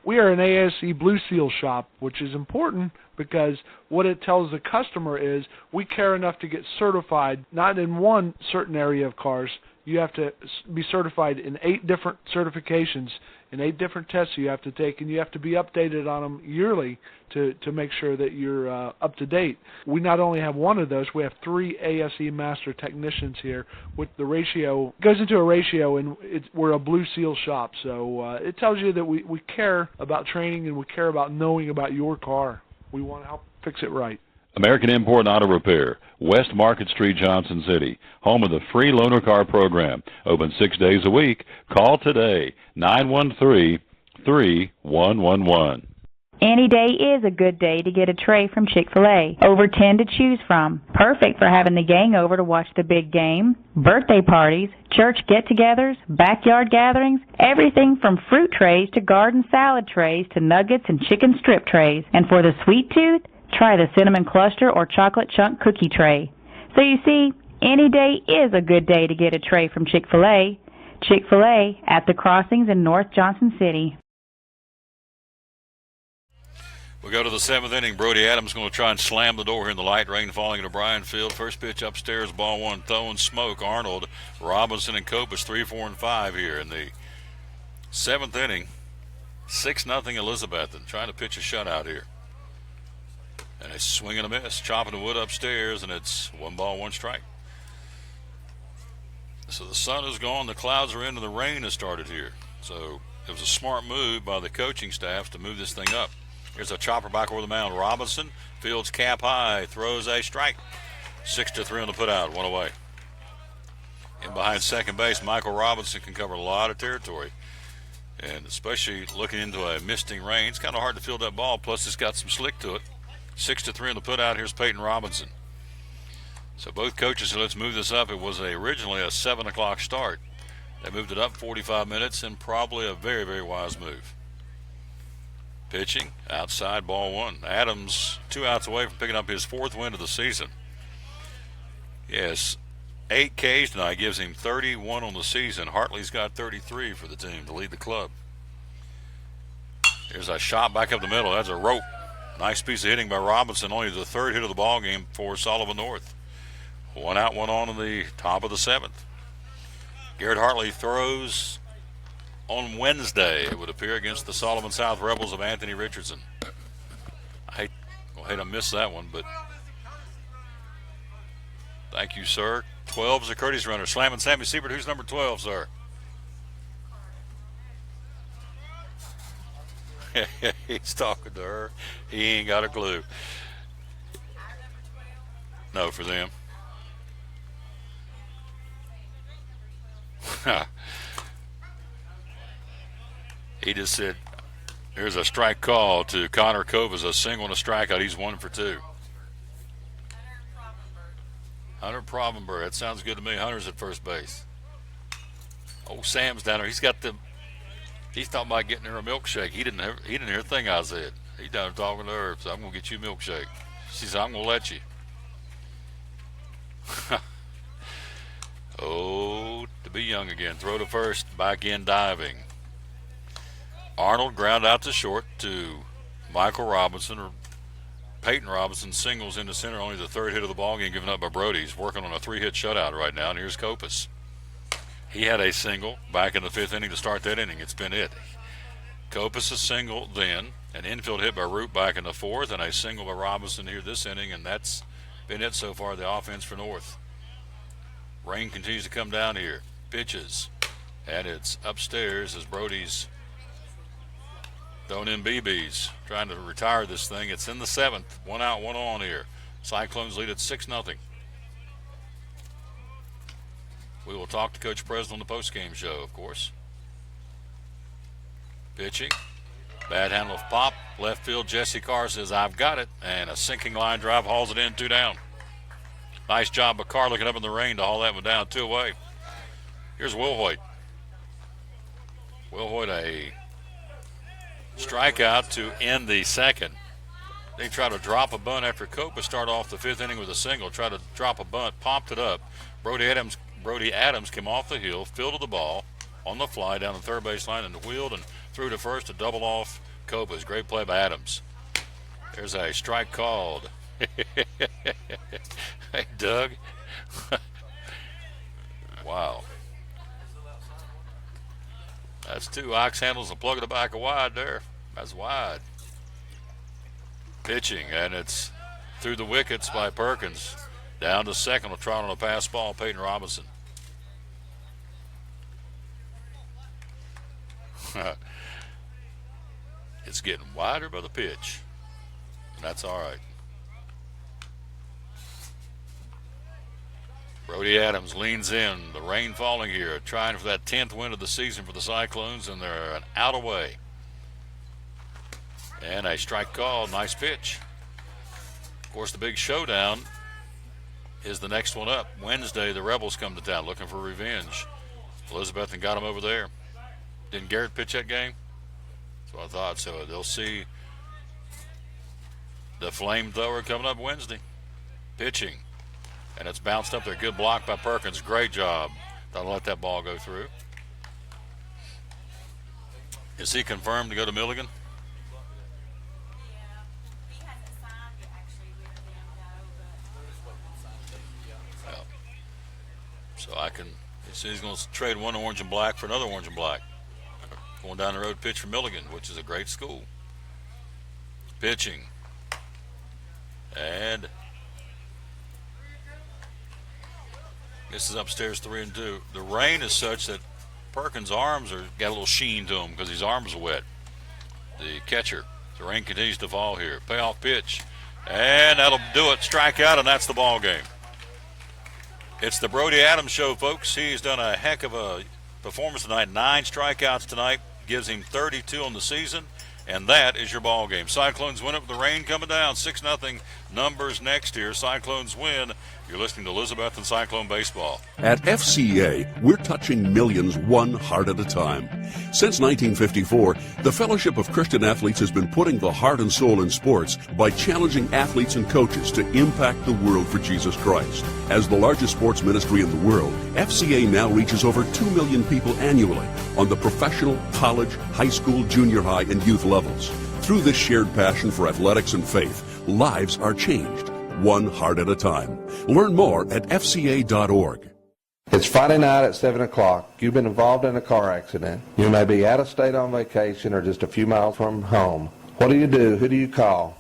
We are an ASE Blue Seal shop, which is important because what it tells the customer is we care enough to get certified, not in one certain area of cars. You have to be certified in 8 different certifications and 8 different tests you have to take, and you have to be updated on them yearly to make sure that you're up to date. We not only have one of those, we have 3 ASE master technicians here. With the ratio goes into a ratio, and we're a Blue Seal shop, so it tells you that we care about training and we care about knowing about your car. We want to help fix it right. American Import and Auto Repair, West Market Street, Johnson City, home of the free loaner car program. Open 6 days a week. Call today, 913-3111. Any day is a good day to get a tray from Chick-fil-A. Over 10 to choose from. Perfect for having the gang over to watch the big game, birthday parties, church get-togethers, backyard gatherings, everything from fruit trays to garden salad trays to nuggets and chicken strip trays. And for the sweet tooth, try the cinnamon cluster or chocolate chunk cookie tray. So you see, any day is a good day to get a tray from Chick-fil-A. Chick-fil-A at the Crossings in North Johnson City. We go to the 7th inning. Brody Adams going to try and slam the door here in the light rain falling into Bryan Field. First pitch upstairs, ball 1, throwing smoke. Arnold, Robinson, and Copas 3, 4, and 5 here in the 7th inning. 6-0 Elizabethton, trying to pitch a shutout here. And a swing and a miss, chopping the wood upstairs, and it's 1 ball, 1 strike. So the sun is gone, the clouds are in, and the rain has started here. So it was a smart move by the coaching staff to move this thing up. Here's a chopper back over the mound. Robinson, fields cap high, throws a strike. 6-3 on the putout, 1 away. And behind second base, Michael Robinson can cover a lot of territory. And especially looking into a misting rain, it's kind of hard to field that ball, plus it's got some slick to it. 6-3 on the putout. Here's Peyton Robinson. So both coaches said, let's move this up. It was originally a 7 o'clock start. They moved it up 45 minutes, and probably a very, very wise move. Pitching, outside, ball 1. Adams 2 outs away from picking up his 4th win of the season. Yes, 8 Ks tonight gives him 31 on the season. Hartley's got 33 for the team to lead the club. Here's a shot back up the middle. That's a rope. Nice piece of hitting by Robinson. Only the 3rd hit of the ball game for Sullivan North. 1 out, 1 on in the top of the 7th. Garrett Hartley throws on Wednesday, it would appear, against the Sullivan South Rebels of Anthony Richardson. I hate to miss that one, but thank you, sir. 12's a courtesy runner. Slamming Sammy Siebert. Who's number 12, sir? He's talking to her. He ain't got a clue. No, for them. He just said, here's a strike call to Connor Kovas, a single and a strikeout. He's 1 for 2. Hunter Provenberg, that sounds good to me. Hunter's at first base. Oh, Sam's down there. He's talking about getting her a milkshake. He didn't hear a thing I said. He's down there talking to her, so I'm going to get you a milkshake. She said, I'm going to let you. Oh, to be young again. Throw to first, back in diving. Arnold ground out to short to Michael Robinson, or Peyton Robinson singles into center, only the 3rd hit of the ball game given up by Brody. He's working on a 3-hit shutout right now, and here's Copas. He had a single back in the 5th inning to start that inning. It's been it. Copus a single then, an infield hit by Root back in the fourth, and a single by Robinson here this inning, and that's been it so far, the offense for North. Rain continues to come down here. Pitches, and it's upstairs as Brody's throwing in BBs, trying to retire this thing. It's in the seventh. 1 out, 1 on here. Cyclones lead at 6-0. We will talk to Coach Presley on the postgame show, of course. Pitching. Bad handle of pop. Left field, Jesse Carr says, I've got it. And a sinking line drive hauls it in, 2 down. Nice job of Carr looking up in the rain to haul that one down, 2 away. Here's Will Hoyt. Will Hoyt, a strikeout to end the second. They try to drop a bunt after Copa start off the 5th inning with a single. Try to drop a bunt, popped it up. Brody Adams came off the hill, fielded the ball on the fly down the third base line and wheeled and threw to first to double off Copa's. Great play by Adams. There's a strike called. Hey, Doug. Wow. That's 2 ox handles and plug it back a wide there. That's wide. Pitching, and it's through the wickets by Perkins. Down to second, will try on a pass ball, Peyton Robinson. It's getting wider by the pitch, and that's all right. Brody Adams leans in. The rain falling here, trying for that 10th win of the season for the Cyclones, and they're an out away. And a strike call, nice pitch. Of course, the big showdown is the next one up. Wednesday, the Rebels come to town looking for revenge. Elizabethton got them over there. Didn't Garrett pitch that game? That's what I thought. So they'll see the flamethrower coming up Wednesday. Pitching. And it's bounced up there. Good block by Perkins. Great job. Don't let that ball go through. Is he confirmed to go to Milligan? Well, so I can, he's going to trade one orange and black for another orange and black. Going down the road, pitch for Milligan, which is a great school. Pitching. And this is upstairs 3-2. The rain is such that Perkins' arms got a little sheen to him because his arms are wet. The catcher. The rain continues to fall here. Payoff pitch. And that'll do it. Strikeout, and that's the ball game. It's the Brody Adams show, folks. He's done a heck of a performance tonight. 9 strikeouts tonight. Gives him 32 on the season. And that is your ball game. Cyclones win it with the rain coming down. 6-0. Numbers next here. Cyclones win. You're listening to Elizabethton Cyclone Baseball. At FCA, we're touching millions one heart at a time. Since 1954, the Fellowship of Christian Athletes has been putting the heart and soul in sports by challenging athletes and coaches to impact the world for Jesus Christ. As the largest sports ministry in the world, FCA now reaches over 2 million people annually on the professional, college, high school, junior high, and youth levels. Through this shared passion for athletics and faith, lives are changed, one heart at a time. Learn more at fca.org. It's Friday night at 7 o'clock. You've been involved in a car accident. You may be out of state on vacation or just a few miles from home. What do? Who do you call?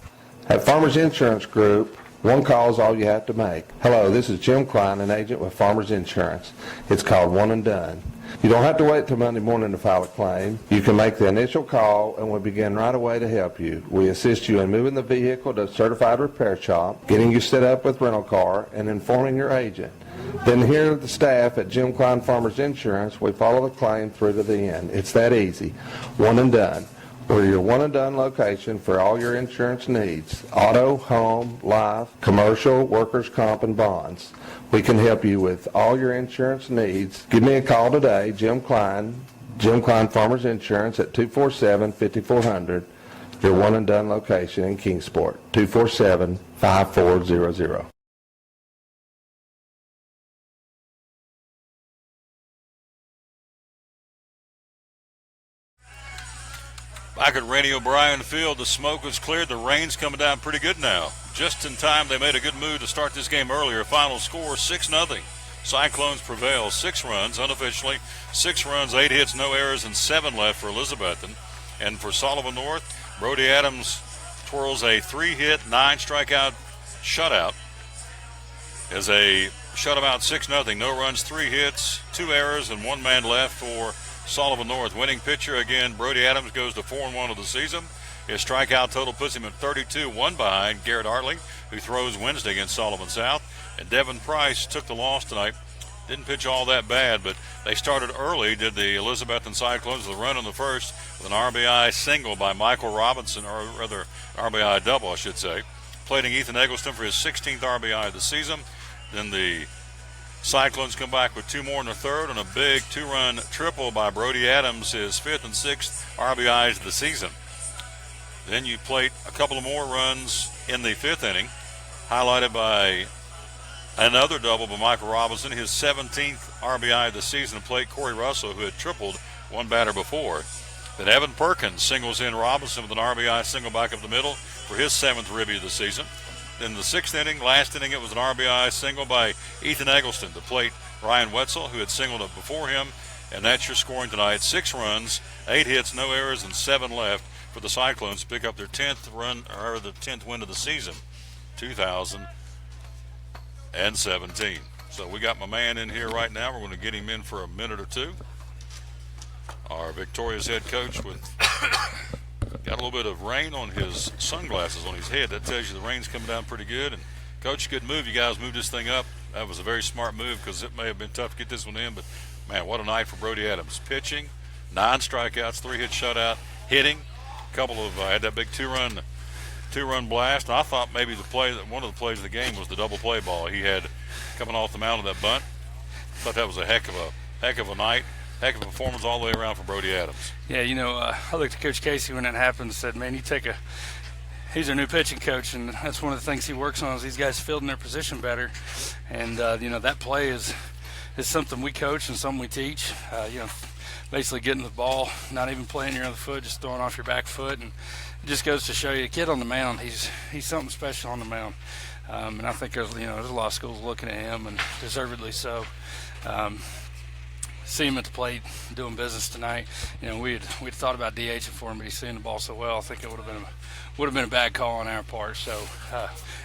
At Farmers Insurance Group, one call is all you have to make. Hello, this is Jim Klein, an agent with Farmers Insurance. It's called One and Done. You don't have to wait till Monday morning to file a claim. You can make the initial call and we'll begin right away to help you. We assist you in moving the vehicle to a certified repair shop, getting you set up with rental car, and informing your agent. Then here at the staff at Jim Klein Farmers Insurance, we follow the claim through to the end. It's that easy. One and Done. We're your one and done location for all your insurance needs. Auto, home, life, commercial, workers' comp, and bonds. We can help you with all your insurance needs. Give me a call today, Jim Klein Farmers Insurance at 247-5400. Your one and done location in Kingsport, 247-5400. Back at Randy O'Brien Field, the smoke was cleared. The rain's coming down pretty good now. Just in time, they made a good move to start this game earlier. Final score, 6-0. Cyclones prevail. 6 runs, unofficially. 6 runs, 8 hits, no errors, and 7 left for Elizabethton. And for Sullivan North, Brody Adams twirls a 3-hit, 9-strikeout shutout. As a shutout 6-0, no runs, 3 hits, 2 errors, and 1 man left for Sullivan North. Winning pitcher again, Brody Adams goes to 4-1 of the season. His strikeout total puts him at 32, one behind Garrett Hartley, who throws Wednesday against Sullivan South. And Devin Price took the loss tonight. Didn't pitch all that bad, but they started early, did the Elizabethton Cyclones, with a run in the first with an RBI single by Michael Robinson, or rather RBI double, I should say, plating Ethan Eggleston for his 16th RBI of the season. Then the Cyclones come back with 2 more in the third and a big 2-run triple by Brody Adams, his 5th and 6th RBIs of the season. Then you plate a couple of more runs in the 5th inning, highlighted by another double by Michael Robinson, his 17th RBI of the season, and plate Corey Russell, who had tripled one batter before. Then Evan Perkins singles in Robinson with an RBI single back up the middle for his 7th ribby of the season. In the 6th inning, last inning, it was an RBI single by Ethan Eggleston to plate Ryan Wetzel, who had singled up before him. And that's your scoring tonight. 6 runs, 8 hits, no errors, and 7 left for the Cyclones to pick up their 10th run, or the 10th win of the season, 2017. So we got my man in here right now. We're going to get him in for a minute or two. Our victorious head coach with got a little bit of rain on his sunglasses on his head. That tells you the rain's coming down pretty good. And Coach, good move. You guys moved this thing up. That was a very smart move because it may have been tough to get this one in. But, man, what a night for Brody Adams. Pitching, 9 strikeouts, 3-hit shutout. Hitting, a couple of had that big two-run blast. And I thought maybe one of the plays of the game was the double play ball he had coming off the mound of that bunt. Thought that was a heck of a night. Heck of a performance all the way around for Brody Adams. Yeah, I looked at Coach Casey when that happened and said, man, he's our new pitching coach, and that's one of the things he works on is these guys fielding their position better. And, that play is something we coach and something we teach. Basically getting the ball, not even playing your other foot, just throwing off your back foot. And it just goes to show you, the kid on the mound, he's something special on the mound. And I think there's a lot of schools looking at him, and deservedly so. See him at the plate doing business tonight. We'd thought about DHing for him, but he's seeing the ball so well. I think it would have been a bad call on our part. So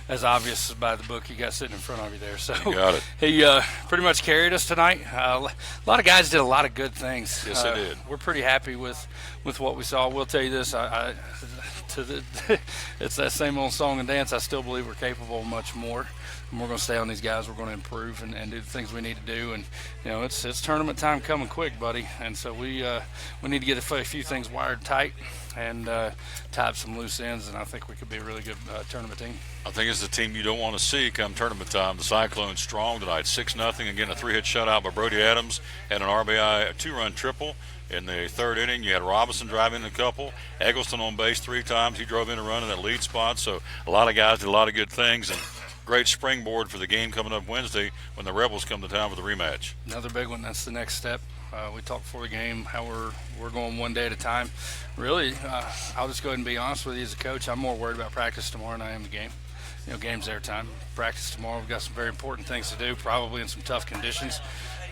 as obvious as by the book you got sitting in front of you there. So you got it. He pretty much carried us tonight. A lot of guys did a lot of good things. Yes, they did. We're pretty happy with what we saw. We'll tell you this. It's that same old song and dance. I still believe we're capable of much more. And we're going to stay on these guys. We're going to improve and do the things we need to do. And it's tournament time coming quick, buddy. And so we need to get a few things wired tight and tie up some loose ends. And I think we could be a really good tournament team. I think it's the team you don't want to see come tournament time. The Cyclones strong tonight, 6-0. Again, a 3-hit shutout by Brody Adams and an RBI, a 2-run triple. In the 3rd inning, you had Robinson driving in a couple, Eggleston on base 3 times. He drove in a run in that lead spot. So a lot of guys did a lot of good things, and great springboard for the game coming up Wednesday when the Rebels come to town for the rematch. Another big one. That's the next step. We talked before the game how we're going one day at a time. Really, I'll just go ahead and be honest with you as a coach. I'm more worried about practice tomorrow than I am the game. Game's their time. Practice tomorrow. We've got some very important things to do, probably in some tough conditions.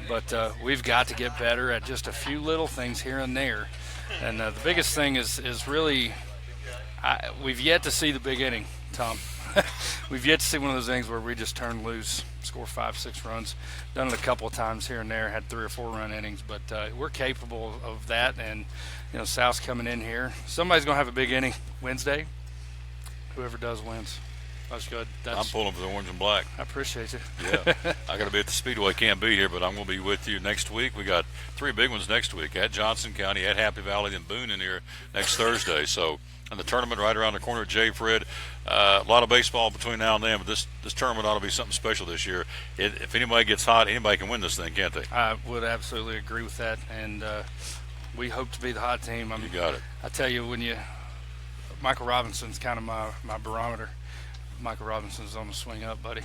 But we've got to get better at just a few little things here and there. And the biggest thing is really we've yet to see the big inning, Tom. We've yet to see one of those innings where we just turn loose, score 5-6 runs. Done it a couple of times here and there, had 3 or 4 run innings. But we're capable of that. And, South's coming in here. Somebody's going to have a big inning Wednesday. Whoever does wins. That's good. I'm pulling for the orange and black. I appreciate you. Yeah. I got to be at the Speedway. Can't be here, but I'm going to be with you next week. We got 3 big ones next week at Johnson County, at Happy Valley, and Boone in here next Thursday. So, and the tournament right around the corner at J. Fred. A lot of baseball between now and then, but this tournament ought to be something special this year. If anybody gets hot, anybody can win this thing, can't they? I would absolutely agree with that, and we hope to be the hot team. You got it. I tell you, Michael Robinson's kind of my barometer. Michael Robinson's on the swing up, buddy.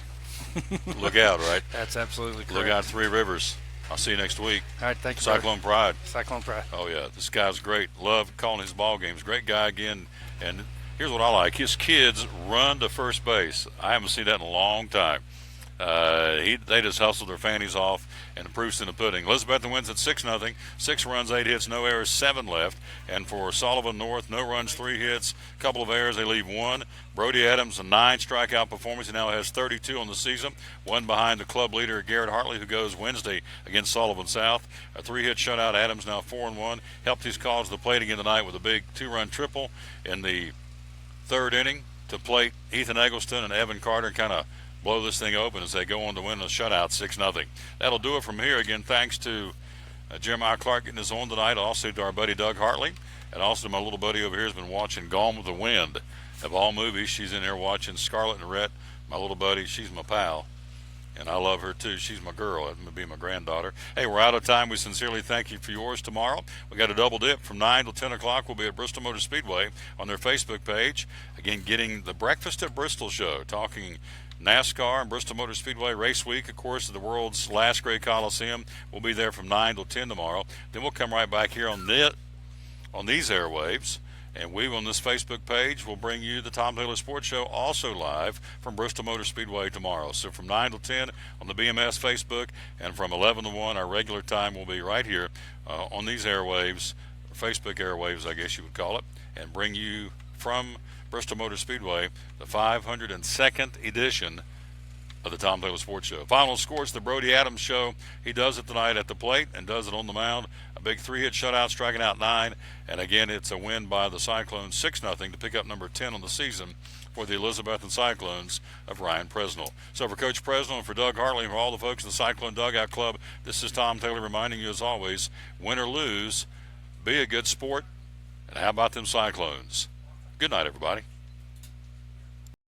Look out, right? That's absolutely correct. Look out, 3 Rivers. I'll see you next week. All right, thank you. Cyclone Pride. Cyclone Pride. Oh, yeah. This guy's great. Love calling his ball games. Great guy again. And here's what I like. His kids run to first base. I haven't seen that in a long time. They just hustled their fannies off, and the proof's in the pudding. Elizabethton wins at 6-0. 6 runs, 8 hits, no errors, 7 left. And for Sullivan North, no runs, 3 hits, couple of errors. They leave 1. Brody Adams, a 9 strikeout performance. He now has 32 on the season. 1 behind the club leader, Garrett Hartley, who goes Wednesday against Sullivan South. A 3-hit shutout. Adams now 4-1. Helped his cause to the plate again tonight with a big 2-run triple in the 3rd inning to plate Ethan Eggleston and Evan Carter and kind of blow this thing open as they go on to win a shutout 6-0. That'll do it from here. Again, thanks to Jeremiah Clark getting us on tonight, also to our buddy Doug Hartley, and also my little buddy over here has been watching Gone with the Wind. Of all movies, she's in there watching Scarlet and Rhett, my little buddy. She's my pal, and I love her too. She's my girl. That would be my granddaughter. Hey, we're out of time. We sincerely thank you for yours tomorrow. We got a double dip from 9 till 10 o'clock. We'll be at Bristol Motor Speedway on their Facebook page. Again, getting the Breakfast at Bristol show, talking NASCAR and Bristol Motor Speedway Race Week, of course, at the world's last great Coliseum. We'll be there from 9 till 10 tomorrow. Then we'll come right back here on these airwaves, and we on this Facebook page will bring you the Tom Taylor Sports Show, also live from Bristol Motor Speedway tomorrow. So from 9 till 10 on the BMS Facebook, and from 11 to 1, our regular time will be right here on these airwaves, Facebook airwaves, I guess you would call it, and bring you from Bristol Motor Speedway, the 502nd edition of the Tom Taylor Sports Show. Final scores, the Brody Adams Show. He does it tonight at the plate and does it on the mound. A big 3-hit shutout, striking out 9. And again, it's a win by the Cyclones 6-0 to pick up number 10 on the season for the Elizabethton Cyclones of Ryan Presnell. So for Coach Presnell and for Doug Hartley and for all the folks in the Cyclone Dugout Club, this is Tom Taylor reminding you, as always, win or lose, be a good sport, and how about them Cyclones? Good night, everybody.